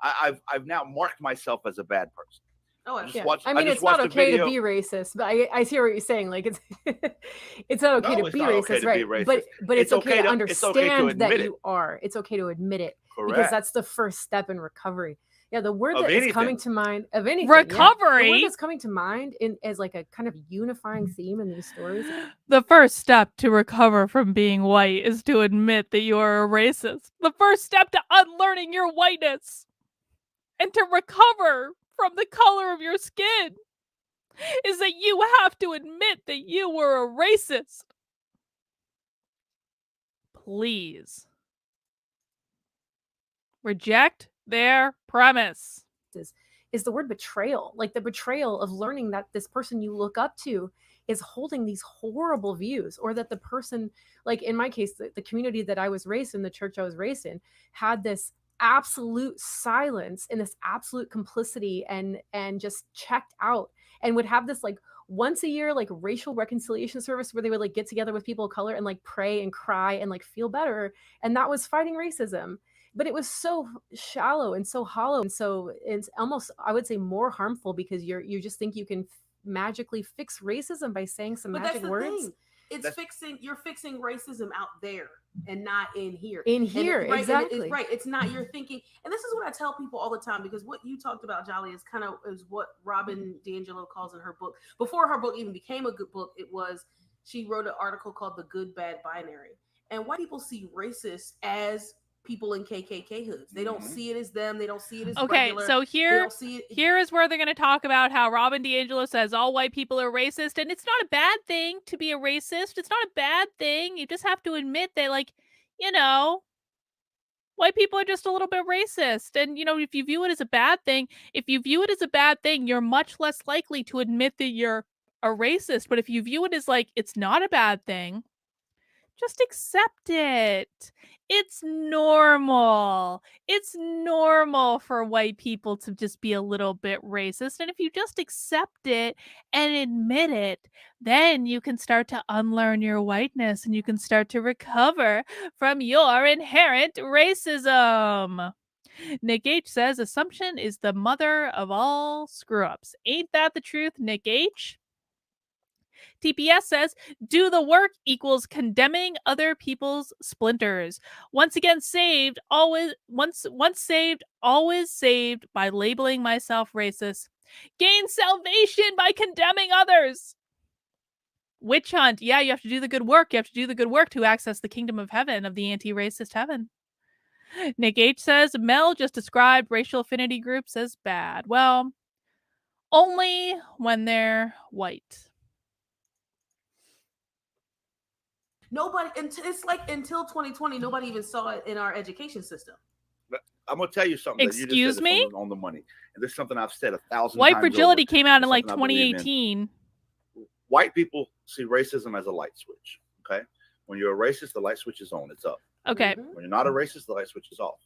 I've now marked myself as a bad person. Oh, yeah. It's not okay to be racist, but I see what you're saying. Like it's not okay to be racist, right? But it's okay to understand that you are. It's okay to admit it. because Correct. that's the first step in recovery. Yeah, the word Of that is anything. coming to mind of anything. Yeah, the Recovery? word that's coming to mind as like a kind of unifying theme in these stories. The first step to recover from being white is to admit that you are a racist. The first step to unlearning your whiteness and to recover from the color of your skin is that you have to admit that you were a racist. Please. Reject their premise. Is the word betrayal, like the betrayal of learning that this person you look up to is holding these horrible views, or that the person, like in my case, the community that I was raised in, the church I was raised in, had this absolute silence and this absolute complicity and just checked out, and would have this like once a year like racial reconciliation service where they would like get together with people of color and like pray and cry and like feel better, and that was fighting racism. But it was so shallow and so hollow, and so it's almost, I would say, more harmful, because you just think you can magically fix racism by saying some But magic that's the words. thing. You're fixing racism out there and not in here. In here, right, exactly. right. It's not your thinking. And this is what I tell people all the time, because what you talked about, Jolly, is what Robin DiAngelo calls in her book. Before her book even became a good book, she wrote an article called The Good Bad Binary. And white people see racists as people in KKK hoods. They don't see it as them. They don't see it as regular. So here is where they're going to talk about how Robin DiAngelo says all white people are racist, and it's not a bad thing to be a racist. It's not a bad thing. You just have to admit that, like, white people are just a little bit racist. And, if you view it as a bad thing, you're much less likely to admit that you're a racist. But if you view it as like, it's not a bad thing, just accept it. It's normal. It's normal for white people to just be a little bit racist. And if you just accept it and admit it, then you can start to unlearn your whiteness and you can start to recover from your inherent racism. Nick H says, assumption is the mother of all screw-ups. Ain't that the truth, Nick H? TPS says, do the work equals condemning other people's splinters. Once saved, always saved by labeling myself racist. Gain salvation by condemning others. Witch hunt. Yeah, you have to do the good work. You have to do the good work to access the kingdom of heaven, of the anti-racist heaven. Nick H says, Mel just described racial affinity groups as bad. Well, only when they're white. It's like until 2020, nobody even saw it in our education system. I'm gonna tell you something. Excuse that you just me? said on the money, and there's something I've said 1,000 White times. fragility came out in like something I believe in. 2018. White people see racism as a light switch. Okay, when you're a racist, the light switch is on. It's up. Okay. When you're not a racist, the light switch is off.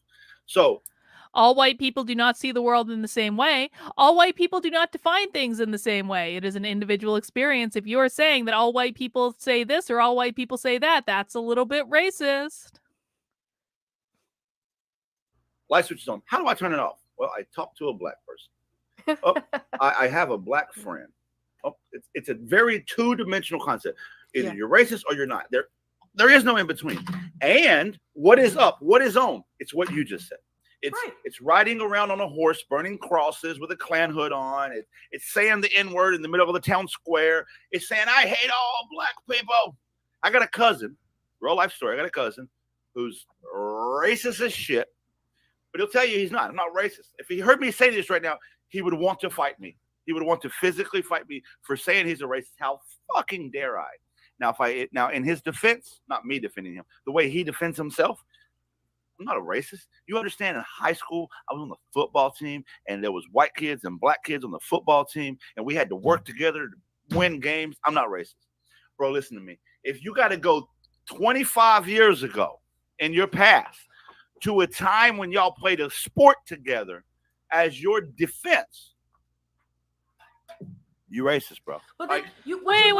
So all white people do not see the world in the same way. All white people do not define things in the same way. It is an individual experience. If you're saying that all white people say this or all white people say that, that's a little bit racist. Light switch is on. How do I turn it off? Well, I talk to a black person. Oh, I have a black friend. Oh, it's a very two-dimensional concept. Either you're racist or you're not. There is no in between. And what is up? What is on? It's what you just said. It's riding around on a horse, burning crosses with a Klan hood on. It's saying the N-word in the middle of the town square. It's saying, I hate all black people. I got a cousin, real life story. I got a cousin who's racist as shit, but he'll tell you he's not. I'm not racist. If he heard me say this right now, he would want to fight me. He would want to physically fight me for saying he's a racist. How fucking dare I? Now, in his defense, not me defending him, the way he defends himself, I'm not a racist. You understand, in high school, I was on the football team, and there was white kids and black kids on the football team, and we had to work together to win games. I'm not racist. Bro, listen to me. If you got to go 25 years ago in your past to a time when y'all played a sport together as your defense, you racist, bro. But then wait.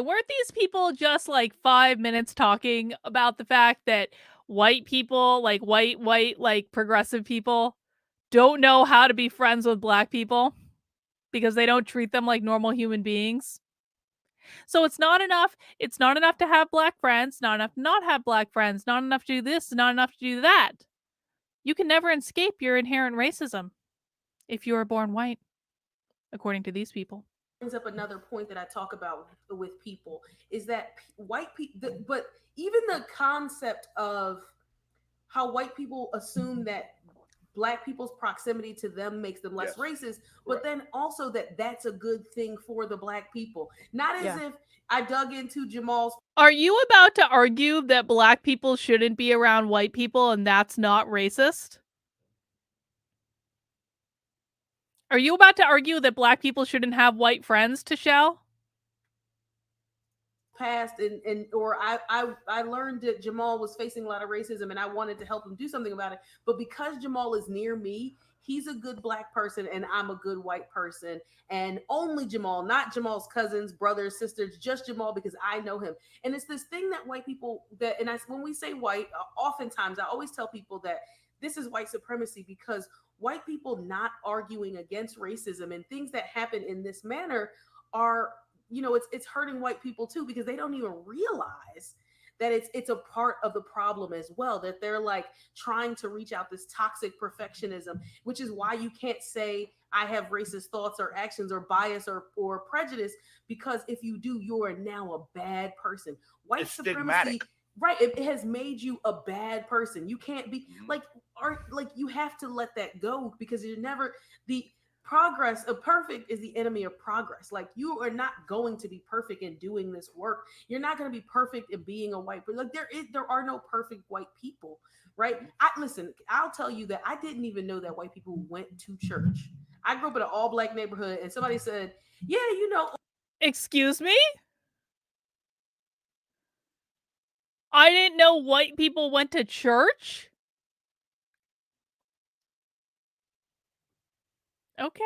Weren't these people just like 5 minutes talking about the fact that white people, like white, like progressive people, don't know how to be friends with black people because they don't treat them like normal human beings? So it's not enough. It's not enough to have black friends, not enough to not have black friends, not enough to do this, not enough to do that. You can never escape your inherent racism if you are born white, according to these people. Brings up another point that I talk about with people is that white people, but even the concept of how white people assume that Black people's proximity to them makes them less racist, but then also that that's a good thing for the Black people. Not as if I dug into Jamal's. Are you about to argue that Black people shouldn't be around white people and that's not racist? Are you about to argue that Black people shouldn't have white friends, Tashelle? Past or I learned that Jamal was facing a lot of racism and I wanted to help him do something about it. But because Jamal is near me, he's a good Black person and I'm a good white person. And only Jamal, not Jamal's cousins, brothers, sisters, just Jamal, because I know him. And it's this thing that white people that, and when we say white, oftentimes I always tell people that this is white supremacy, because white people not arguing against racism and things that happen in this manner are, it's hurting white people too, because they don't even realize that it's a part of the problem as well, that they're like trying to reach out this toxic perfectionism, which is why you can't say I have racist thoughts or actions or bias or prejudice, because if you do, you are now a bad person. White supremacy, right? It has made you a bad person. You can't be like you have to let that go, because you're never the progress of perfect is the enemy of progress. Like, you are not going to be perfect in doing this work. You're not going to be perfect in being a white person. Like, there are no perfect white people, right? I'll tell you that I didn't even know that white people went to church. I grew up in an all Black neighborhood, and somebody said, yeah, excuse me? I didn't know white people went to church? Okay.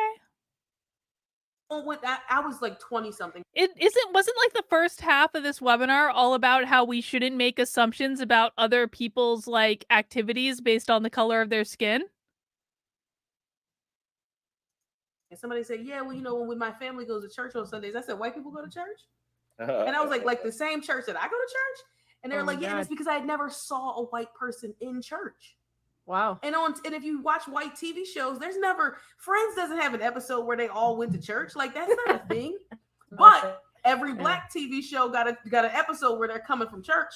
I was like 20 something. Wasn't like the first half of this webinar all about how we shouldn't make assumptions about other people's like activities based on the color of their skin? And somebody said, yeah, well, when my family goes to church on Sundays, I said, white people go to church? And I was like the same church that I go to church? And they're like, yeah, it's because I never saw a white person in church. Wow. And if you watch white TV shows, there's never, Friends doesn't have an episode where they all went to church. Like, that's not a thing. But every Black TV show got an episode where they're coming from church.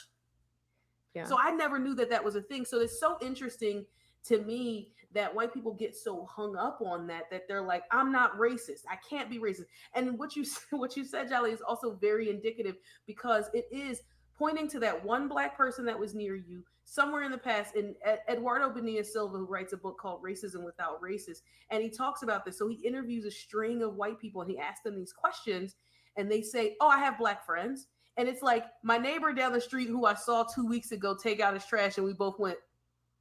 Yeah. So I never knew that was a thing. So it's so interesting to me that white people get so hung up on that they're like, I'm not racist. I can't be racist. And what you said, Jolly, is also very indicative, because it is pointing to that one Black person that was near you somewhere in the past. And Eduardo Bonilla Silva, who writes a book called Racism Without Racist, and he talks about this. So he interviews a string of white people and he asks them these questions, and they say, oh, I have Black friends. And it's like, my neighbor down the street who I saw 2 weeks ago take out his trash, and we both went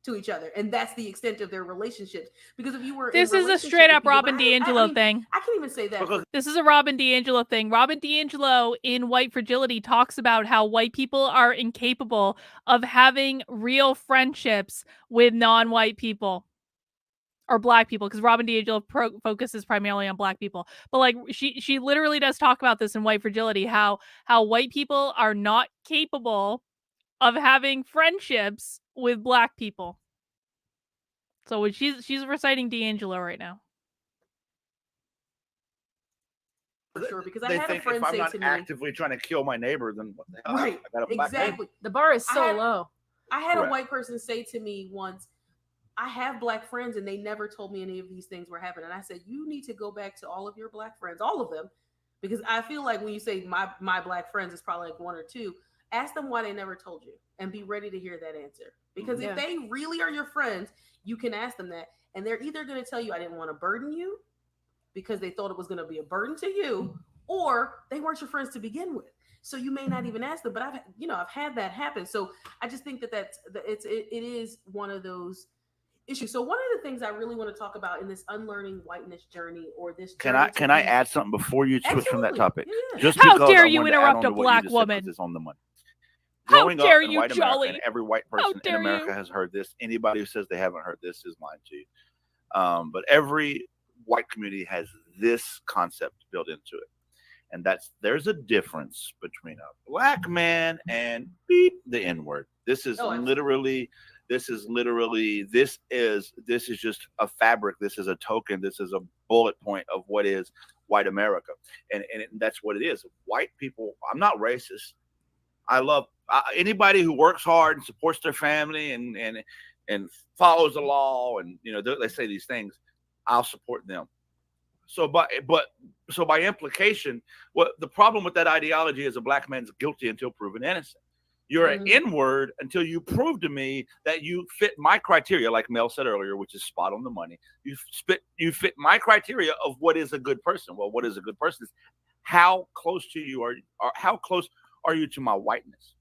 to each other. And that's the extent of their relationships. Because if you were this is a straight up Robin DiAngelo thing. I can't even say that. This is a Robin DiAngelo thing. Robin DiAngelo in White Fragility talks about how white people are incapable of having real friendships with non-white people or Black people, because Robin DiAngelo focuses primarily on Black people. But like she literally does talk about this in White Fragility, how white people are not capable of having friendships with Black people. So she's reciting DiAngelo right now. For sure, because I had a friend say to me, if I'm not actively trying to kill my neighbor, then what the hell? Right, I got a Black exactly. The bar is so low. I had a white person say to me once, I have Black friends and they never told me any of these things were happening. And I said, you need to go back to all of your Black friends, all of them, because I feel like when you say my Black friends, it's probably like one or two. Ask them why they never told you and be ready to hear that answer. Because if they really are your friends, you can ask them that. And they're either going to tell you, I didn't want to burden you because they thought it was going to be a burden to you, or they weren't your friends to begin with. So you may not even ask them, but I've had that happen. So I just think that it is one of those issues. So one of the things I really want to talk about in this unlearning whiteness journey, or this can I add something before you switch from that topic? Yeah. Just how dare you interrupt a Black woman? It's on the money. How dare you, Jolly? And every white person in America has heard this. Anybody who says they haven't heard this is lying to you. But every white community has this concept built into it. And there's a difference between a Black man and beep the N-word. This is This is literally, this is just a fabric. This is a token. This is a bullet point of what is white America. And that's what it is. White people, I'm not racist. I love anybody who works hard and supports their family and follows the law. And, you know, they say these things. I'll support them. So by implication, what the problem with that ideology is, a black man's guilty until proven innocent. You're an N-word until you prove to me that you fit my criteria, like Mel said earlier, which is spot on the money. You fit my criteria of what is a good person. Well, what is a good person is how close to you how close are you to my whiteness?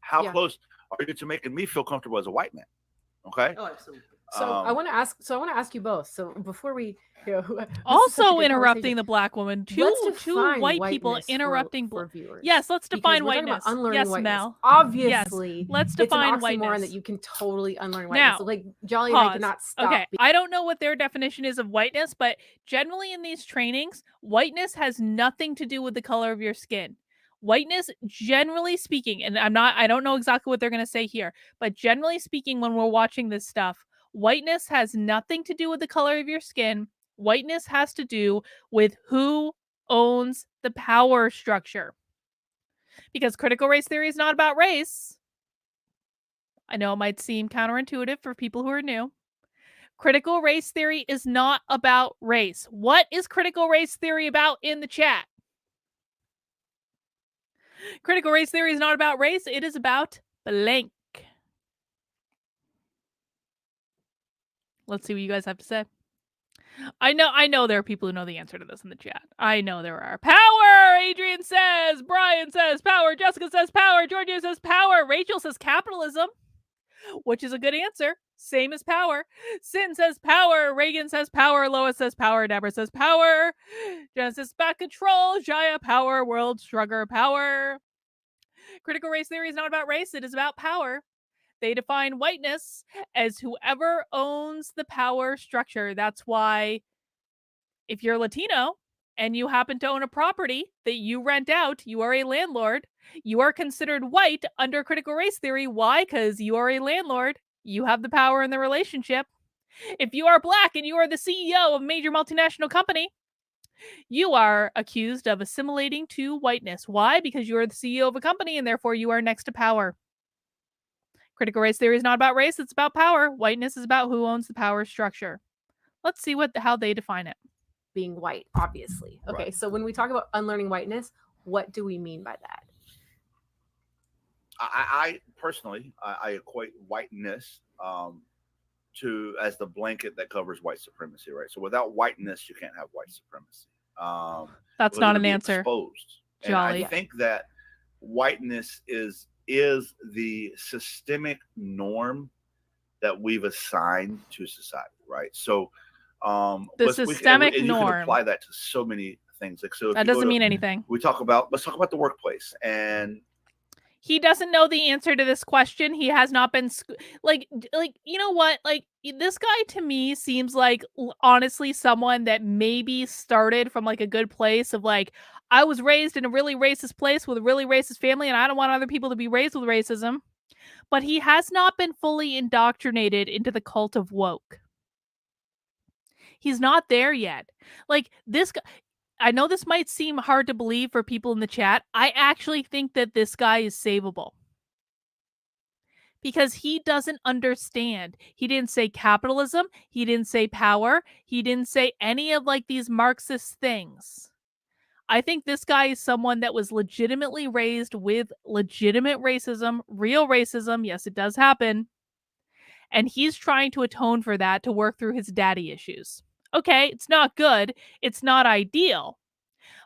How close are you to making me feel comfortable as a white man? Okay. Oh, absolutely. So I want to ask you both. So before we also interrupting the black woman, two white people interrupting for viewers. Yes, let's define whiteness. Unlearning yes, whiteness. Mel. Obviously, yes. Let's define it's an oxymoron whiteness. that you can totally unlearn whiteness. Now, so like Jolly and I cannot stop. Okay, I don't know what their definition is of whiteness, but generally in these trainings, whiteness has nothing to do with the color of your skin. Whiteness, generally speaking, and I don't know exactly what they're going to say here, but generally speaking, when we're watching this stuff, whiteness has nothing to do with the color of your skin. Whiteness has to do with who owns the power structure. Because critical race theory is not about race. I know it might seem counterintuitive for people who are new. Critical race theory is not about race. What is critical race theory about in the chat? Critical race theory is not about race. It is about blank. Let's see what you guys have to say. I know there are people who know the answer to this in the chat. I know there are. Power! Adrian says. Brian says power. Jessica says power. Georgia says power. Rachel says capitalism, which is a good answer. Same as power. Sin says power. Reagan says power. Lois says power. Deborah says power. Genesis back control. Jaya power. World Shrugger power. Critical race theory is not about race. It is about power. They define whiteness as whoever owns the power structure. That's why if you're Latino and you happen to own a property that you rent out, you are a landlord. You are considered white under critical race theory. Why? Because you are a landlord. You have the power in the relationship. If you are black and you are the CEO of a major multinational company, you are accused of assimilating to whiteness. Why? Because you are the CEO of a company and therefore you are next to power. Critical race theory is not about race, it's about power. Whiteness is about who owns the power structure. Let's see how they define it. Being white, obviously. Okay, so when we talk about unlearning whiteness, what do we mean by that? I personally equate whiteness as the blanket that covers white supremacy, right? So without whiteness, you can't have white supremacy. That's not an answer. Exposed. Jolly. And I think that whiteness is the systemic norm that we've assigned to society, right? So the systemic norm. You can apply that to so many things. Like, so that doesn't mean anything. Let's talk about the workplace. And he doesn't know the answer to this question. He has not been like you know what? Like, this guy to me seems like honestly someone that maybe started from like a good place of like, I was raised in a really racist place with a really racist family and I don't want other people to be raised with racism. But he has not been fully indoctrinated into the cult of woke. He's not there yet. Like, this guy, I know this might seem hard to believe for people in the chat. I actually think that this guy is savable. Because he doesn't understand. He didn't say capitalism. He didn't say power. He didn't say any of like these Marxist things. I think this guy is someone that was legitimately raised with legitimate racism, real racism. Yes, it does happen. And he's trying to atone for that to work through his daddy issues. Okay, it's not good. It's not ideal.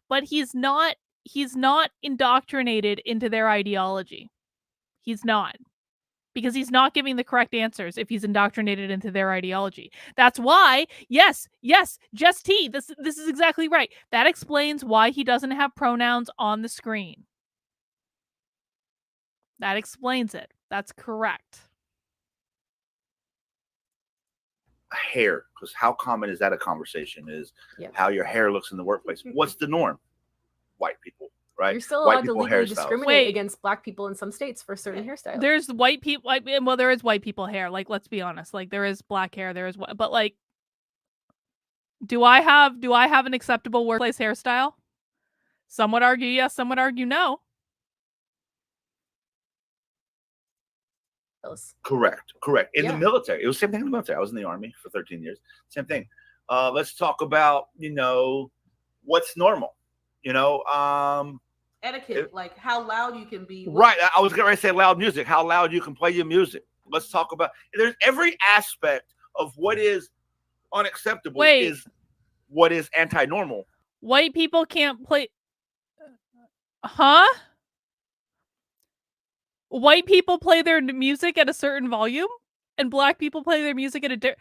But he's not indoctrinated into their ideology. He's not. Because he's not giving the correct answers if he's indoctrinated into their ideology. That's why, yes, Just T, this is exactly right. That explains why he doesn't have pronouns on the screen. That explains it. That's correct. Hair, because how common is that a conversation? Is how your hair looks in the workplace. What's the norm? White people right? You're still White allowed to people legally hairstyles. discriminate Wait. against Black people in some states for certain hairstyles. There's white people. Well, there is white people hair. Like, let's be honest. Like, there is black hair. There is, but like, do I have an acceptable workplace hairstyle? Some would argue yes. Some would argue no. Correct. In the Yeah. military, it was the same thing in the military. I was in the Army for 13 years. Same thing. Let's talk about, what's normal. Etiquette, like how loud you can be. Right. I was going to say loud music, how loud you can play your music. Let's talk about, there's every aspect of what is unacceptable is what is anti-normal. White people can't play. Huh? White people play their music at a certain volume, and black people play their music at a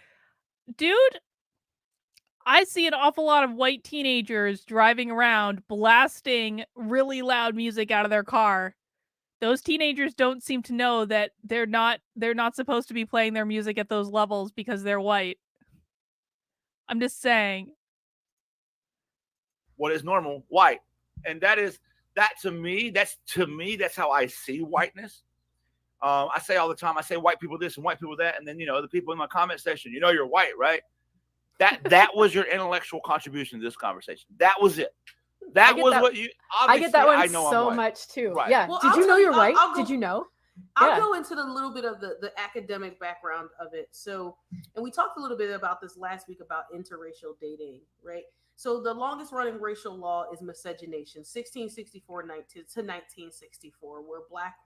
dude. I see an awful lot of white teenagers driving around blasting really loud music out of their car. Those teenagers don't seem to know that they're not supposed to be playing their music at those levels because they're white. I'm just saying. What is normal? White. And that's how I see whiteness. I say all the time, I say white people this and white people that, and then the people in my comment section, you're white, right? That was your intellectual contribution to this conversation. That was it. That was what you. I get that one so much too. Right. Yeah. Well, Did you know you're white? Did you know? I'll go into the little bit of the academic background of it. So, and we talked a little bit about this last week about interracial dating, right? So the longest running racial law is miscegenation, 1664 to 1964, where Black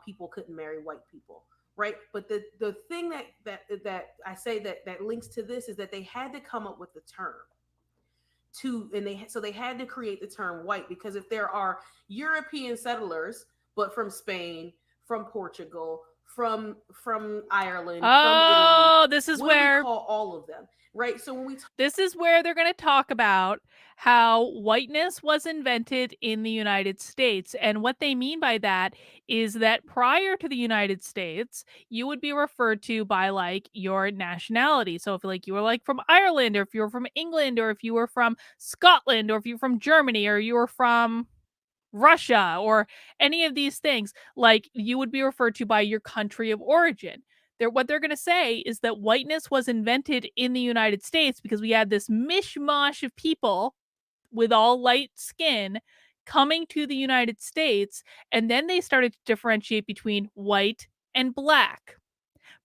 people couldn't marry white people, right? But the thing that I say that links to this is that they had to come up with the term. They had to create the term white, because if there are European settlers, but from Spain, from Portugal, from Ireland, from Italy, this is where we call all of them, right? So this is where they're going to talk about how whiteness was invented in the United States. And what they mean by that is that prior to the United States, you would be referred to by like your nationality. So if like you were like from Ireland, or if you were from England, or if you were from Scotland, or if you were from Germany, or you were from Russia, or any of these things, like you would be referred to by your country of origin. What they're going to say is that whiteness was invented in the United States because we had this mishmash of people with all light skin coming to the United States, and then they started to differentiate between white and black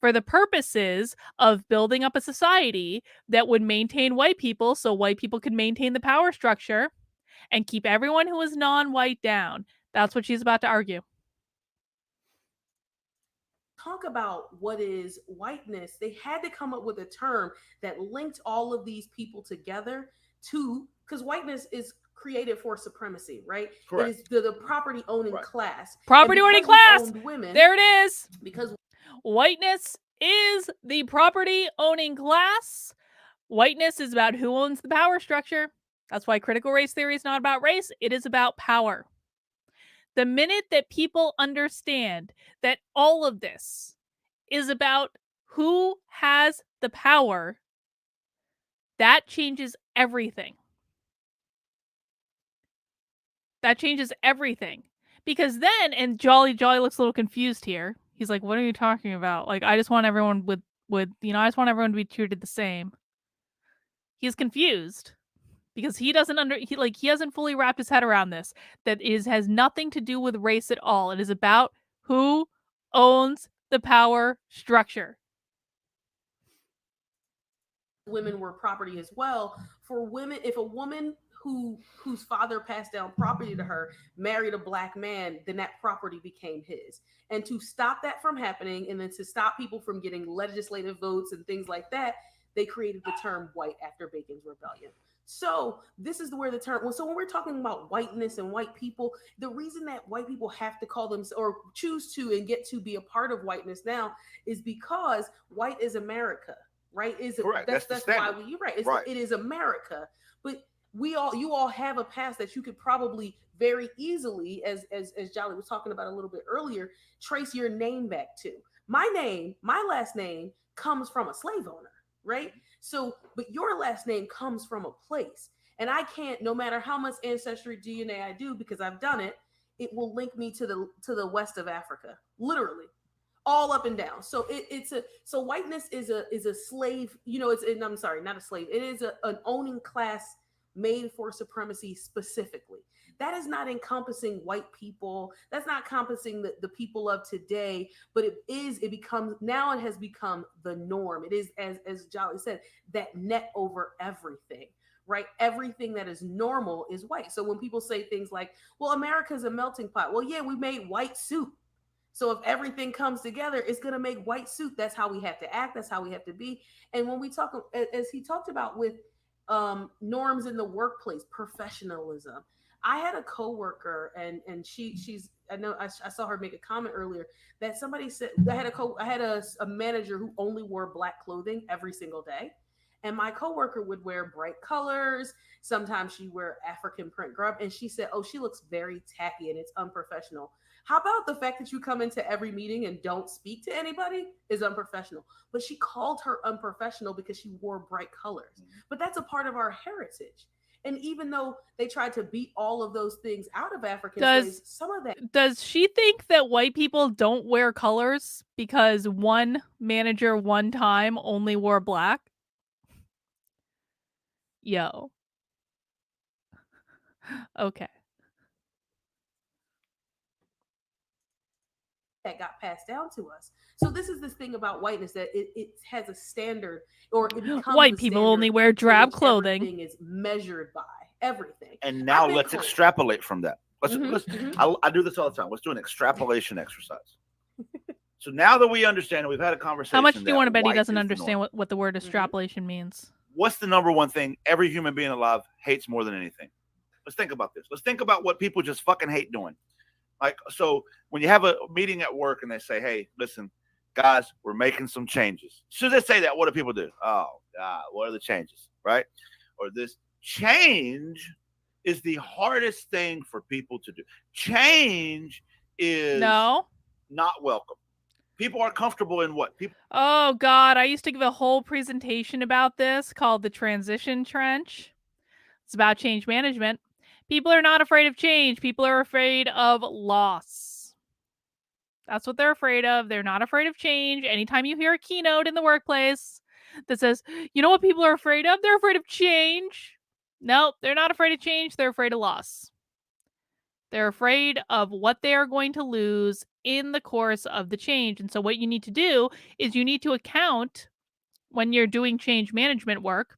for the purposes of building up a society that would maintain white people, so white people could maintain the power structure and keep everyone who is non-white down. That's what she's about to argue. Talk about what is whiteness. They had to come up with a term that linked all of these people together because whiteness is created for supremacy, right? Correct. It is the property owning class. Property owning class. Women, there it is. Because whiteness is the property owning class. Whiteness is about who owns the power structure. That's why critical race theory is not about race. It is about power. The minute that people understand that all of this is about who has the power, that changes everything. That changes everything. Because then, and Jolly looks a little confused here. He's like, what are you talking about? Like, I just want everyone I just want everyone to be treated the same. He's confused. Because he hasn't fully wrapped his head around this. That has nothing to do with race at all. It is about who owns the power structure. Women were property as well. For women, if a woman whose father passed down property to her married a Black man, then that property became his. And to stop that from happening, and then to stop people from getting legislative votes and things like that, they created the term white after Bacon's Rebellion. So this is where the term. So when we're talking about whiteness and white people, the reason that white people have to call them or choose to and get to be a part of whiteness now is because white is America, right? Correct. That's why you're right. It is America, but you all have a past that you could probably very easily, as Jolly was talking about a little bit earlier, trace your name back to. My last name comes from a slave owner, right? So, but your last name comes from a place. And I can't, no matter how much ancestry DNA I do, because I've done it, it will link me to the west of Africa, literally, all up and down. So so whiteness is a slave. I'm sorry, not a slave. It is an owning class made for supremacy specifically. That is not encompassing white people. That's not encompassing the people of today, but it has become the norm. It is, as Jolly said, that net over everything, right? Everything that is normal is white. So when people say things like, well, America's a melting pot. Well, yeah, we made white soup. So if everything comes together, it's going to make white soup. That's how we have to act. That's how we have to be. And when we talk, as he talked about with norms in the workplace, professionalism. I had a coworker, and she's I know I saw her make a comment earlier that somebody said I had a manager who only wore black clothing every single day, and my coworker would wear bright colors. Sometimes she wear African print garb, and she said, "Oh, she looks very tacky and it's unprofessional." How about the fact that you come into every meeting and don't speak to anybody is unprofessional? But she called her unprofessional because she wore bright colors. But that's a part of our heritage. And even though they tried to beat all of those things out of African slaves, some of that. Does she think that white people don't wear colors because one manager one time only wore black? Yo. Okay. That got passed down to us. So this is this thing about whiteness that it has a standard, or it becomes white people only wear drab clothing. Everything is measured by everything. And now let's extrapolate from that. I do this all the time. Let's do an extrapolation exercise. So now that we understand, we've had a conversation. How much do you want to bet he doesn't understand what the word extrapolation means? What's the number one thing every human being alive hates more than anything? Let's think about this. Let's think about what people just fucking hate doing. Like, so when you have a meeting at work and they say, hey, listen, guys, we're making some changes. As soon as they say that, what do people do? Oh, God, what are the changes, right? Or this change is the hardest thing for people to do. Change is not welcome. People are comfortable in what? Oh, God, I used to give a whole presentation about this called the transition trench. It's about change management. People are not afraid of change. People are afraid of loss. That's what they're afraid of. They're not afraid of change. Anytime you hear a keynote in the workplace that says, you know what people are afraid of? They're afraid of change. No, they're not afraid of change. They're afraid of loss. They're afraid of what they are going to lose in the course of the change. And so what you need to do is you need to account when you're doing change management work.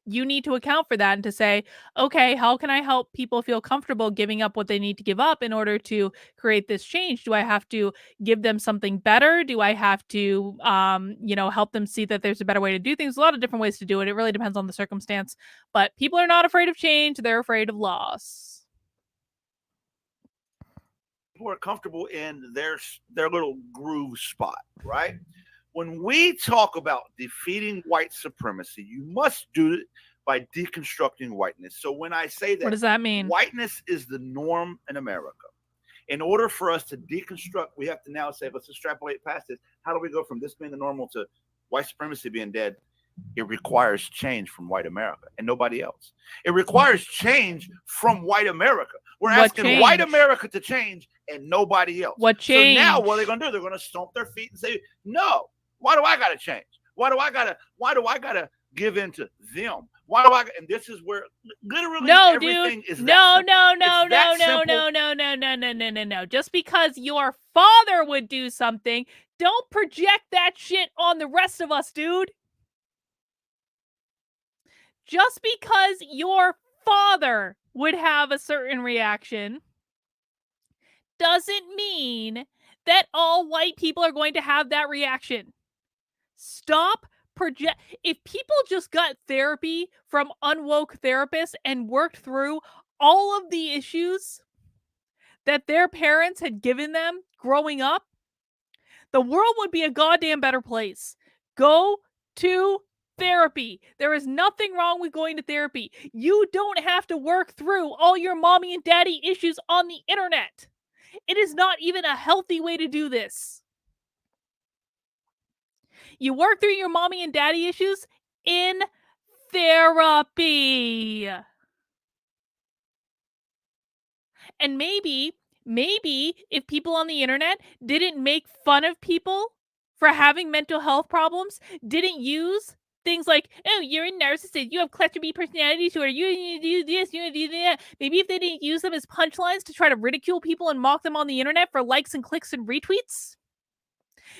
You need to account for that and to say, okay, how can I help people feel comfortable giving up what they need to give up in order to create this change? Do I have to give them something better? Do I have to, help them see that there's a better way to do things? A lot of different ways to do it. It really depends on the circumstance. But people are not afraid of change. They're afraid of loss. People are comfortable in their little groove spot, right? When we talk about defeating white supremacy, you must do it by deconstructing whiteness. So when I say that, what does that mean? Whiteness is the norm in America. In order for us to deconstruct, we have to now say, let's extrapolate past this. How do we go from this being the normal to white supremacy being dead? It requires change from white America and nobody else. It requires change from white America. We're asking white America to change and nobody else. What change? So now what are they going to do? They're going to stomp their feet and say, no. Why do I got to change? Why do I got to give in to them? Why do I? And this is where literally everything is no. Just because your father would do something, don't project that shit on the rest of us, dude. Just because your father would have a certain reaction doesn't mean that all white people are going to have that reaction. Stop project. If people just got therapy from unwoke therapists and worked through all of the issues that their parents had given them growing up, the world would be a goddamn better place. Go to therapy. There is nothing wrong with going to therapy. You don't have to work through all your mommy and daddy issues on the internet. It is not even a healthy way to do this. You work through your mommy and daddy issues in therapy. And maybe if people on the internet didn't make fun of people for having mental health problems, didn't use things like, oh, you're a narcissist, you have cluster B personality disorder, you do this, you do that. Maybe if they didn't use them as punchlines to try to ridicule people and mock them on the internet for likes and clicks and retweets,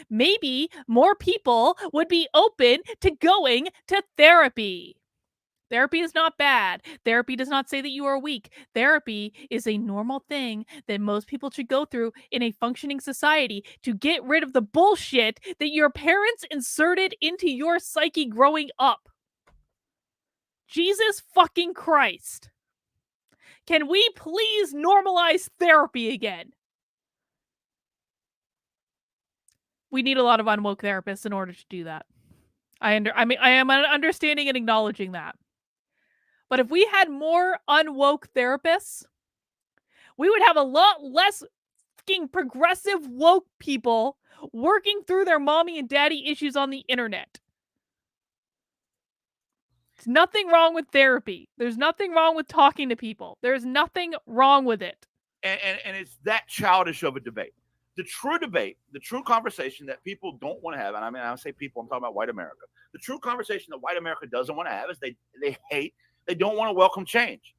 maybe more people would be open to going to therapy. Therapy is not bad. Therapy does not say that you are weak. Therapy is a normal thing that most people should go through in a functioning society to get rid of the bullshit that your parents inserted into your psyche growing up. Jesus fucking Christ. Can we please normalize therapy again? We need a lot of unwoke therapists in order to do that. I am understanding and acknowledging that. But if we had more unwoke therapists, we would have a lot less fucking progressive woke people working through their mommy and daddy issues on the internet. There's nothing wrong with therapy. There's nothing wrong with talking to people. There's nothing wrong with it. And it's that childish of a debate. The true debate, the true conversation that people don't want to have, and I mean, I say people, I'm talking about white America. The true conversation that white America doesn't want to have is they hate, they don't want to welcome change.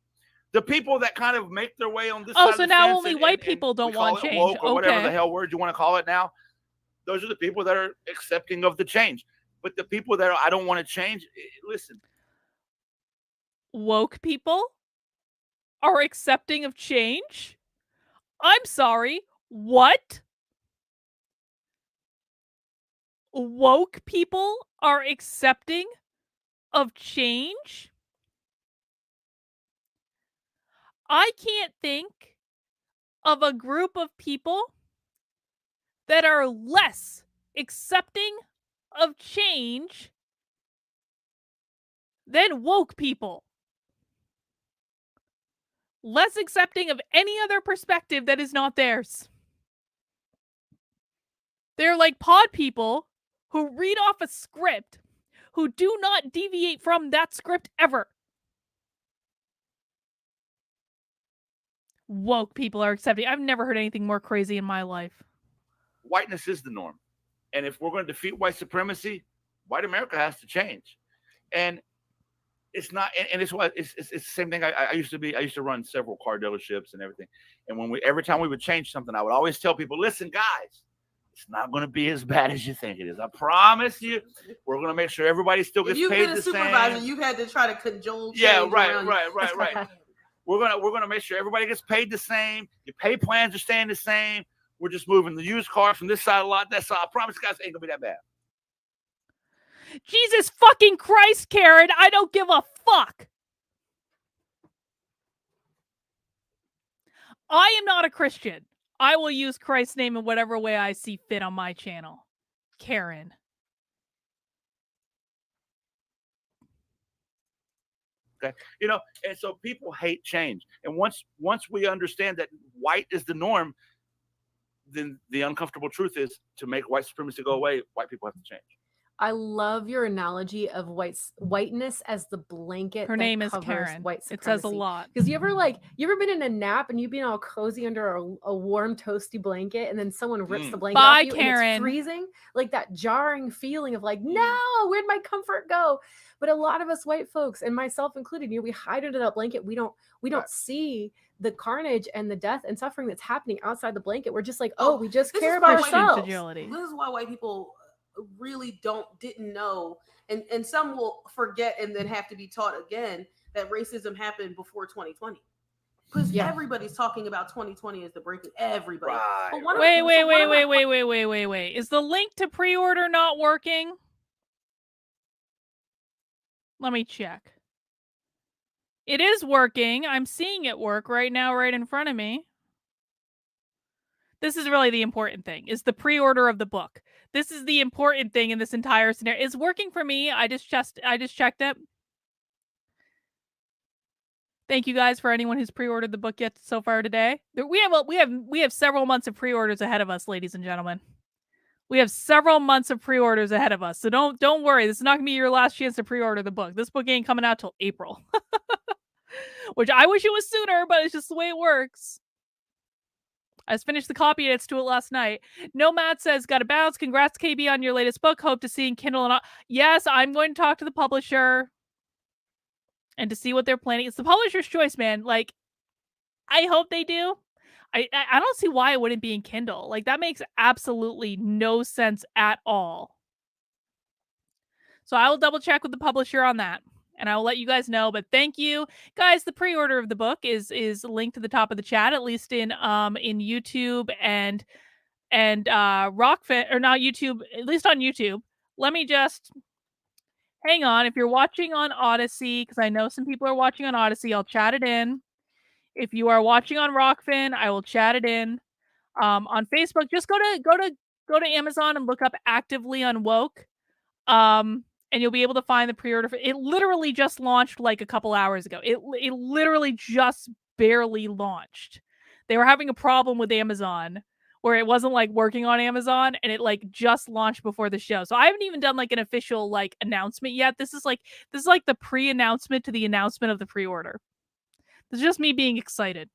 The people that kind of make their way on this side of the now fence only white people don't want change. Woke or whatever the hell word you want to call it now. Those are the people that are accepting of the change. But the people that are, I don't want to change, listen. Woke people are accepting of change? I'm sorry, what? Woke people are accepting of change? I can't think of a group of people that are less accepting of change than woke people. Less accepting of any other perspective that is not theirs. They're like pod people who read off a script, who do not deviate from that script ever. Woke people are accepting. I've never heard anything more crazy in my life. Whiteness is the norm. And if we're going to defeat white supremacy, white America has to change. And it's not, and it's what it's the same thing. I used to run several car dealerships and everything. And every time we would change something, I would always tell people, listen, guys, it's not going to be as bad as you think it is. I promise you, we're going to make sure everybody still gets paid the same. You've been a supervisor, you've had to try to cajole change. Yeah, right. We're gonna make sure everybody gets paid the same. Your pay plans are staying the same. We're just moving the used cars from this side of the lot, that side. I promise, guys, it ain't gonna be that bad. Jesus fucking Christ, Karen! I don't give a fuck. I am not a Christian. I will use Christ's name in whatever way I see fit on my channel. Karen. Okay, and so people hate change. And once we understand that white is the norm, then the uncomfortable truth is, to make white supremacy go away, white people have to change. I love your analogy of whiteness as the blanket. Her name is Karen. White supremacy. It says a lot. Because you ever been in a nap and you've been all cozy under a warm, toasty blanket, and then someone rips the blanket off you, Karen. And it's freezing? Like that jarring feeling of like, no, where'd my comfort go? But a lot of us white folks, and myself included, we hide under that blanket. We don't see the carnage and the death and suffering that's happening outside the blanket. We're just like, we just care about ourselves. This is why white people really didn't know, and some will forget and then have to be taught again that racism happened before 2020, because everybody's talking about 2020 as the breaking. Everybody. Right. But Wait. Is the link to pre-order not working? Let me check. It is working. I'm seeing it work right now, right in front of me. This is really the important thing, is the pre-order of the book. This is the important thing in this entire scenario. It's working for me. I just checked it. Thank you guys for anyone who's pre-ordered the book yet so far today. We have several months of pre-orders ahead of us, ladies and gentlemen. We have several months of pre-orders ahead of us, so don't worry. This is not gonna be your last chance to pre-order the book. This book ain't coming out till April. Which I wish it was sooner, but it's just the way it works. I just finished the copy edits to it last night. Nomad says, "Got to bounce. Congrats, KB, on your latest book. Hope to see in Kindle and all." Yes, I'm going to talk to the publisher and to see what they're planning. It's the publisher's choice, man. Like, I hope they do. I don't see why it wouldn't be in Kindle. Like, that makes absolutely no sense at all. So I will double check with the publisher on that, and I will let you guys know. But thank you, guys. The pre-order of the book is linked to the top of the chat, at least in YouTube and Rockfin, or not YouTube, at least on YouTube. Let me just hang on. If you're watching on Odyssey, because I know some people are watching on Odyssey, I'll chat it in. If you are watching on Rockfin, I will chat it in. On Facebook, just go to Amazon and look up Actively Unwoke. And you'll be able to find the pre-order. It literally just launched like a couple hours ago. It literally just barely launched. They were having a problem with Amazon where it wasn't like working on Amazon, and it like just launched before the show. So I haven't even done like an official like announcement yet. This is like the pre-announcement to the announcement of the pre-order. This is just me being excited.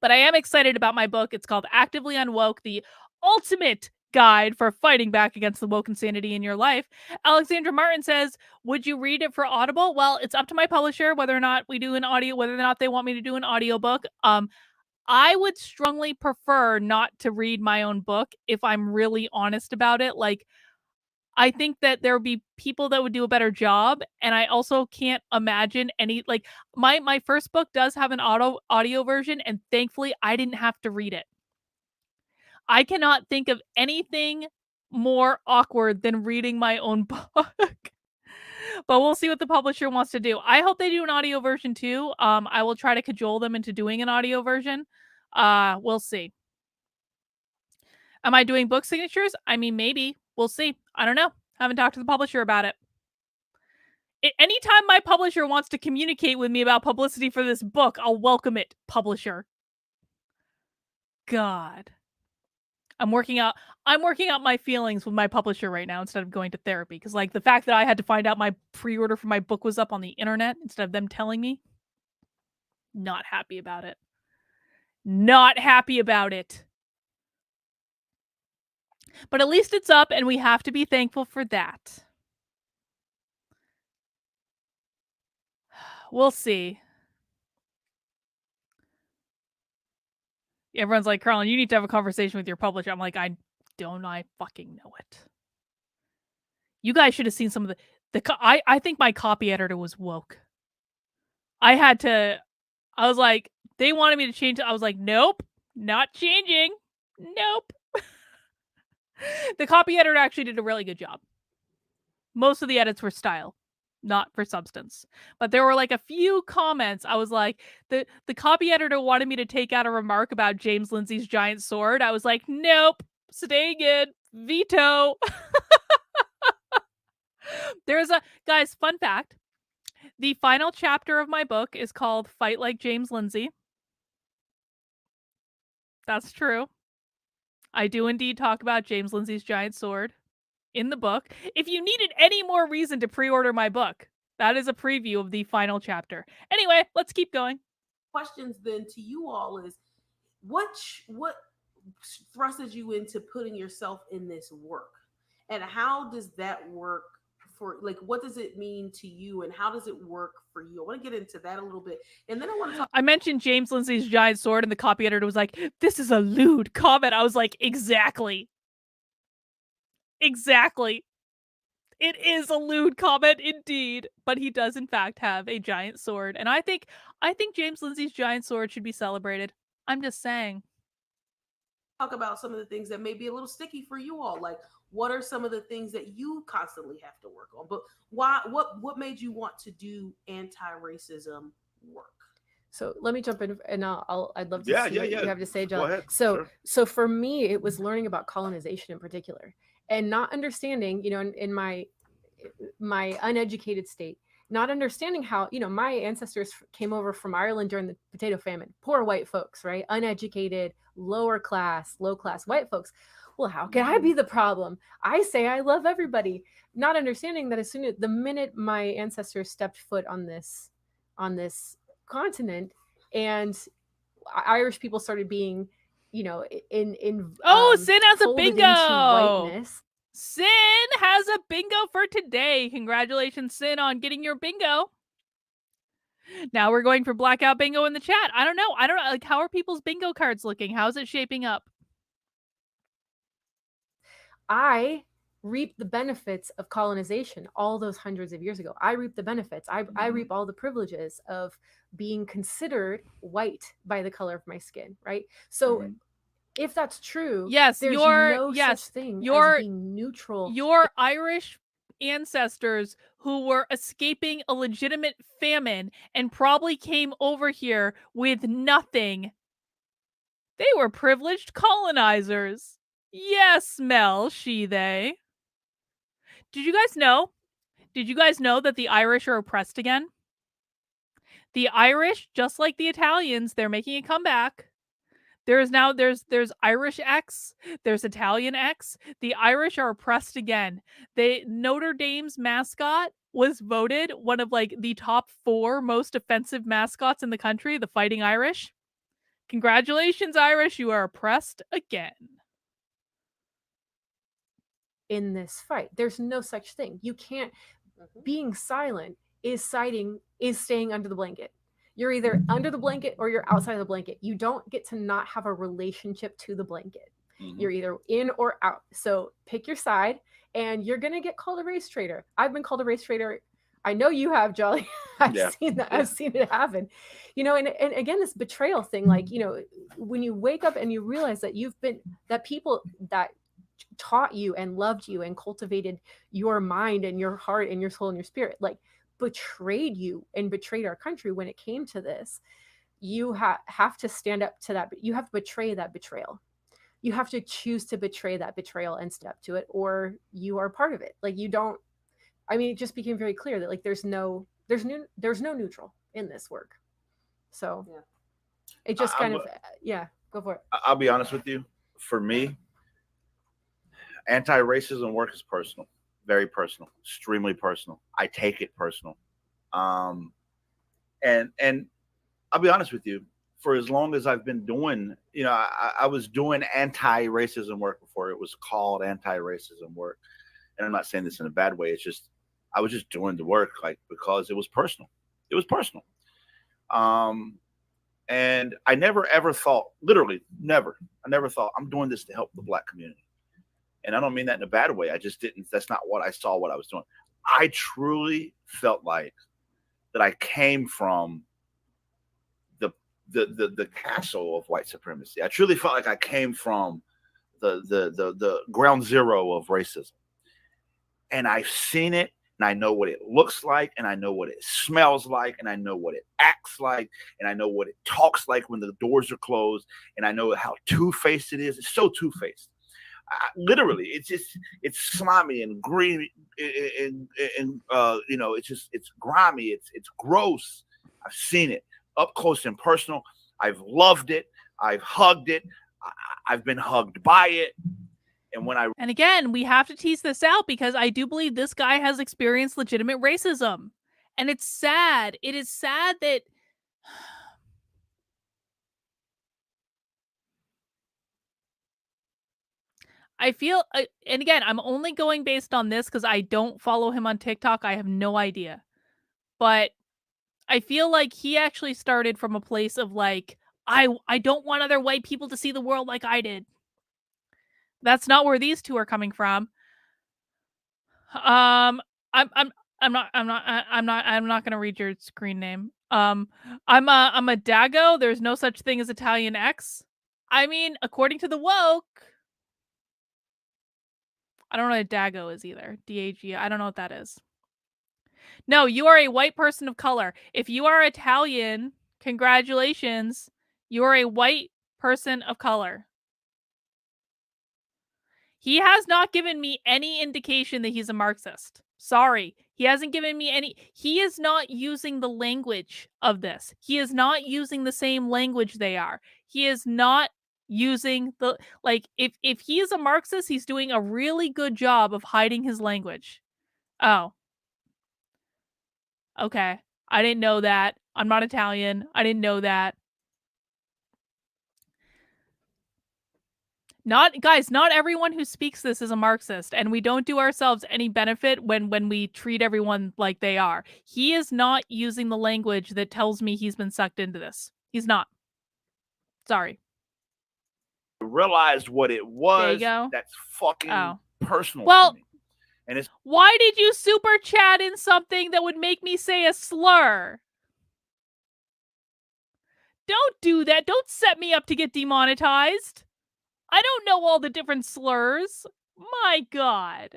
But I am excited about my book. It's called Actively Unwoke, the ultimate guide for fighting back against the woke insanity in your life. Alexandra Martin says, "Would you read it for Audible?" Well, it's up to my publisher whether or not we do an audio, whether or not they want me to do an audiobook. I would strongly prefer not to read my own book if I'm really honest about it. Like, I think that there would be people that would do a better job, and I also can't imagine any like my first book does have an audio version, and thankfully I didn't have to read it. I cannot think of anything more awkward than reading my own book. But we'll see what the publisher wants to do. I hope they do an audio version too. I will try to cajole them into doing an audio version. We'll see. Am I doing book signatures? I mean, maybe. We'll see. I don't know. Haven't talked to the publisher about it. Anytime my publisher wants to communicate with me about publicity for this book, I'll welcome it, publisher. God. I'm working out my feelings with my publisher right now instead of going to therapy. Because like the fact that I had to find out my pre-order for my book was up on the internet instead of them telling me. Not happy about it. Not happy about it. But at least it's up, and we have to be thankful for that. We'll see. Everyone's like, "Carlin, you need to have a conversation with your publisher." I'm like, I fucking know it. You guys should have seen some of I think my copy editor was woke. I was like, they wanted me to change it. I was like, nope, not changing. Nope. The copy editor actually did a really good job. Most of the edits were style, not for substance. But there were like a few comments. I was like, the copy editor wanted me to take out a remark about James Lindsay's giant sword. I was like, nope, staying in, veto. Guys, fun fact. The final chapter of my book is called Fight Like James Lindsay. That's true. I do indeed talk about James Lindsay's giant sword in the book. If you needed any more reason to pre-order my book, that is a preview of the final chapter. Anyway, let's keep going. Questions then to you all is, what thrusted you into putting yourself in this work? And how does that work for, like, what does it mean to you, and how does it work for you? I want to get into that a little bit, and then I want to talk. I mentioned James Lindsay's giant sword, and the copy editor was like, "This is a lewd comment." I was like, exactly. It is a lewd comment indeed, but he does in fact have a giant sword, and I think James Lindsay's giant sword should be celebrated. I'm just saying. Talk about some of the things that may be a little sticky for you all. Like, what are some of the things that you constantly have to work on? But what made you want to do anti-racism work? So let me jump in, and I'd love to see what you have to say, John. Go ahead. So for me, it was learning about colonization in particular, and not understanding, in my uneducated state, not understanding how, my ancestors came over from Ireland during the potato famine, poor white folks, right? Uneducated, low class white folks. well, how can I be the problem? I say I love everybody, not understanding that as soon as the minute my ancestors stepped foot on this continent, and Irish people started being, you know, in Sin has a folded into bingo. whiteness. Sin has a bingo for today. Congratulations, Sin, on getting your bingo. Now we're going for blackout bingo in the chat. I don't know. Like, how are people's bingo cards looking? How's it shaping up? I reap the benefits of colonization all those hundreds of years ago. I reap the benefits. I reap all the privileges of being considered white by the color of my skin, right? So if that's true, yes, there's no such thing as being neutral. Your Irish ancestors who were escaping a legitimate famine and probably came over here with nothing, they were privileged colonizers. Yes, Mel, she, they. Did you guys know that the Irish are oppressed again? The Irish, just like the Italians, they're making a comeback. There's Irish X, there's Italian X. The Irish are oppressed again. Notre Dame's mascot was voted one of like the top 4 most offensive mascots in the country, the Fighting Irish. Congratulations, Irish, you are oppressed again. In this fight, there's no such thing. You can't. Being silent is staying under the blanket. You're either under the blanket or you're outside of the blanket. You don't get to not have a relationship to the blanket. You're either in or out. So pick your side, and you're gonna get called a race traitor. I've been called a race traitor. I know you have, Jolly. I've seen that. I've seen it happen. You know, and again, this betrayal thing, like, you know, when you wake up and you realize that that people that taught you and loved you and cultivated your mind and your heart and your soul and your spirit, like, betrayed you and betrayed our country when it came to this, you have to stand up to that. You have to betray that betrayal. You have to choose to betray that betrayal and step to it, or you are part of it. Like, you don't. I mean, it just became very clear that, like, there's no neutral in this work. So it just kind of go for it. I'll be honest with you. For me, anti-racism work is personal. Very personal, extremely personal. I take it personal. And I'll be honest with you, for as long as I've been doing, you know, I was doing anti-racism work before it was called anti-racism work. And I'm not saying this in a bad way. It's just, I was just doing the work, like, because it was personal. It was personal. And I never, ever thought, literally never, I never thought I'm doing this to help the Black community. And I don't mean that in a bad way. I just didn't. That's not what I saw, what I was doing. I truly felt like that I came from the castle of white supremacy. I truly felt like I came from the ground zero of racism. And I've seen it, and I know what it looks like, and I know what it smells like, and I know what it acts like, and I know what it talks like when the doors are closed, and I know how two-faced it is. It's so two-faced. Literally, it's slimy and green, and you know, it's grimy, it's gross. I've seen it up close and personal. I've loved it. I've hugged it. I've been hugged by it. And again, we have to tease this out, because I do believe this guy has experienced legitimate racism, and it's sad. It is sad that. I feel, and again, I'm only going based on this because I don't follow him on TikTok. I have no idea. But I feel like he actually started from a place of like, I don't want other white people to see the world like I did. That's not where these two are coming from. I'm not gonna read your screen name. I'm a Dago. There's no such thing as Italian X. I mean, according to the woke, I don't know what a Dago is either. D-A-G. I don't know what that is. No, you are a white person of color. If you are Italian, congratulations. You are a white person of color. He has not given me any indication that he's a Marxist. Sorry. He hasn't given me any. He is not using the language of this. He is not using the same language they are. He is not using the like if he is a Marxist, he's doing a really good job of hiding his language. Oh. Okay. I didn't know that. I'm not Italian. I didn't know that. Not everyone who speaks this is a Marxist, and we don't do ourselves any benefit when we treat everyone like they are. He is not using the language that tells me he's been sucked into this. He's not. Sorry. Realized what it There you was. go. That's fucking personal Well, to me. And it's why did you super chat in something that would make me say a slur? Don't do that. Don't set me up to get demonetized. I don't know all the different slurs. My God.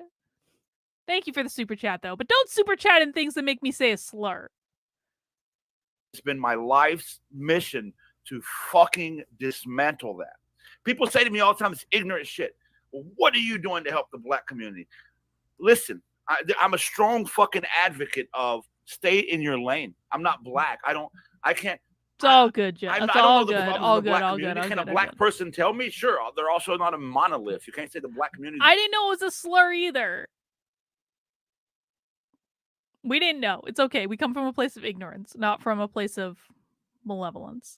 Thank you for the super chat, though. But don't super chat in things that make me say a slur. it's been my life's mission to fucking dismantle that. People say to me all the time, it's ignorant shit. Well, what are you doing to help the black community? Listen, I'm a strong fucking advocate of stay in your lane. I'm not black. I can't. It's all good, Joe. It's all good. All good. All good. Can a black person tell me? Sure. They're also not a monolith. You can't say the black community. I didn't know it was a slur either. We didn't know. It's okay. We come from a place of ignorance, not from a place of malevolence.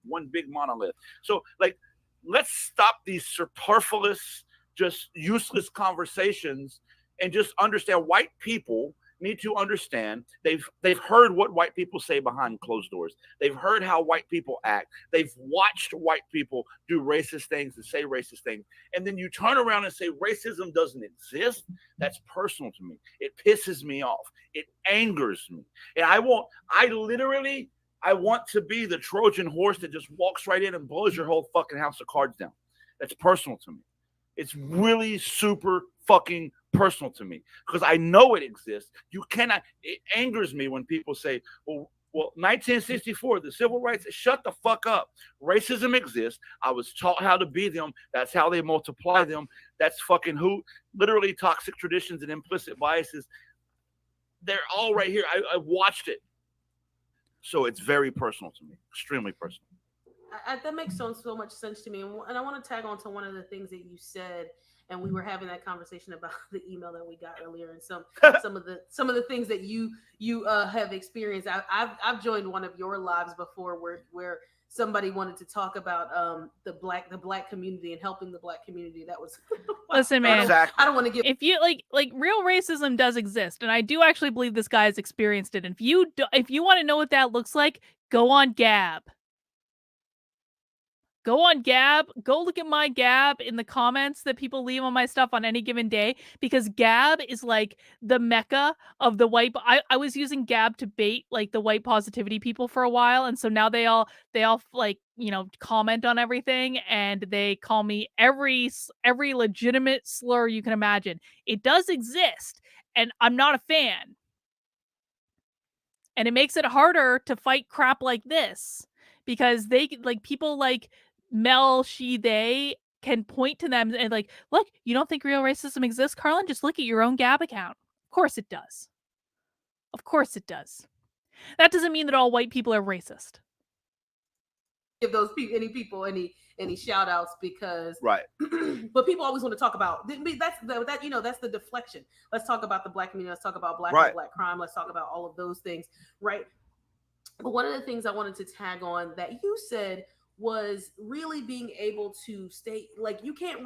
One big monolith. So, like, let's stop these superfluous, just useless conversations and just understand white people need to understand they've heard what white people say behind closed doors. They've heard how white people act. They've watched white people do racist things and say racist things. And then you turn around and say racism doesn't exist. That's personal to me. It pisses me off. It angers me. And I want to be the Trojan horse that just walks right in and blows your whole fucking house of cards down. That's personal to me. It's really super fucking personal to me because I know it exists. It angers me when people say, well, 1964, the civil rights, shut the fuck up. Racism exists. I was taught how to be them. That's how they multiply them. That's fucking literally toxic traditions and implicit biases. They're all right here. I watched it. So it's very personal to me, extremely personal. That makes so much sense to me. And I want to tag on to one of the things that you said, and we were having that conversation about the email that we got earlier, and some of the things that you have experienced. I've joined one of your lives before where somebody wanted to talk about the black community and helping the black community. That was listen, man. Exactly. I don't want to give. If you like real racism does exist, and I do actually believe this guy has experienced it. And if you want to know what that looks like, go on Gab. Go on Gab. Go look at my Gab in the comments that people leave on my stuff on any given day, because Gab is like the mecca of the white. I was using Gab to bait like the white positivity people for a while, and so now they all like, you know, comment on everything, and they call me every legitimate slur you can imagine. It does exist, and I'm not a fan. And it makes it harder to fight crap like this because they like people like Mel, they can point to them and like, look, you don't think real racism exists, Carlin? Just look at your own Gab account. Of course it does. Of course it does. That doesn't mean that all white people are racist. Give those people any shout outs because right. But people always want to talk about that's the deflection. Let's talk about the black community. Let's talk about black right. and black crime. Let's talk about all of those things, right? But one of the things I wanted to tag on that you said was really being able to stay like you can't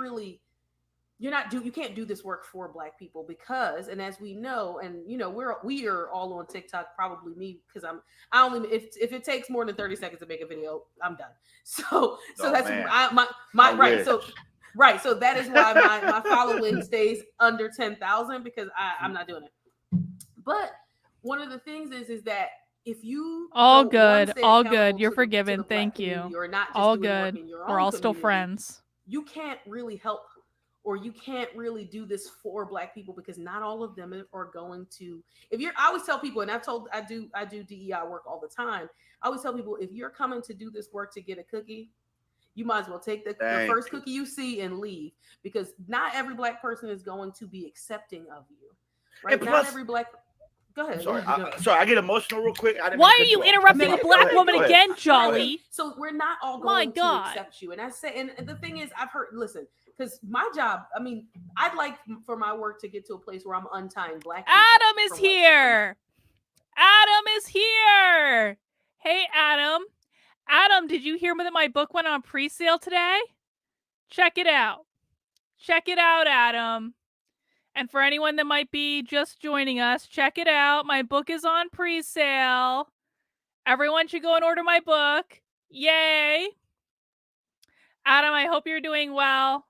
do this work for black people because, and as we know, and you know, we are all on TikTok, probably me, because if it takes more than 30 seconds to make a video, I'm done. So that's my right. So right. So that is why my following stays under 10,000 because I'm not doing it. But one of the things is that if you all good, you're forgiven. Thank you. Or not just all good. We're all still community, friends. You can't really help, or you can't really do this for black people because not all of them are going to. I always tell people, and I do DEI work all the time. I always tell people, if you're coming to do this work to get a cookie, you might as well take the first cookie you see and leave, because not every black person is going to be accepting of you. Right? And plus, Go ahead. Sorry, Go ahead. sorry, I get emotional real quick. I didn't Why mean are to you cut off. interrupting a Go black ahead, woman go ahead. again, Right. Jolly? So we're not all My going to God. accept you. And I say, and the thing is, I've heard, listen, because my job, I mean, I'd like for my work to get to a place where I'm untying black people. Adam is from white here. Adam is here. Hey, Adam. Adam, did you hear that my book went on pre-sale today? Check it out. Check it out, Adam. And for anyone that might be just joining us, check it out. My book is on pre-sale. Everyone should go and order my book. Yay. Adam, I hope you're doing well.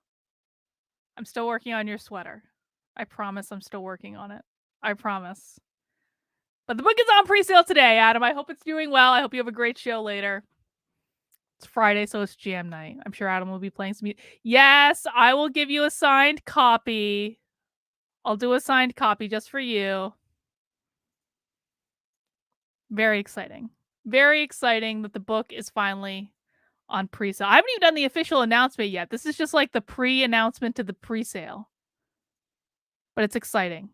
I'm still working on your sweater. I promise I'm still working on it. I promise. But the book is on pre-sale today, Adam. I hope it's doing well. I hope you have a great show later. It's Friday, so it's jam night. I'm sure Adam will be playing some music. Yes, I will give you a signed copy. I'll do a signed copy just for you. Very exciting. Very exciting that the book is finally on pre-sale. I haven't even done the official announcement yet. This is just like the pre-announcement to the pre-sale. But it's exciting.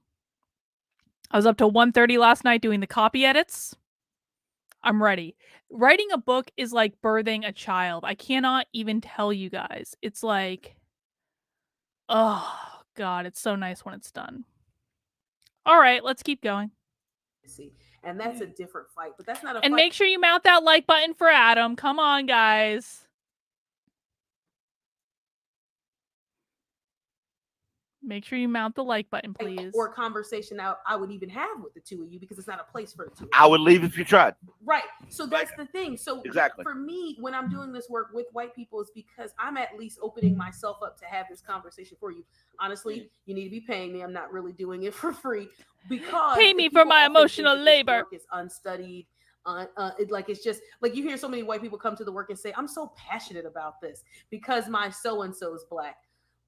I was up till 1:30 last night doing the copy edits. I'm ready. Writing a book is like birthing a child. I cannot even tell you guys. It's like, oh, God, it's so nice when it's done. All right, let's keep going. See, and that's a different fight, but that's not a And fight. make sure you mount that like button for Adam. Come on, guys. Make sure you mount the like button, please. Or a conversation I would even have with the two of you, because it's not a place for the two of you. I would leave if you tried. Right. So that's the thing. So Exactly. for me, when I'm doing this work with white people, is because I'm at least opening myself up to have this conversation for you. Honestly, you need to be paying me. I'm not really doing it for free, because pay me for my emotional labor. Work is unstudied. It's just like you hear so many white people come to the work and say, I'm so passionate about this because my so-and-so is black,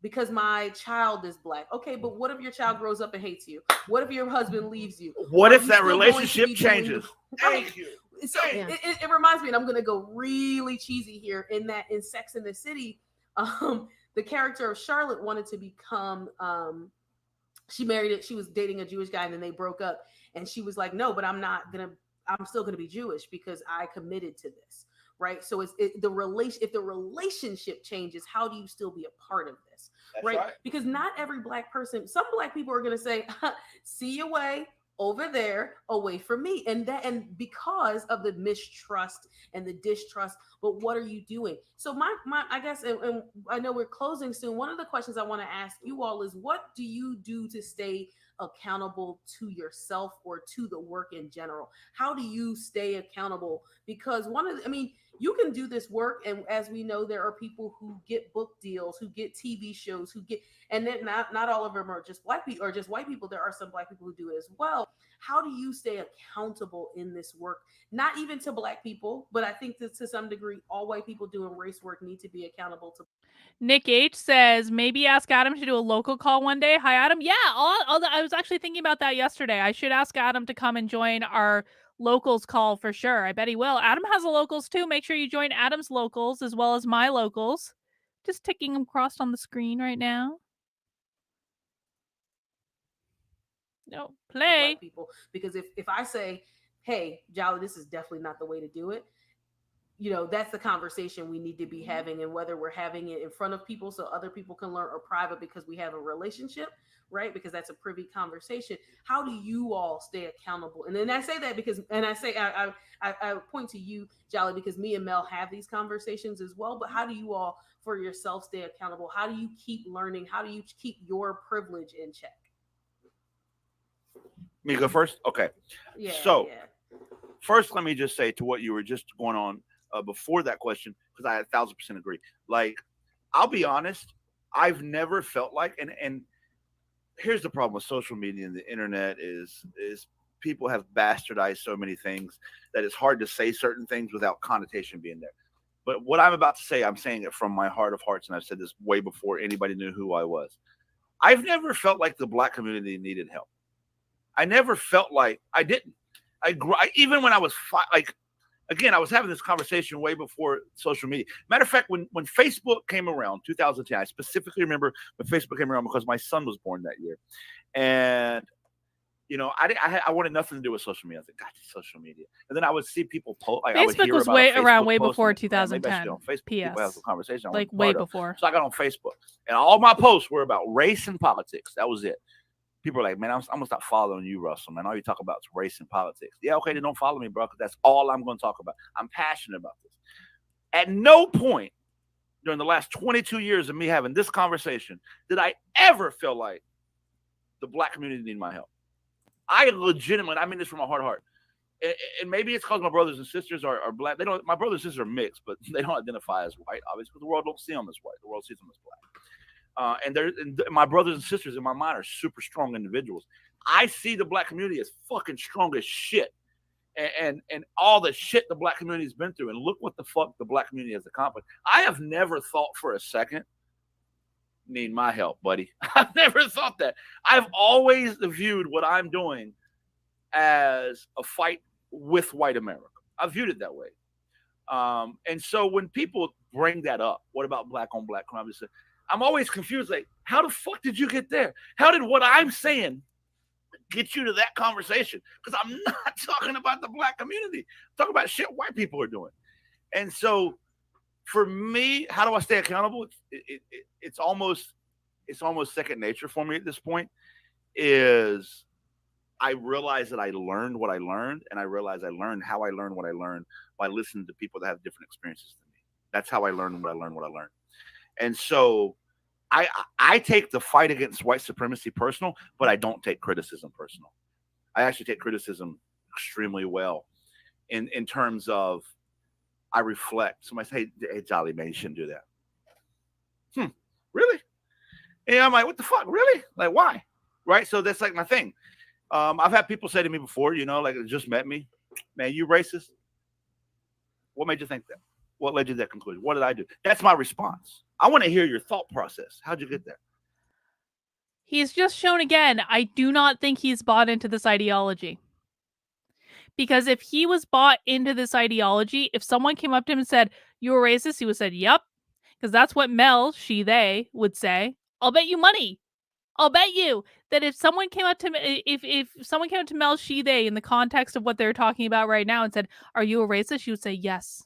because my child is black. Okay, but what if your child grows up and hates you? What if your husband leaves you? What if you that still going to relationship be doing changes? Right. Thank you. So it reminds me, and I'm going to go really cheesy here, in Sex and the City, the character of Charlotte wanted to become, she was dating a Jewish guy, and then they broke up, and she was like, no, but I'm still going to be Jewish because I committed to this. Right. So if the relationship changes, how do you still be a part of this? Right? Because not every black person, some black people are going to say, see your way over there, away from me. And because of the mistrust and the distrust, but what are you doing? So my I guess, and I know we're closing soon. One of the questions I want to ask you all is, what do you do to stay accountable to yourself or to the work in general? How do you stay accountable? Because you can do this work, and as we know, there are people who get book deals, who get TV shows, and then not all of them are just black people or just white people. There are some black people who do it as well. How do you stay accountable in this work? Not even to black people, but I think that to some degree, all white people doing race work need to be accountable to. Nick H says, maybe ask Adam to do a local call one day. Hi, Adam. Yeah, I was actually thinking about that yesterday. I should ask Adam to come and join our locals call for sure. I bet he will. Adam has a locals too. Make sure you join Adam's locals as well as my locals. Just ticking them crossed on the screen right now. No, play. Black people, because if I say, hey, Jolly, this is definitely not the way to do it, that's the conversation we need to be having, and whether we're having it in front of people so other people can learn, or private because we have a relationship, right? Because that's a privy conversation. How do you all stay accountable? And then I say that because, and I say, I point to you, Jolly, because me and Mel have these conversations as well. But how do you all, for yourself, stay accountable? How do you keep learning? How do you keep your privilege in check? Me go first? Okay. Yeah. So first, let me just say to what you were just going on before that question, because I 1,000% agree. Like, I'll be honest, I've never felt like, and here's the problem with social media and the internet is people have bastardized so many things that it's hard to say certain things without connotation being there. But what I'm about to say, I'm saying it from my heart of hearts, and I've said this way before anybody knew who I was. I've never felt like the black community needed help. I never felt like I didn't. Even when I was again, I was having this conversation way before social media. Matter of fact, when Facebook came around, 2010, I specifically remember when Facebook came around because my son was born that year. And I wanted nothing to do with social media. I was like, God, social media. And then I would see people post. Like, I would Facebook hear was about a around Facebook way post, before and I'm like, man, maybe I should 2010. get on Facebook. People have PS. a conversation. I Like wasn't way part of. before. So I got on Facebook, and all my posts were about race and politics. That was it. People are like, man, I'm gonna stop following you, Russell. Man, all you talk about is race and politics. Yeah, okay, then don't follow me, bro, because that's all I'm going to talk about. I'm passionate about this. At no point during the last 22 years of me having this conversation did I ever feel like the black community needed my help. I legitimately, I mean this from my heart. And maybe it's because my brothers and sisters are black. My brothers and sisters are mixed, but they don't identify as white, obviously, because the world don't see them as white. The world sees them as black. And my brothers and sisters in my mind are super strong individuals. I see the black community as fucking strong as shit. And all the shit the black community has been through. And look what the fuck the black community has accomplished. I have never thought for a second, need my help, buddy. I've never thought that. I've always viewed what I'm doing as a fight with white America. I've viewed it that way. And so when people bring that up, what about black on black crime? I'm always confused. Like, how the fuck did you get there? How did what I'm saying get you to that conversation? Because I'm not talking about the black community. I'm talking about shit white people are doing. And so for me, how do I stay accountable? It's almost second nature for me at this point. Is I realize that I learned what I learned, and I realize I learned how I learned what I learned by listening to people that have different experiences than me. That's how I learned what I learned. And so I take the fight against white supremacy personal, but I don't take criticism personal. I actually take criticism extremely well in terms of I reflect. Somebody say, hey, Jolly, man, you shouldn't do that. Really? And I'm like, what the fuck? Really? Like, why? Right? So that's like my thing. I've had people say to me before, like they just met me, man, you racist? What made you think that? What led you to that conclusion? What did I do? That's my response. I want to hear your thought process. How'd you get there? He's just shown again, I do not think he's bought into this ideology. Because if he was bought into this ideology, if someone came up to him and said, you're a racist, he would have said, yep. Because that's what Mel, she, they would say. I'll bet you money. I'll bet you that if someone came up to me, if someone came up to Mel, she, they, in the context of what they're talking about right now and said, are you a racist? She would say, yes.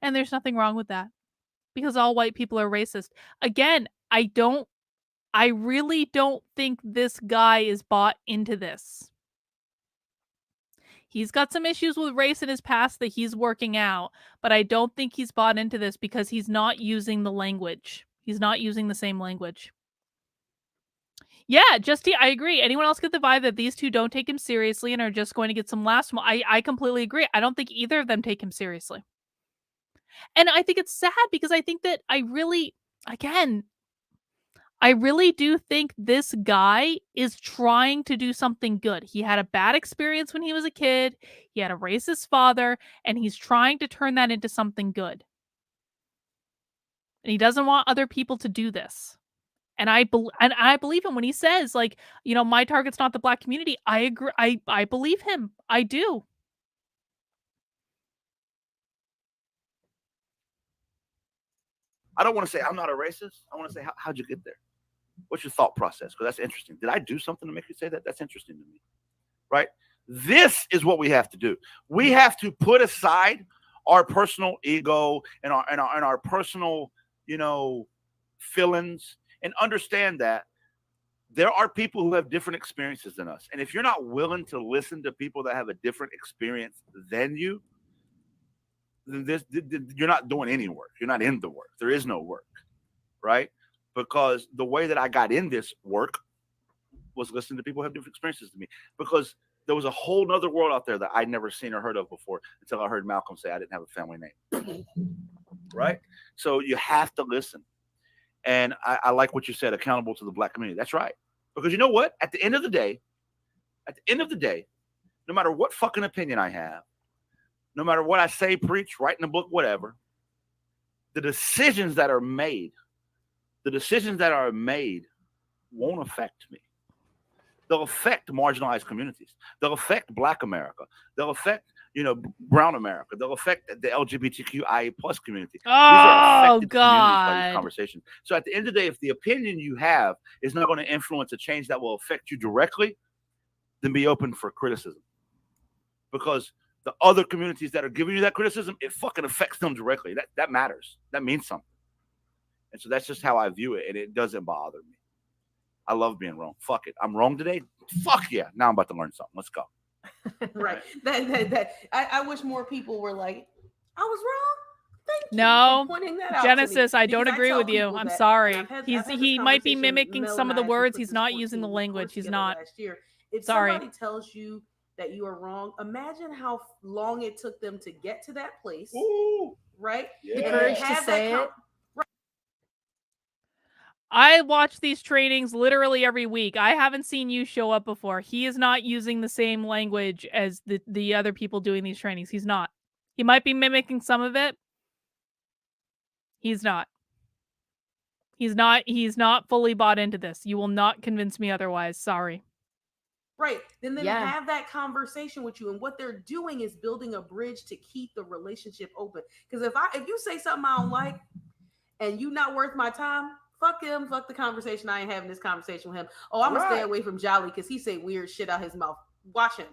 And there's nothing wrong with that. Because all white people are racist. Again, I really don't think this guy is bought into this. He's got some issues with race in his past that he's working out, but I don't think he's bought into this because he's not using the language. He's not using the same language. Yeah, I agree. Anyone else get the vibe that these two don't take him seriously and are just going to get some laughs? I completely agree. I don't think either of them take him seriously. And I think it's sad because I think that I really do think this guy is trying to do something good. He had a bad experience when he was a kid. He had a racist father, and he's trying to turn that into something good. And he doesn't want other people to do this. And I believe him when he says, like, my target's not the black community. I agree. I believe him. I do. I don't want to say I'm not a racist. I want to say, how'd you get there? What's your thought process? Because that's interesting. Did I do something to make you say that? That's interesting to me, right? This is what we have to do. We have to put aside our personal ego and our personal, feelings, and understand that there are people who have different experiences than us. And if you're not willing to listen to people that have a different experience than you, then you're not doing any work. You're not in the work. There is no work, right? Because the way that I got in this work was listening to people who have different experiences than me. Because there was a whole nother world out there that I'd never seen or heard of before until I heard Malcolm say I didn't have a family name. Right? So you have to listen. And I like what you said, accountable to the black community. That's right. Because you know what? At the end of the day, no matter what fucking opinion I have, no matter what I say, preach, write in a book, whatever, the decisions that are made won't affect me. They'll affect marginalized communities. They'll affect Black America. They'll affect, brown America. They'll affect the LGBTQIA plus community. Oh, these are affected communities by this conversation. So at the end of the day, if the opinion you have is not going to influence a change that will affect you directly, then be open for criticism. Because the other communities that are giving you that criticism, it fucking affects them directly. That matters. That means something. And so that's just how I view it, and it doesn't bother me. I love being wrong. Fuck it. I'm wrong today. Fuck yeah. Now I'm about to learn something. Let's go. Right. I wish more people were like, I was wrong. Thank you No, for pointing that out Genesis, to me. I don't Because agree tell with you. people I'm that, sorry. and I've had He this might be conversation, mimicking Mel some and of the I, as we words. put He's this not 14 using the week language. course He's together not. last year. If Sorry. somebody tells you that you are wrong, imagine how long it took them to get to that place. Ooh. Right? The Yeah. courage to Have say that it. I watch these trainings literally every week. I haven't seen you show up before. He is not using the same language as the other people doing these trainings. He's not. He might be mimicking some of it. He's not. He's not fully bought into this. You will not convince me otherwise. Sorry. Right. Then Yeah. have that conversation with you. And what they're doing is building a bridge to keep the relationship open. Because if you say something I don't like and you not worth my time, fuck him. Fuck the conversation. I ain't having this conversation with him. Oh, I'm gonna stay away from Jolly because he say weird shit out his mouth. Watch him.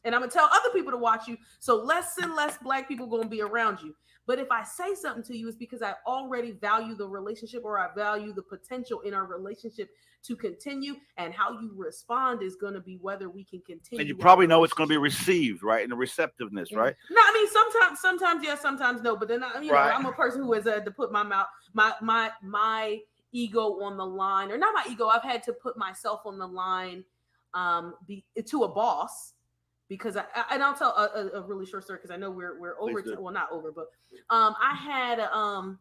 And I'm gonna tell other people to watch you. So less and less black people gonna be around you. But if I say something to you, it's because I already value the relationship, or I value the potential in our relationship to continue. And how you respond is going to be whether we can continue. And you probably know it's going to be received, right? And the receptiveness, right? No, I mean sometimes yes, sometimes no. But then I'm a person who has had to put my ego on the line, or not my ego. I've had to put myself on the line, to a boss. Because I'll tell a really short story because I know we're over. Well, not over, but I had a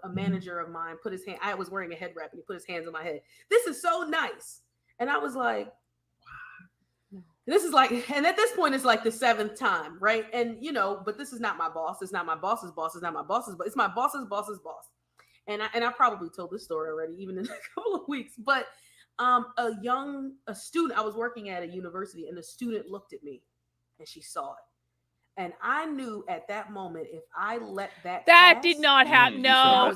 manager of mine put his hand. I was wearing a head wrap and he put his hands on my head. This is so nice, and I was like, wow. This is like, and at this point it's like the 7th time, right? And but this is not my boss. It's not my boss's boss. It's not my boss's, but it's my boss's boss's boss. And I probably told this story already, even in a couple of weeks, but. A student, I was working at a university, and a student looked at me and she saw it. And I knew at that moment, if I let that pass, did not happen. No.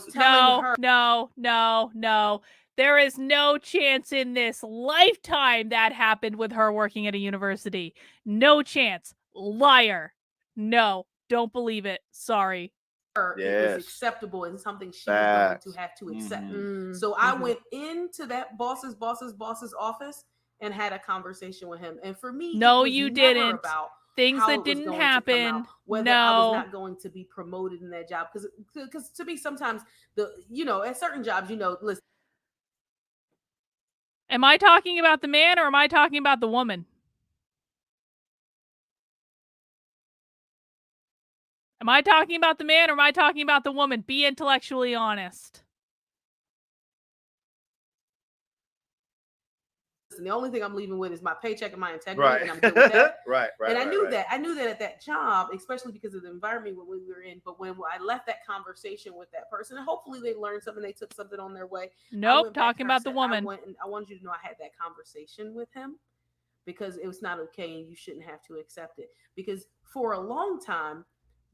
There is no chance in this lifetime that happened with her working at a university. No chance. Liar. No, don't believe it. Sorry. It was acceptable and something she was going to have to accept. So I went into that boss's office and had a conversation with him. And for me, no, it was you never didn't. About things that didn't happen. Whether I was not going to be promoted in that job, because to me sometimes at certain jobs, listen. Am I talking about the man or am I talking about the woman? Am I talking about the man or am I talking about the woman? Be intellectually honest. Listen, the only thing I'm leaving with is my paycheck and my integrity, and I'm good with that. Right. And I knew that. I knew that at that job, especially because of the environment we were in. But when I left that conversation with that person, and hopefully they learned something, they took something on their way. Nope, talking about the woman. I wanted you to know I had that conversation with him because it was not okay, and you shouldn't have to accept it. Because for a long time,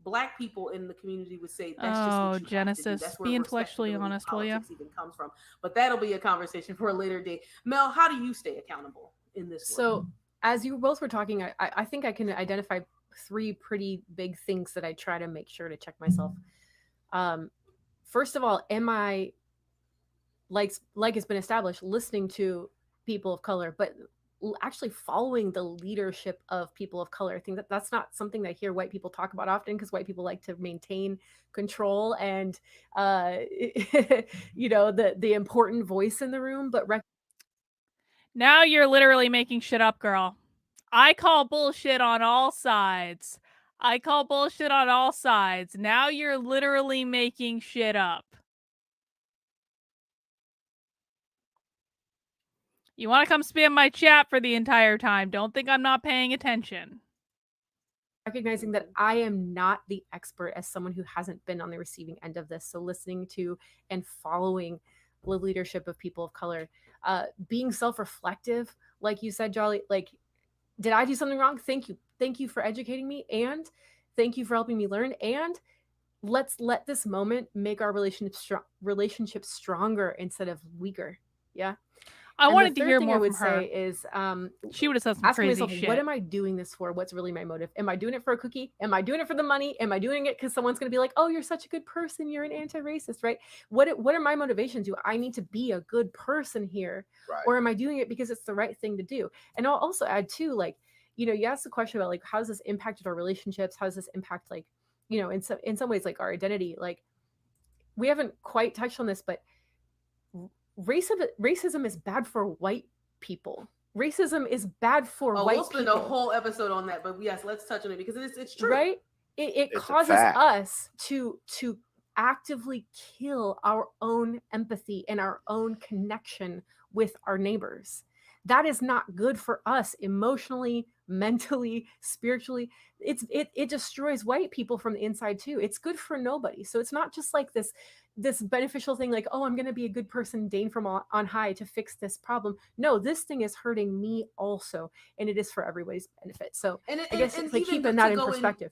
Black people in the community would say, "That's just what you Genesis, have to do." That's where be intellectually honest, will you? Even comes from. But that'll be a conversation for a later day. Mel, how do you stay accountable in this work? So, as you both were talking, I think I can identify 3 pretty big things that I try to make sure to check myself. First of all, am I, like it's been established, listening to people of color, but actually following the leadership of people of color? I think that's not something that I hear white people talk about often, because white people like to maintain control and the important voice in the room. But now you're literally making shit up, girl. I call bullshit on all sides. Now you're literally making shit up. You want to come spam my chat for the entire time. Don't think I'm not paying attention. Recognizing that I am not the expert as someone who hasn't been on the receiving end of this. So listening to and following the leadership of people of color, being self-reflective, like you said, Jolly, like, did I do something wrong? Thank you. Thank you for educating me. And thank you for helping me learn. And let's let this moment make our relationship stronger instead of weaker. Yeah. I And wanted the to third hear thing more I would from her. say is She would have said some asking crazy myself, shit. what am I doing this for? What's really my motive? Am I doing it for a cookie? Am I doing it for the money? Am I doing it because someone's going to be like, oh, you're such a good person, you're an anti-racist, right? What are my motivations? Do I need to be a good person here? Right. Or am I doing it because it's the right thing to do? And I'll also add too, like, you know, you asked the question about like, how does this impact our relationships? How does this impact, like, you know, in some ways, like our identity? Like, we haven't quite touched on this, but racism is bad for white people. Racism is bad for white We'll spend people. a whole episode on that, but yes, let's touch on it because it's true. Right? It It's a causes fact. us to actively kill our own empathy and our own connection with our neighbors. That is not good for us emotionally, mentally, spiritually. It destroys white people from the inside too. It's good for nobody. So it's not just like this beneficial thing, like, oh, I'm going to be a good person, Dane from on high to fix this problem. No, this thing is hurting me also, and it is for everybody's benefit. So I guess it's like keeping that in perspective.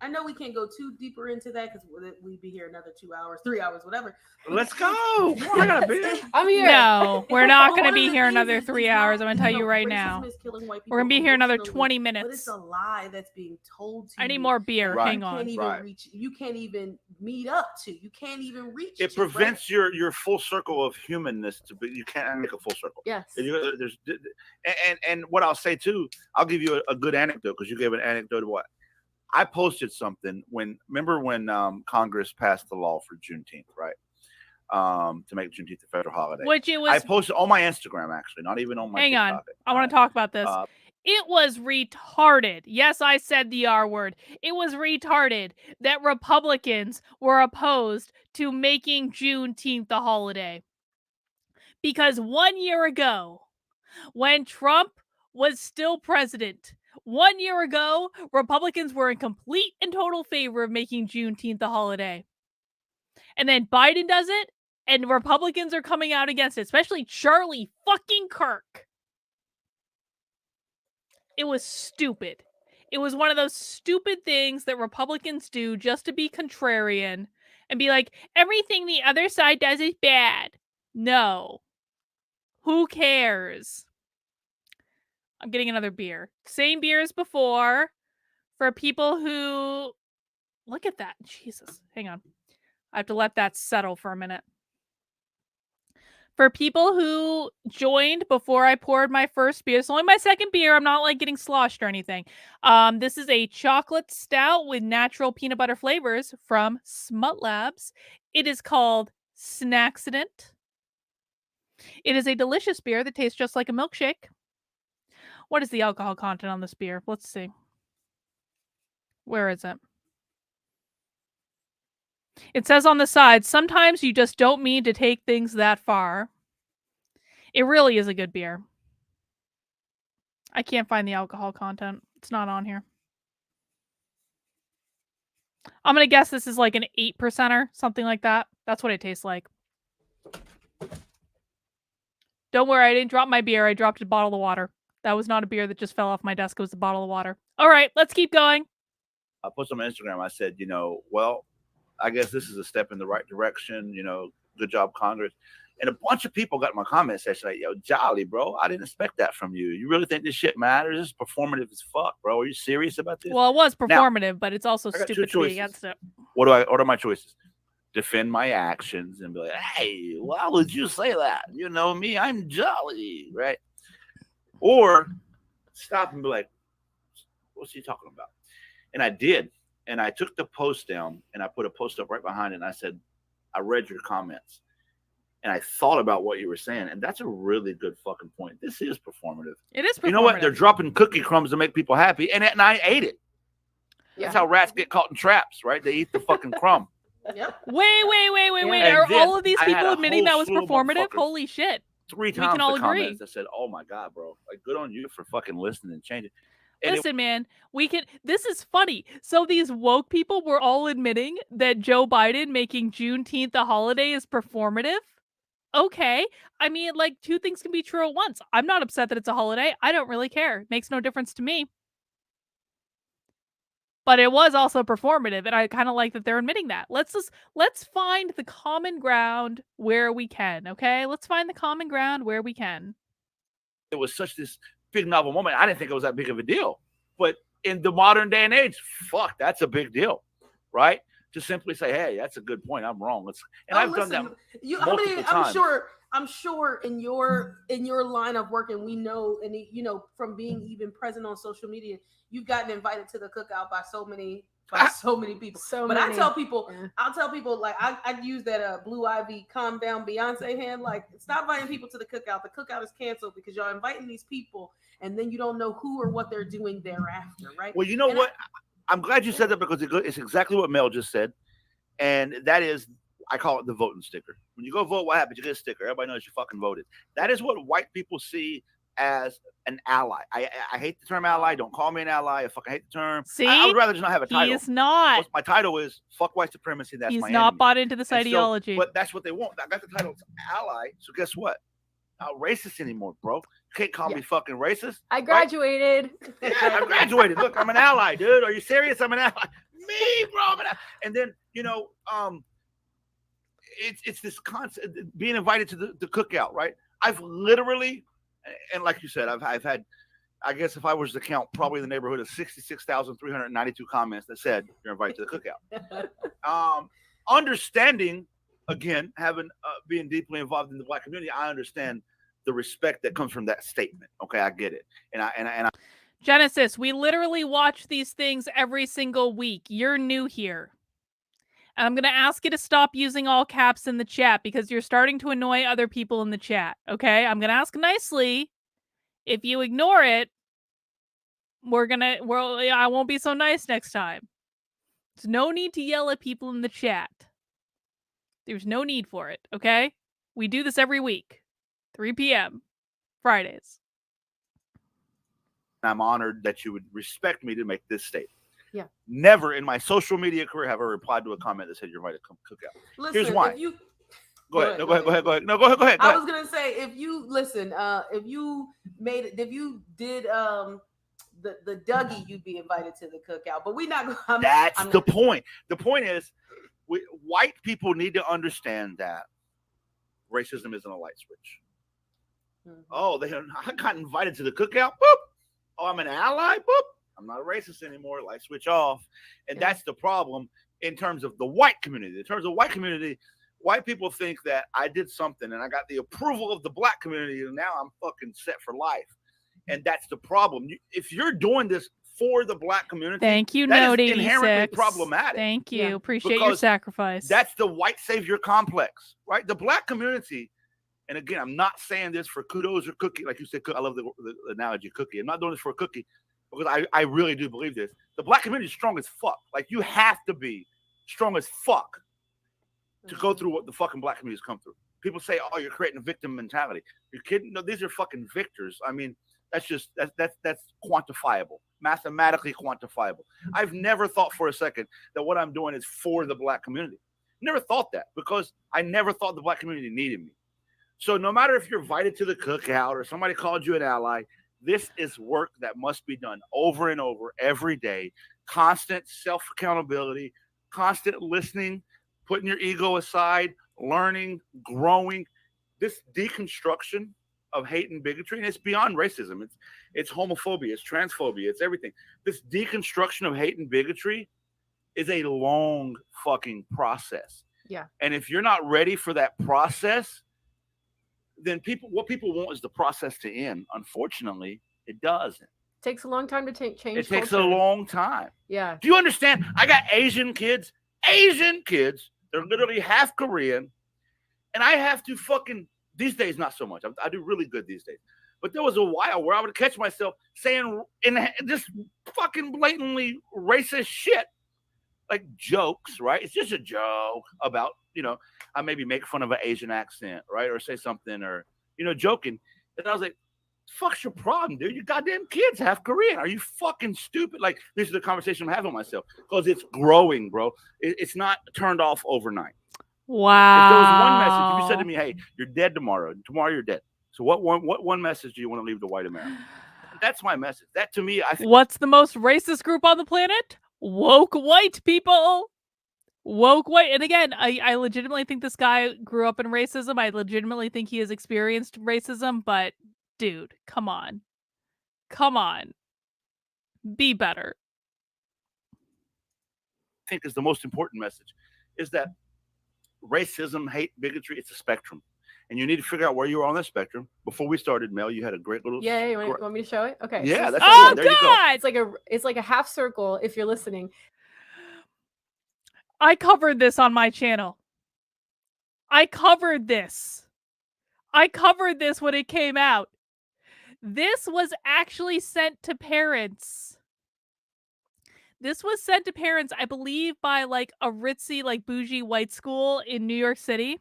I know we can't go too deeper into that because we'd be here another 2 hours, 3 hours, whatever. Let's go. I got a beer. I'm here. No, we're not going to One be of the here things another is 3 not, hours. I'm going to tell you right racism now. is killing white people We're going to be here another emotionally, 20 but it's minutes. a lie that's being told to I need you more beer. that Hang you on. can't even Right. reach. You can't even meet up to. You can't even reach. It to, right? prevents your full circle of humanness to be. You can't make a full circle. Yes. And what I'll say too, I'll give you a good anecdote because you gave an anecdote of what I posted something remember when Congress passed the law for Juneteenth, right? To make Juneteenth a federal holiday. Which it was. I posted on my Instagram, actually, not even on my Hang TikTok. on. I want to talk about this. It was retarded. Yes, I said the R word. It was retarded that Republicans were opposed to making Juneteenth a holiday. Because 1 year ago, when Trump was still president, 1 year ago, Republicans were in complete and total favor of making Juneteenth a holiday. And then Biden does it, and Republicans are coming out against it, especially Charlie fucking Kirk. It was stupid. It was one of those stupid things that Republicans do just to be contrarian and be like, everything the other side does is bad. No. Who cares? I'm getting another beer. Same beer as before. For people who... Look at that. Jesus. Hang on. I have to let that settle for a minute. For people who joined before I poured my first beer, it's only my second beer. I'm not like getting sloshed or anything. This is a chocolate stout with natural peanut butter flavors from Smut Labs. It is called Snacksident. It is a delicious beer that tastes just like a milkshake. What is the alcohol content on this beer? Let's see. Where is it? It says on the side, sometimes you just don't mean to take things that far. It really is a good beer. I can't find the alcohol content. It's not on here. I'm going to guess this is like an 8%er, something like that. That's what it tastes like. Don't worry, I didn't drop my beer. I dropped a bottle of water. That was not a beer that just fell off my desk. It was a bottle of water. All right, let's keep going. I posted on my Instagram. I said, well, I guess this is a step in the right direction. Good job, Congress. And a bunch of people got in my comment section like, yo, jolly, bro. I didn't expect that from you. You really think this shit matters? This is performative as fuck, bro. Are you serious about this? Well, it was performative, but it's also I got stupid to be against it. What are my choices? Defend my actions and be like, hey, why would you say that? You know me, I'm jolly, right? Or stop and be like, what's he talking about? And I did. And I took the post down and I put a post up right behind it. And I said, I read your comments. And I thought about what you were saying. And that's a really good fucking point. This is performative. It is performative. You know what? They're dropping cookie crumbs to make people happy. And I ate it. Yeah. That's how rats get caught in traps, right? They eat the fucking crumb. Yep. Wait. And Are then all of these I had people a admitting whole that was slew of performative? motherfuckers. Holy shit. 3 We times can all the agree. comments. I said, oh my God, bro. Like, good on you for fucking listening and changing. And Listen, man, this is funny. So these woke people were all admitting that Joe Biden making Juneteenth a holiday is performative. Okay. I mean, like, two things can be true at once. I'm not upset that it's a holiday. I don't really care. It makes no difference to me. But it was also performative, and I kind of like that they're admitting that. Let's find the common ground where we can, okay? Let's find the common ground where we can. It was such this big novel moment. I didn't think it was that big of a deal. But in the modern day and age, fuck, that's a big deal, right? To simply say, hey, that's a good point. I'm wrong. I've done that multiple times. I'm sure in your line of work, and we know, and you know, from being even present on social media, you've gotten invited to the cookout by so many people. I tell people, I'll tell people, like, I use that Blue Ivy calm down Beyonce hand, like, stop inviting people to the cookout. The cookout is canceled because y'all inviting these people and then you don't know who or what they're doing thereafter, right? Well, you know what? I'm glad you said that, because it's exactly what Mel just said. And that is, I call it the voting sticker. When you go vote, what happens? You get a sticker. Everybody knows you fucking voted. That is what white people see as an ally. I hate the term ally. Don't call me an ally. I fucking hate the term. See? I would rather just not have a title. He is not. My title is fuck white supremacy. That's He's my not enemy. bought into this And ideology. but that's what they want. I got the title ally. So guess what? Not racist anymore, bro. You can't call me fucking racist. I graduated. Right? Yeah, I graduated. Look, I'm an ally, dude. Are you serious? I'm an ally. Me, bro. And then, you know, it's this concept, being invited to the cookout, right? I've literally, and like you said, I've had, I guess if I was to count, probably in the neighborhood of 66,392 comments that said you're invited to the cookout. Understanding, again, having being deeply involved in the Black community, I understand the respect that comes from that statement. Okay, I get it, and I Genesis, we literally watch these things every single week. You're new here. And I'm going to ask you to stop using all caps in the chat because you're starting to annoy other people in the chat, okay? I'm going to ask nicely. If you ignore it, I won't be so nice next time. There's no need to yell at people in the chat. There's no need for it, okay? We do this every week. 3 p.m. Fridays. I'm honored that you would respect me to make this statement. Yeah. Never in my social media career have I replied to a comment that said you're invited to come cookout. Listen, here's why. Go ahead. Go ahead. No, go ahead. I was gonna say, if you listen, if you did the Dougie, you'd be invited to the cookout. But we're not. That's the point. The point is, white people need to understand that racism isn't a light switch. Mm-hmm. Oh, I got invited to the cookout. Boop. Oh, I'm an ally. Boop. I'm not a racist anymore. Light switch off. And that's the problem in terms of the white community. In terms of white community, white people think that I did something and I got the approval of the Black community and now I'm fucking set for life. And that's the problem. If you're doing this for the Black community, thank you, that Note is inherently 86. problematic. Thank you. Appreciate your sacrifice. That's the white savior complex, right? The Black community, and again, I'm not saying this for kudos or cookie. Like you said, I love the analogy cookie. I'm not doing this for a cookie because I really do believe this. The Black community is strong as fuck. Like, you have to be strong as fuck to go through what the fucking Black community's come through. People say, oh, you're creating a victim mentality. You're kidding? No, these are fucking victors. I mean, that's quantifiable, mathematically quantifiable. I've never thought for a second that what I'm doing is for the Black community. Never thought that, because I never thought the Black community needed me. So no matter if you're invited to the cookout or somebody called you an ally, this is work that must be done over and over every day. Constant self-accountability, constant listening, putting your ego aside, learning, growing. This deconstruction of hate and bigotry, and it's beyond racism. It's homophobia, it's transphobia, it's everything. This deconstruction of hate and bigotry is a long fucking process. Yeah. And if you're not ready for that process, then what people want is the process to end. Unfortunately, it doesn't. It takes a long time to change. It takes a long time. Yeah. Do you understand? I got Asian kids. They're literally half Korean. And I have to fucking, these days, not so much. I do really good these days. But there was a while where I would catch myself saying this fucking blatantly racist shit. Like jokes, right? It's just a joke about, I maybe make fun of an Asian accent, right? Or say something, or, joking. And I was like, fuck's your problem, dude? You goddamn kids half Korean. Are you fucking stupid? Like, this is the conversation I'm having with myself, because it's growing, bro. It's not turned off overnight. Wow. If there was one message, if you said to me, hey, you're dead tomorrow you're dead. So what one message do you want to leave to white America? That's my message. That, to me, I think. What's the most racist group on the planet? Woke white people. Woke white. And again, I legitimately think this guy grew up in racism. I legitimately think he has experienced racism, but dude, come on. Come on. Be better. I think is the most important message is that racism, hate, bigotry, it's a spectrum. And you need to figure out where you are on that spectrum. Before we started, Mel, you had a great little. Yeah, you want me to show it? Okay. Yeah, so that's Oh, there you go. God! it's like a half circle if you're listening. I covered this on my channel. I covered this when it came out. This was actually sent to parents. This was sent to parents, I believe, by like a ritzy, like bougie white school in New York City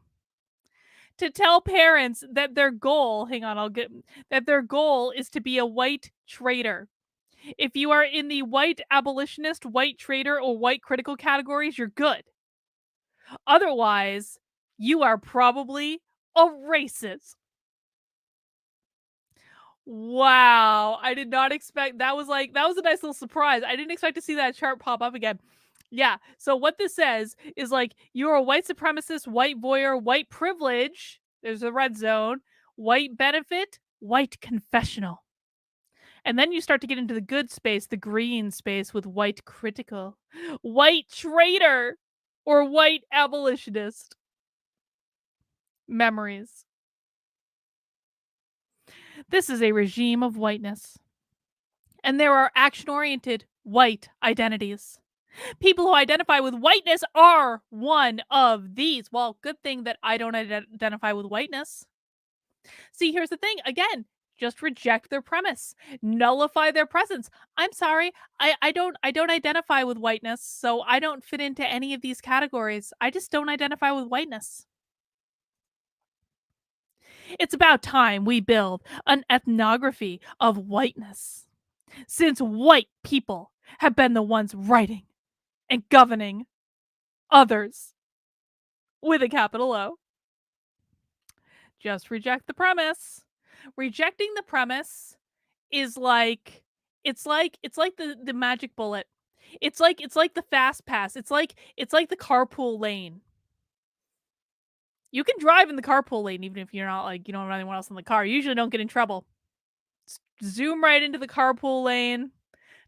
to tell parents that their goal, that their goal is to be a white traitor. If you are in the white abolitionist, white traitor, or white critical categories, you're good. Otherwise, you are probably a racist. Wow. I did not expect that was a nice little surprise. I didn't expect to see that chart pop up again. Yeah. So what this says is like you're a white supremacist, white voyeur, white privilege. There's a red zone, white benefit, white confessional. And then you start to get into the good space, the green space with white critical, white traitor, or white abolitionist. Memories. This is a regime of whiteness. And there are action-oriented white identities. People who identify with whiteness are one of these. Well, good thing that I don't identify with whiteness. See, here's the thing. Again, just reject their premise. Nullify their presence. I'm sorry. I don't identify with whiteness, so I don't fit into any of these categories. I just don't identify with whiteness. It's about time we build an ethnography of whiteness, since white people have been the ones writing and governing others with a capital O. Just reject the premise. Rejecting the premise is like it's like the magic bullet. It's like the fast pass. It's like the carpool lane. You can drive in the carpool lane even if you're not like you don't have anyone else in the car. You usually don't get in trouble. Zoom right into the carpool lane.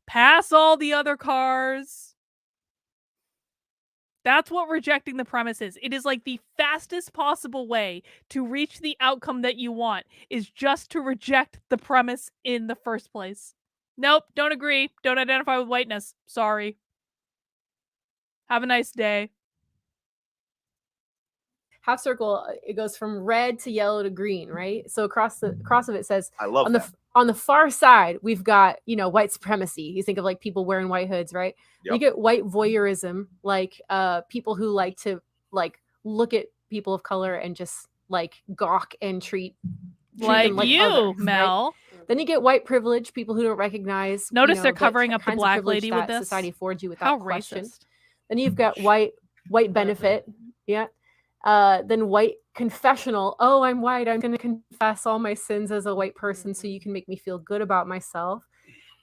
Pass all the other cars. That's what rejecting the premise is. It is like the fastest possible way to reach the outcome that you want is just to reject the premise in the first place. Nope, don't agree. Don't identify with whiteness. Sorry. Have a nice day. Half circle, it goes from red to yellow to green, right? So across of it says I love that. On the far side, we've got, white supremacy. You think of like people wearing white hoods, right? Yep. You get white voyeurism, like people who like to like look at people of color and just like gawk and treat like them like you, others, Mel. Right? Then you get white privilege, people who don't recognize. Notice they're covering up the black lady with this. Society affords you without How question. racist. Then you've got white benefit, yeah. Then white confessional. Oh, I'm white. I'm going to confess all my sins as a white person so you can make me feel good about myself.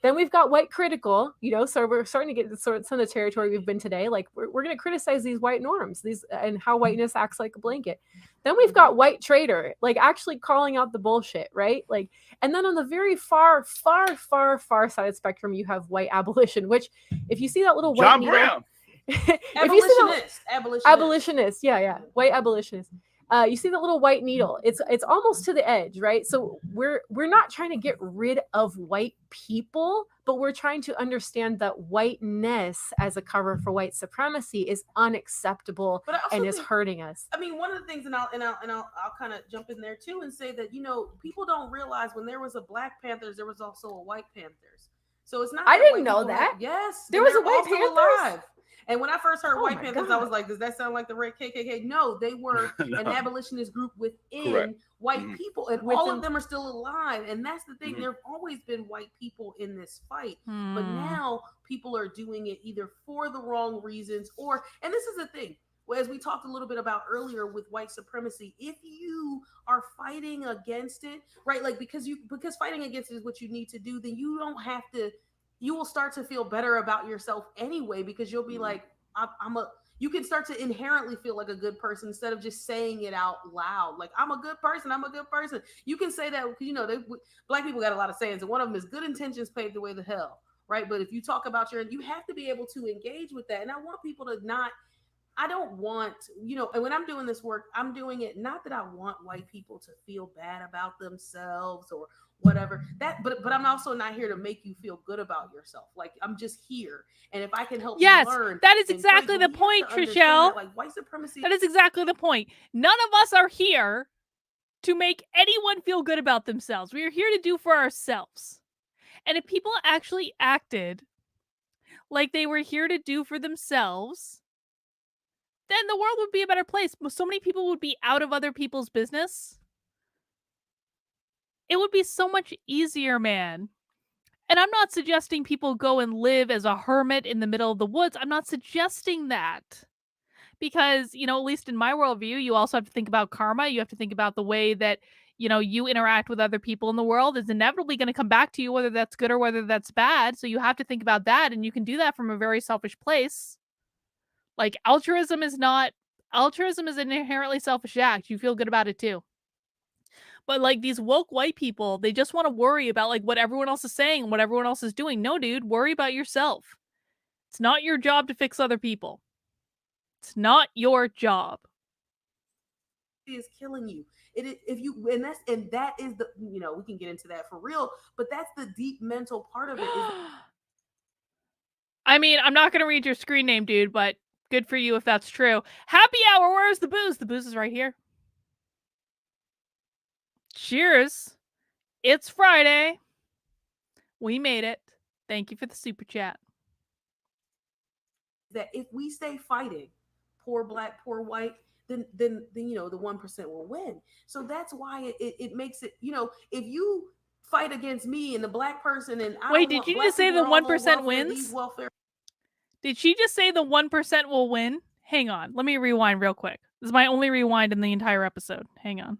Then we've got white critical, so we're starting to get some of the territory we've been today. Like we're going to criticize these white norms, and how whiteness acts like a blanket. Then we've got white traitor, like actually calling out the bullshit, right? Like, and then on the very far side of the spectrum, you have white abolition, which if you see that little white John needle, Brown. Abolitionist, yeah, white abolitionist. You see the little white needle. It's almost to the edge, right? So we're not trying to get rid of white people, but we're trying to understand that whiteness as a cover for white supremacy is unacceptable and is hurting us. I mean, one of the things, and I'll kind of jump in there too and say that people don't realize when there was a Black Panthers, there was also a White Panthers. So it's not. I didn't know that. Yes, there was a White Panthers. Alive. And when I first heard White Panthers, I was like, does that sound like the red KKK? No, they were an abolitionist group within white people, and all of them are still alive. And that's the thing. There have always been white people in this fight, but now people are doing it either for the wrong reasons and this is the thing. As we talked a little bit about earlier with white supremacy, if you are fighting against it, right? Like because fighting against it is what you need to do, then you don't have to you will start to feel better about yourself anyway, because you'll be like, you can start to inherently feel like a good person instead of just saying it out loud. Like, I'm a good person. I'm a good person. You can say that because, Black people got a lot of sayings, and one of them is good intentions pave the way to hell. Right. But if you talk about you have to be able to engage with that. And I want people to not, I don't want, and when I'm doing this work, I'm doing it not that I want white people to feel bad about themselves or whatever but I'm also not here to make you feel good about yourself. Like, I'm just here, and if I can help you learn, that is then exactly great. the But we point, have to understand Trishelle. that, like, white supremacy. That is exactly the point. None of us are here to make anyone feel good about themselves. We are here to do for ourselves. And if people actually acted like they were here to do for themselves, then the world would be a better place. So many people would be out of other people's business. It would be so much easier, man. And I'm not suggesting people go and live as a hermit in the middle of the woods. I'm not suggesting that. Because, at least in my worldview, you also have to think about karma. You have to think about the way that, you interact with other people in the world is inevitably going to come back to you, whether that's good or whether that's bad. So you have to think about that. And you can do that from a very selfish place. Like, altruism is an inherently selfish act. You feel good about it too. But like, these woke white people, they just want to worry about like what everyone else is saying and what everyone else is doing. No, dude, worry about yourself. It's not your job to fix other people. It's not your job. Is killing you. That is the, we can get into that for real, but that's the deep mental part of it. I mean, I'm not going to read your screen name, dude, but good for you if that's true. Happy hour, where's the booze? The booze is right here. Cheers. It's Friday. We made it. Thank you for the super chat. That if we stay fighting, poor black, poor white, then the 1% will win. So that's why it makes it, if you fight against me and the black person, and wait, did you just say the 1% wins? Did she just say the 1% will win? Hang on, let me rewind real quick. This is my only rewind in the entire episode. Hang on.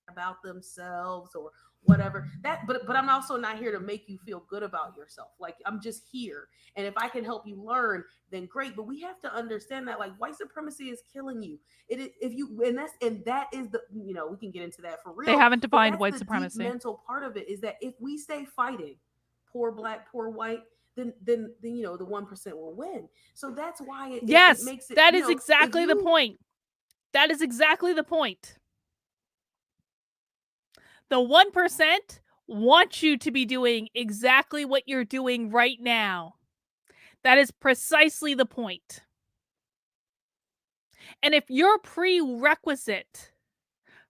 About themselves or whatever but I'm also not here to make you feel good about yourself. Like, I'm just here, and if I can help you learn, then great. But we have to understand that, like, white supremacy is killing you. That is the, we can get into that for real. They haven't defined white supremacy. The mental part of it is that if we stay fighting, poor black, poor white, then the 1% will win. So that's why it makes it. That is exactly the point. That is exactly the point. The 1% want you to be doing exactly what you're doing right now. That is precisely the point. And if your prerequisite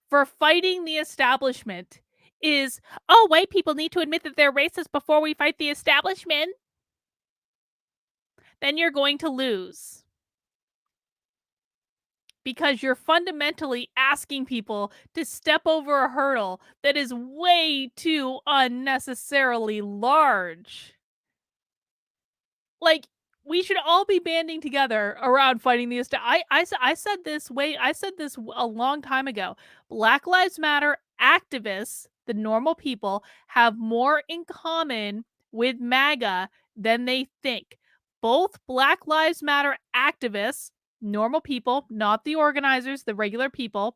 for fighting the establishment is, oh, white people need to admit that they're racist before we fight the establishment, then you're going to lose. Because you're fundamentally asking people to step over a hurdle that is way too unnecessarily large. Like, we should all be banding together around fighting the establishment. I said this a long time ago. Black Lives Matter activists, the normal people, have more in common with MAGA than they think. Both Black Lives Matter activists, normal people, not the organizers, the regular people,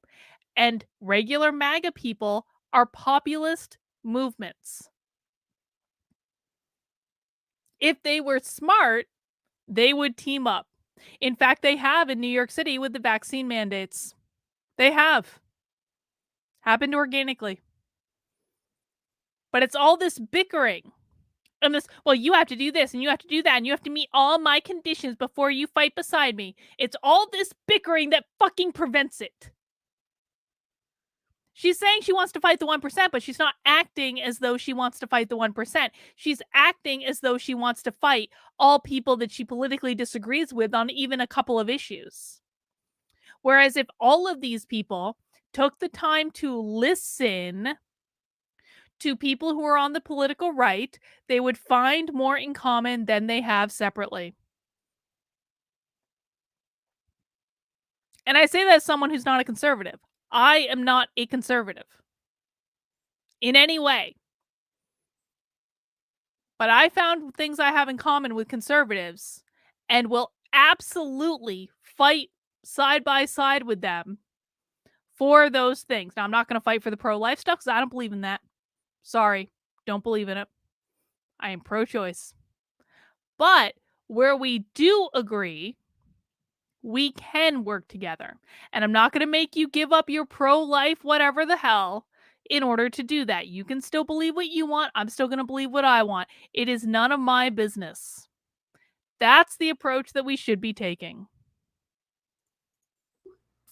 and regular MAGA people are populist movements. If they were smart, they would team up. In fact, they have in New York City with the vaccine mandates. They have. Happened organically. But it's all this bickering. And this, well, you have to do this, and you have to do that, and you have to meet all my conditions before you fight beside me. It's all this bickering that fucking prevents it. She's saying she wants to fight the 1%, but she's not acting as though she wants to fight the 1%. She's acting as though she wants to fight all people that she politically disagrees with on even a couple of issues. Whereas if all of these people took the time to listen to people who are on the political right, they would find more in common than they have separately. And I say that as someone who's not a conservative. I am not a conservative in any way. But I found things I have in common with conservatives and will absolutely fight side by side with them for those things. Now, I'm not going to fight for the pro-life stuff because I don't believe in that. Sorry, don't believe in it. I am pro-choice. But where we do agree, we can work together. And I'm not going to make you give up your pro-life, whatever the hell, in order to do that. You can still believe what you want. I'm still going to believe what I want. It is none of my business. That's the approach that we should be taking.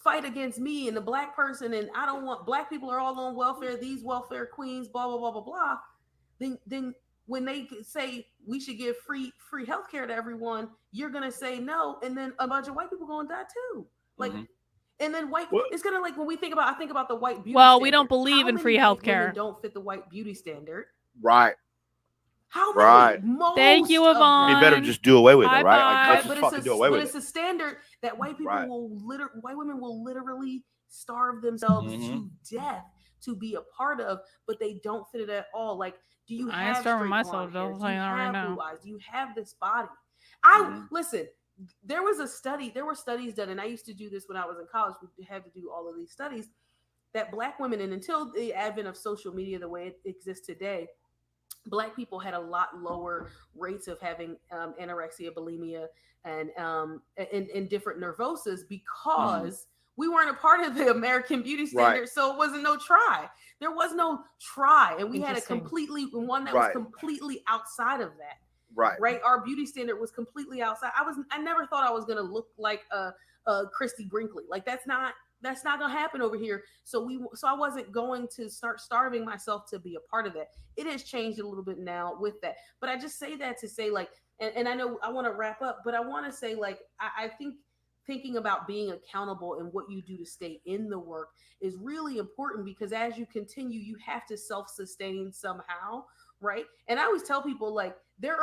Fight against me and the black person, and I don't want black people are all on welfare, these welfare queens, blah blah blah blah blah. Then when they say we should give free healthcare to everyone, you're gonna say no, and then a bunch of white people gonna die too. Like, and then it's gonna, like, when we think about, I think about the white beauty. Well, standard. we don't believe in free healthcare. Don't fit the white beauty standard. Right. How many? Right. Most Thank you, Yvonne. You better just do away with it, right? Bye-bye. Like, let's just fucking do away with it. But it's a standard that white people Right. white women will literally starve themselves to death to be a part of, but they don't fit it at all. Like, do you I have ain't starving straight myself, blonde hair? don't Do you say that right have now. blue eyes? Do you have this body? Listen, there were studies done, and I used to do this when I was in college. We had to do all of these studies that black women, and until the advent of social media the way it exists today, Black people had a lot lower rates of having anorexia, bulimia, and different nervoses because we weren't a part of the American beauty standard. Right. So it wasn't no try. There was no try, and we had one that was completely outside of that. Right. Our beauty standard was completely outside. I never thought I was gonna look like a Christy Brinkley. Like, that's not gonna happen over here. So I wasn't going to start starving myself to be a part of that. It has changed a little bit now with that. But I just say that to say, like, and I know I want to wrap up, but I want to say, like, I think thinking about being accountable and what you do to stay in the work is really important, because as you continue, you have to self-sustain somehow, right? And I always tell people, like, there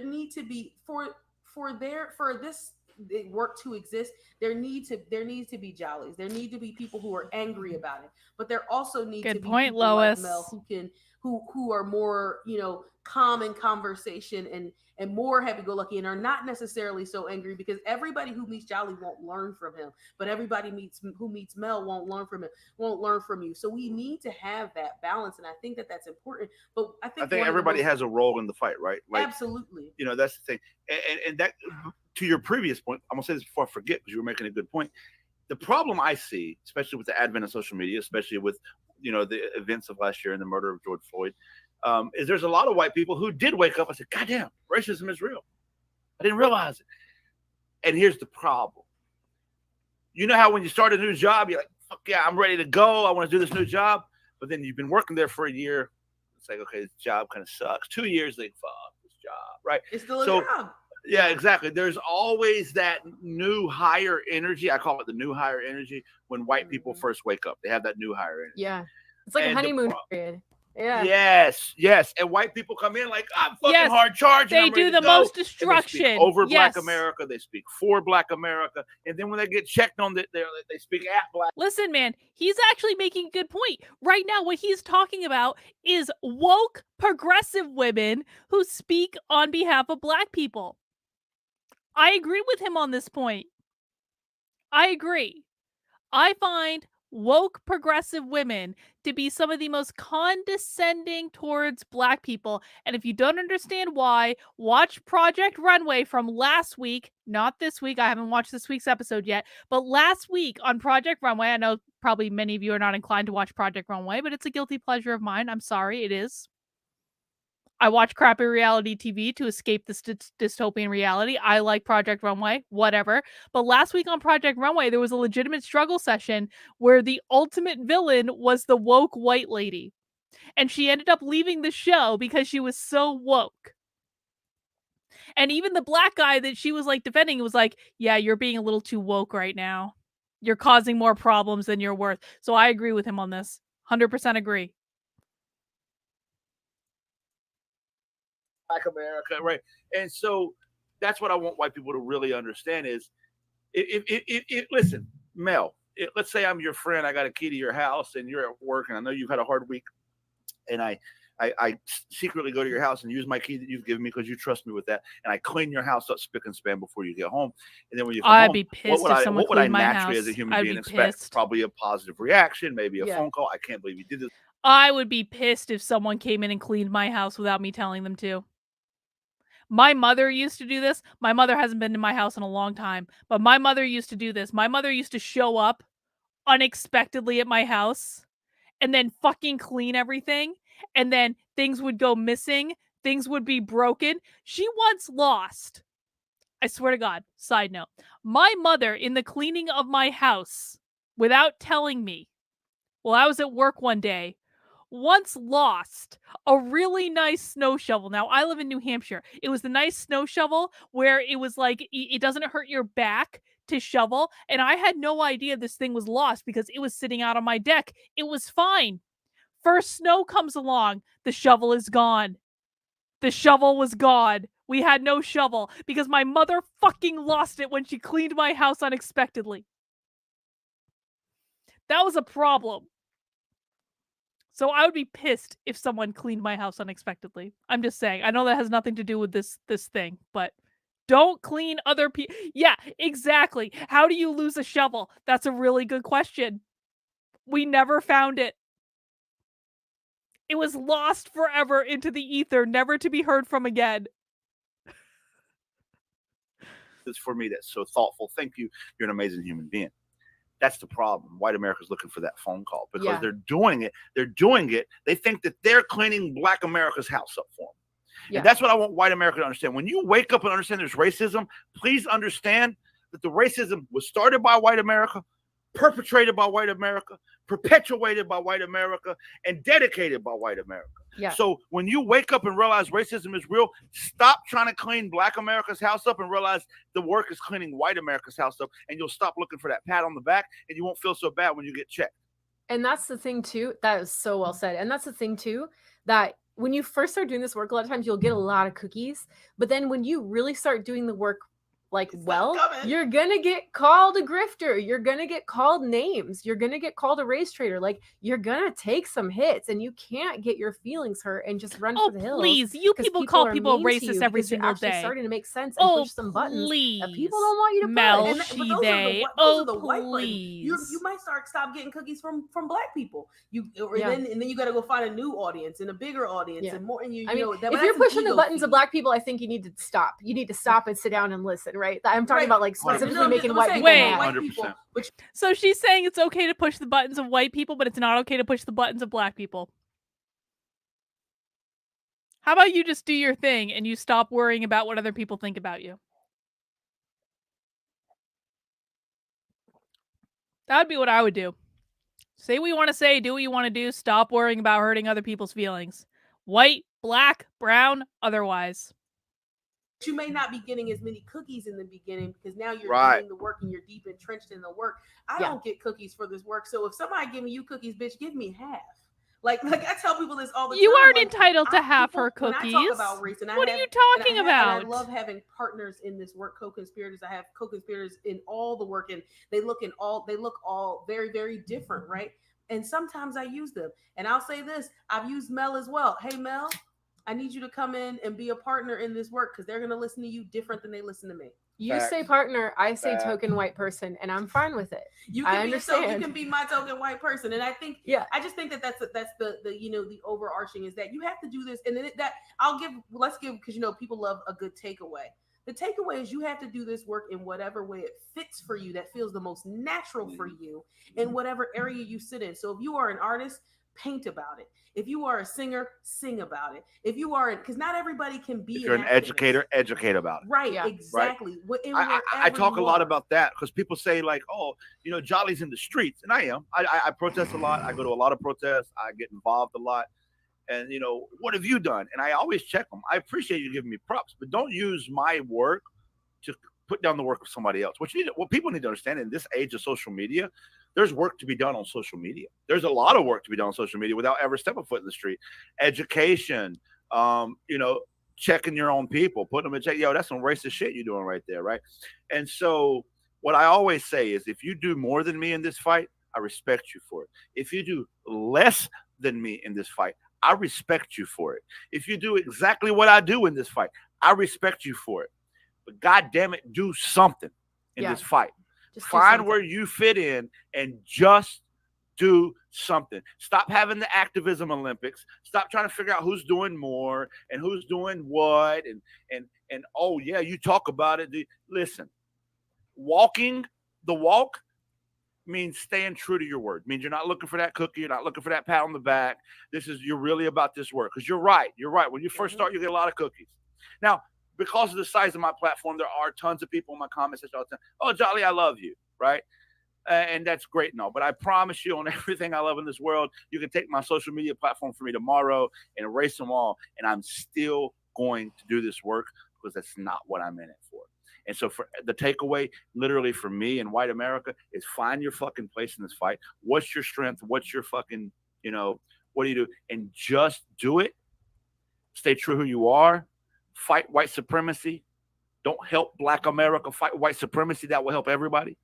need to be for this work to exist, there needs to be jollies. There need to be people who are angry about it, but there also need to be people Lois. like Mel who are more, calm in conversation and more happy-go-lucky and are not necessarily so angry, because everybody who meets Jolly won't learn from him, but everybody who meets Mel won't learn from you. So we need to have that balance, and I think that that's important. But I think everybody has a role in the fight, right? Like, absolutely. That's the thing, and that, to your previous point, I'm gonna say this before I forget, because you were making a good point. The problem I see, especially with the advent of social media, especially with the events of last year and the murder of George Floyd, is there's a lot of white people who did wake up and say, "God damn, racism is real. I didn't realize it." And here's the problem. You know how when you start a new job, you're like, "Fuck yeah, I'm ready to go. I want to do this new job." But then you've been working there for a year. It's like, okay, this job kind of sucks. 2 years, like, fuck this job, right? It's still a job. Yeah, exactly. There's always that new higher energy. I call it the new higher energy when white people first wake up. They have that new higher energy. Yeah. It's like a honeymoon period. Yeah. Yes. And white people come in like, I'm fucking hard charging. They do the most destruction. They speak over Black America. They speak for Black America. And then when they get checked on, they speak at Black. Listen, man, he's actually making a good point. Right now, what he's talking about is woke, progressive women who speak on behalf of Black people. I agree with him on this point. I agree. I find woke progressive women to be some of the most condescending towards Black people. And if you don't understand why, watch Project Runway from last week, not this week. I haven't watched this week's episode yet, but last week on Project Runway. I know probably many of you are not inclined to watch Project Runway, but it's a guilty pleasure of mine. I'm sorry, it is. I watch crappy reality TV to escape this dystopian reality. I like Project Runway, whatever. But last week on Project Runway, there was a legitimate struggle session where the ultimate villain was the woke white lady. And she ended up leaving the show because she was so woke. And even the Black guy that she was like defending was like, yeah, you're being a little too woke right now. You're causing more problems than you're worth. So I agree with him on this. 100% agree. Black America, right? And so that's what I want white people to really understand is, listen, Mel, let's say I'm your friend, I got a key to your house and you're at work and I know you've had a hard week and I I secretly go to your house and use my key that you've given me because you trust me with that, and I clean your house up spick and span before you get home. And then when you come I'd home, be pissed if someone what would I cleaned my naturally house. as a human I'd being be expect? pissed. Probably a positive reaction, maybe a Yeah. phone call. I can't believe you did this. I would be pissed if someone came in and cleaned my house without me telling them to. My mother used to do this. My mother hasn't been to my house in a long time, but my mother used to do this. My mother used to show up unexpectedly at my house and then fucking clean everything, and then things would go missing, things would be broken. She once lost, I swear to God, side note, my mother in the cleaning of my house without telling me while I was at work one day once lost a really nice snow shovel. Now, I live in New Hampshire. It was the nice snow shovel where it was like, it doesn't hurt your back to shovel. And I had no idea this thing was lost because it was sitting out on my deck. It was fine. First snow comes along, the shovel is gone. The shovel was gone. We had no shovel because my mother fucking lost it when she cleaned my house unexpectedly. That was a problem. So I would be pissed if someone cleaned my house unexpectedly. I'm just saying. I know that has nothing to do with this thing, but don't clean other people. Yeah, exactly. How do you lose a shovel? That's a really good question. We never found it. It was lost forever into the ether, never to be heard from again. This for me that's so thoughtful. Thank you. You're an amazing human being. That's the problem. White America's looking for that phone call because Yeah. they're doing it. They're doing it. They think that they're cleaning Black America's house up for them. Yeah. And that's what I want white America to understand. When you wake up and understand there's racism, please understand that the racism was started by white America, perpetrated by white America, perpetuated by white America, and dedicated by white America. Yeah. So when you wake up and realize racism is real, stop trying to clean Black America's house up and realize the work is cleaning white America's house up, and you'll stop looking for that pat on the back, and you won't feel so bad when you get checked. And that's the thing too. That is so well said. And that's the thing too, that when you first start doing this work, a lot of times you'll get a lot of cookies, but then when you really start doing the work like you're gonna get called a grifter, you're gonna get called names, you're gonna get called a race traitor, like you're gonna take some hits, and you can't get your feelings hurt and just run for the hills. Please, you people call people racist every single day. Starting to make sense and push some buttons that people don't want you to Mel, push. But those are the white buttons. You might stop getting cookies from Black people. And then you got to go find a new audience and a bigger audience and more. And if you're pushing the buttons of Black people, I think you need to stop. You need to stop and sit down and listen. Right? I'm talking about like specifically making white people mad. 100%. So she's saying it's okay to push the buttons of white people, but it's not okay to push the buttons of Black people. How about you just do your thing and you stop worrying about what other people think about you? That would be what I would do. Say what you want to say, do what you want to do, stop worrying about hurting other people's feelings. White, Black, brown, otherwise. You may not be getting as many cookies in the beginning because now you're doing the work and you're deep entrenched in the work. I don't get cookies for this work. So if somebody giving you cookies, bitch, give me half. Like I tell people this all the time. You aren't entitled to half her cookies. When I talk about race, what are you talking about? I love having partners in this work, co-conspirators. I have co-conspirators in all the work, and they look all very, very different, right? And sometimes I use them. And I'll say this: I've used Mel as well. Hey, Mel, I need you to come in and be a partner in this work because they're going to listen to you different than they listen to me. You say partner, I say token white person, and I'm fine with it. I understand. You can be my token white person, and I think, I just think that's the overarching is that you have to do this, and then let's give because people love a good takeaway. The takeaway is you have to do this work in whatever way it fits for you, that feels the most natural for you in whatever area you sit in. So if you are an artist, paint about it. If you are a singer, sing about it. If you are, because not everybody can be. If you're an educator, educate about it. Right, exactly. Right. I talk a lot about that because people say like, oh, Jolly's in the streets, and I am. I protest a lot. I go to a lot of protests. I get involved a lot. And what have you done? And I always check them. I appreciate you giving me props, but don't use my work to put down the work of somebody else. What people need to understand in this age of social media, there's work to be done on social media. There's a lot of work to be done on social media without ever stepping foot in the street. Education, checking your own people, putting them in check. Yo, that's some racist shit you're doing right there, right? And so what I always say is if you do more than me in this fight, I respect you for it. If you do less than me in this fight, I respect you for it. If you do exactly what I do in this fight, I respect you for it. But God damn it, do something in this fight. Find where you fit in and just do something. Stop having the activism Olympics. Stop trying to figure out who's doing more and who's doing what. And oh yeah, you talk about it. Listen, walking the walk means staying true to your word. Means you're not looking for that cookie. You're not looking for that pat on the back. You're really about this work. Because you're right. You're right. When you first start, you get a lot of cookies. Now, because of the size of my platform, there are tons of people in my comment section all the time. Oh, Jolly, I love you. Right? And that's great and all. But I promise you, on everything I love in this world, you can take my social media platform from me tomorrow and erase them all. And I'm still going to do this work because that's not what I'm in it for. And so for the takeaway, literally for me and white America, is find your fucking place in this fight. What's your strength? What's your fucking, what do you do? And just do it. Stay true who you are. Fight white supremacy. Don't help Black America fight white supremacy. That will help everybody.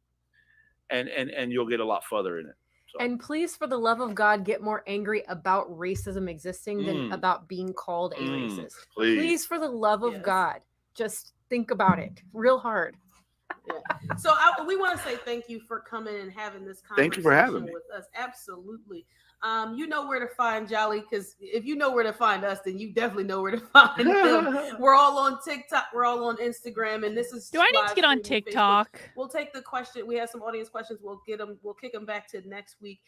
And you'll get a lot further in it. So. And please, for the love of God, get more angry about racism existing than about being called a racist. Please, for the love of God, just think about it real hard. Yeah. So we want to say thank you for coming and having this conversation thank you for having me. With us. Absolutely. You know where to find Jolly, because if you know where to find us, then you definitely know where to find them. We're all on TikTok. We're all on Instagram. And this is. Do I need to get on TikTok? We'll take the question. We have some audience questions. We'll get them. We'll kick them back to next week.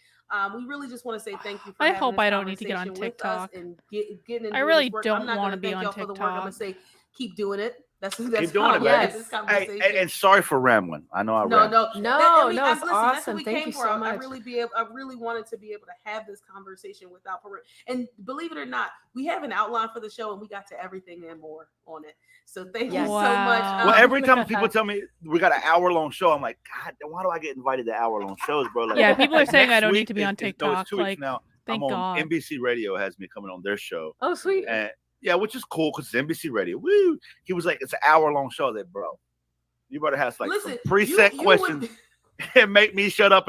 We really just want to say thank you. For I hope I don't need to get on TikTok. And getting I really don't want to be on TikTok. I'm going to say keep doing it. That's keep doing it, yes. Hey, and sorry for rambling. I know I rambled. No, it's awesome. Thank you so much. I really wanted to be able to have this conversation without. And believe it or not, we have an outline for the show, and we got to everything and more on it. So thank you so much. Well, every time people tell me we got an hour-long show, I'm like, God, why do I get invited to hour-long shows, bro? Like, yeah, people are saying I don't need to be on TikTok. It's 2 weeks now. Thank God. NBC Radio has me coming on their show. Oh, sweet. And yeah, which is cool because it's NBC Radio. Woo! He was like, it's an hour-long show. That bro, you better have some preset questions and make me shut up.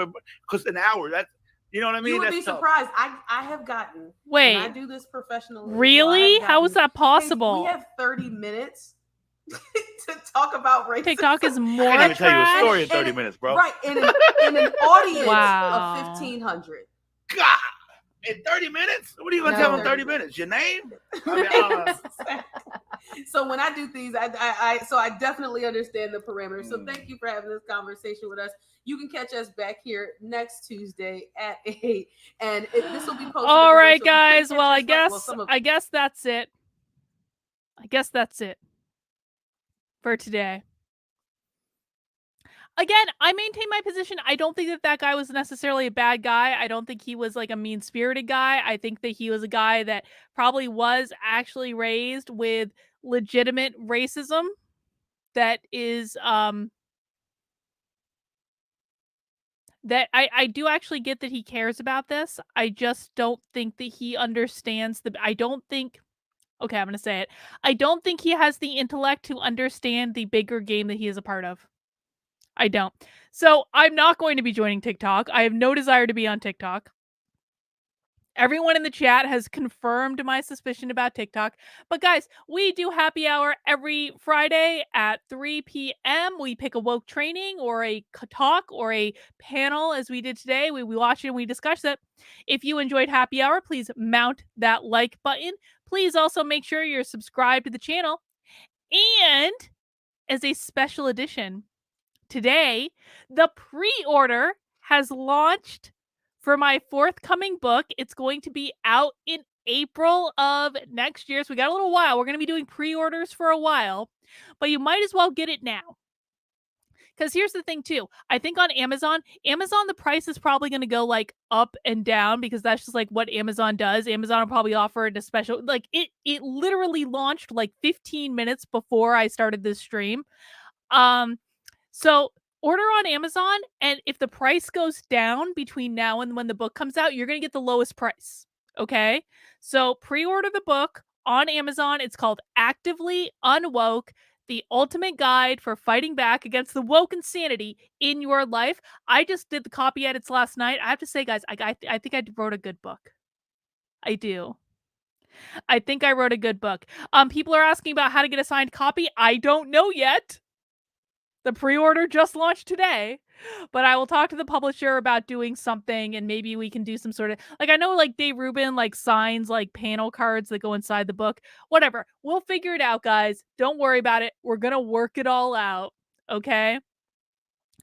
Because an hour, that's you know what I mean. You would that's be surprised. I have gotten. Wait, I do this professionally. Really? How is that possible? We have 30 minutes to talk about racism. TikTok is more. I can't even tell you a story in 30 minutes, bro. Right in an audience of 1,500. God. In 30 minutes? What are you going to tell them in 30 minutes? Your name? So when I do things, I definitely understand the parameters. So thank you for having this conversation with us. You can catch us back here next Tuesday at 8. And this will be posted. All right, guys. Well, I guess that's it. I guess that's it for today. Again, I maintain my position. I don't think that guy was necessarily a bad guy. I don't think he was like a mean-spirited guy. I think that he was a guy that probably was actually raised with legitimate racism that is that I do actually get that he cares about this. I just don't think that he understands okay, I'm going to say it. I don't think he has the intellect to understand the bigger game that he is a part of. I don't. So I'm not going to be joining TikTok. I have no desire to be on TikTok. Everyone in the chat has confirmed my suspicion about TikTok. But guys, we do happy hour every Friday at 3 p.m. We pick a woke training or a talk or a panel as we did today. We watch it and we discuss it. If you enjoyed happy hour, please mount that like button. Please also make sure you're subscribed to the channel. And as a special edition, today, the pre-order has launched for my forthcoming book. It's going to be out in April of next year. So we got a little while. We're going to be doing pre-orders for a while, but you might as well get it now. Because here's the thing too. I think on Amazon, the price is probably going to go like up and down because that's just like what Amazon does. Amazon will probably offer it a special, like it literally launched like 15 minutes before I started this stream. So order on Amazon, and if the price goes down between now and when the book comes out, you're going to get the lowest price, okay? So pre-order the book on Amazon. It's called Actively Unwoke, the ultimate guide for fighting back against the woke insanity in your life. I just did the copy edits last night. I have to say, guys, I think I wrote a good book. I do. I think I wrote a good book. People are asking about how to get a signed copy. I don't know yet. The pre-order just launched today, but I will talk to the publisher about doing something, and maybe we can do some sort of, like, I know like Dave Rubin like signs like panel cards that go inside the book. Whatever. We'll figure it out, guys. Don't worry about it. We're going to work it all out. Okay?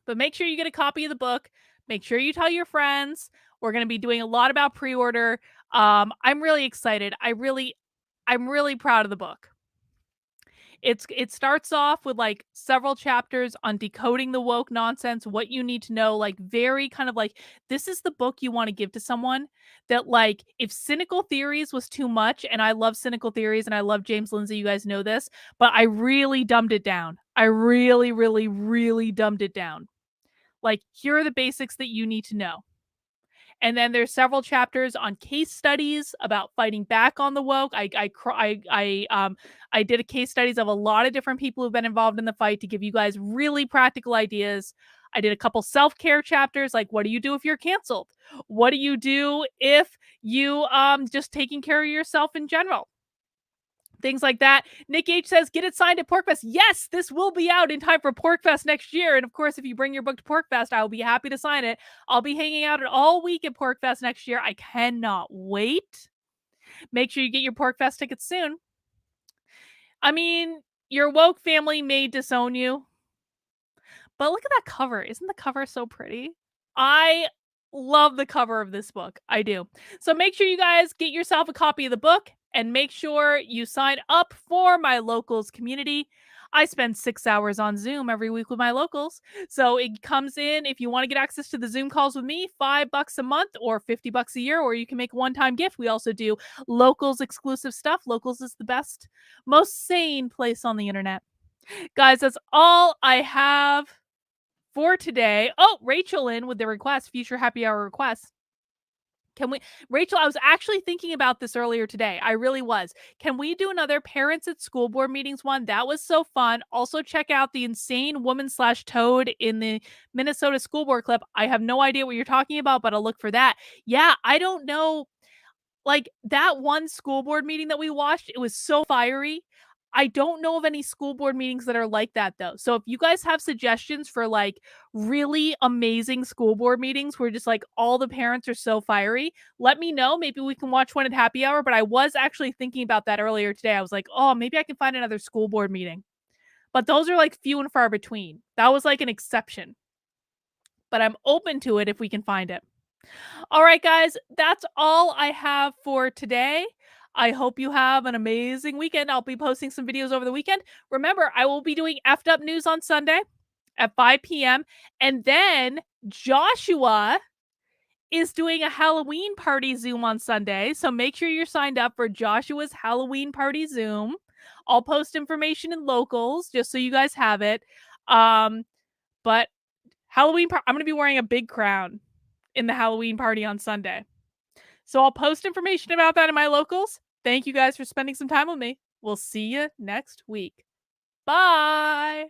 But make sure you get a copy of the book. Make sure you tell your friends. We're going to be doing a lot about pre-order. I'm really excited. I'm really proud of the book. It starts off with like several chapters on decoding the woke nonsense, what you need to know, like very kind of like, this is the book you want to give to someone that, like, if cynical theories was too much, and I love cynical theories and I love James Lindsay, you guys know this, but I really dumbed it down. I really, really, really dumbed it down. Like, here are the basics that you need to know. And then there's several chapters on case studies about fighting back on the woke. I did a case studies of a lot of different people who've been involved in the fight to give you guys really practical ideas. I did a couple self-care chapters, like what do you do if you're canceled? What do you do if you just taking care of yourself in general? Things like that. Nick H says, get it signed at PorkFest. Yes, this will be out in time for PorkFest next year. And of course, if you bring your book to PorkFest, I will be happy to sign it. I'll be hanging out all week at PorkFest next year. I cannot wait. Make sure you get your PorkFest tickets soon. I mean, your woke family may disown you, but look at that cover. Isn't the cover so pretty? I love the cover of this book. I do. So make sure you guys get yourself a copy of the book, and make sure you sign up for my locals community. I spend 6 hours on Zoom every week with my locals. So it comes in, if you want to get access to the Zoom calls with me, $5 a month or $50 a year, or you can make a one-time gift. We also do locals exclusive stuff. Locals is the best, most sane place on the internet. Guys, that's all I have for today. Oh, Rachel in with the request, future happy hour request. Rachel, I was actually thinking about this earlier today. I really was. Can we do another parents at school board meetings one? That was so fun. Also, check out the insane woman/toad in the Minnesota school board clip. I have no idea what you're talking about, but I'll look for that. Yeah, I don't know. Like that one school board meeting that we watched, it was so fiery. I don't know of any school board meetings that are like that though. So if you guys have suggestions for like really amazing school board meetings where just like all the parents are so fiery, let me know. Maybe we can watch one at happy hour. But I was actually thinking about that earlier today. I was like, oh, maybe I can find another school board meeting. But those are like few and far between. That was like an exception. But I'm open to it if we can find it. All right, guys, that's all I have for today. I hope you have an amazing weekend. I'll be posting some videos over the weekend. Remember, I will be doing Effed Up News on Sunday at 5 p.m. And then Joshua is doing a Halloween party Zoom on Sunday. So make sure you're signed up for Joshua's Halloween party Zoom. I'll post information in locals just so you guys have it. But Halloween, I'm going to be wearing a big crown in the Halloween party on Sunday. So I'll post information about that in my locals. Thank you guys for spending some time with me. We'll see you next week. Bye.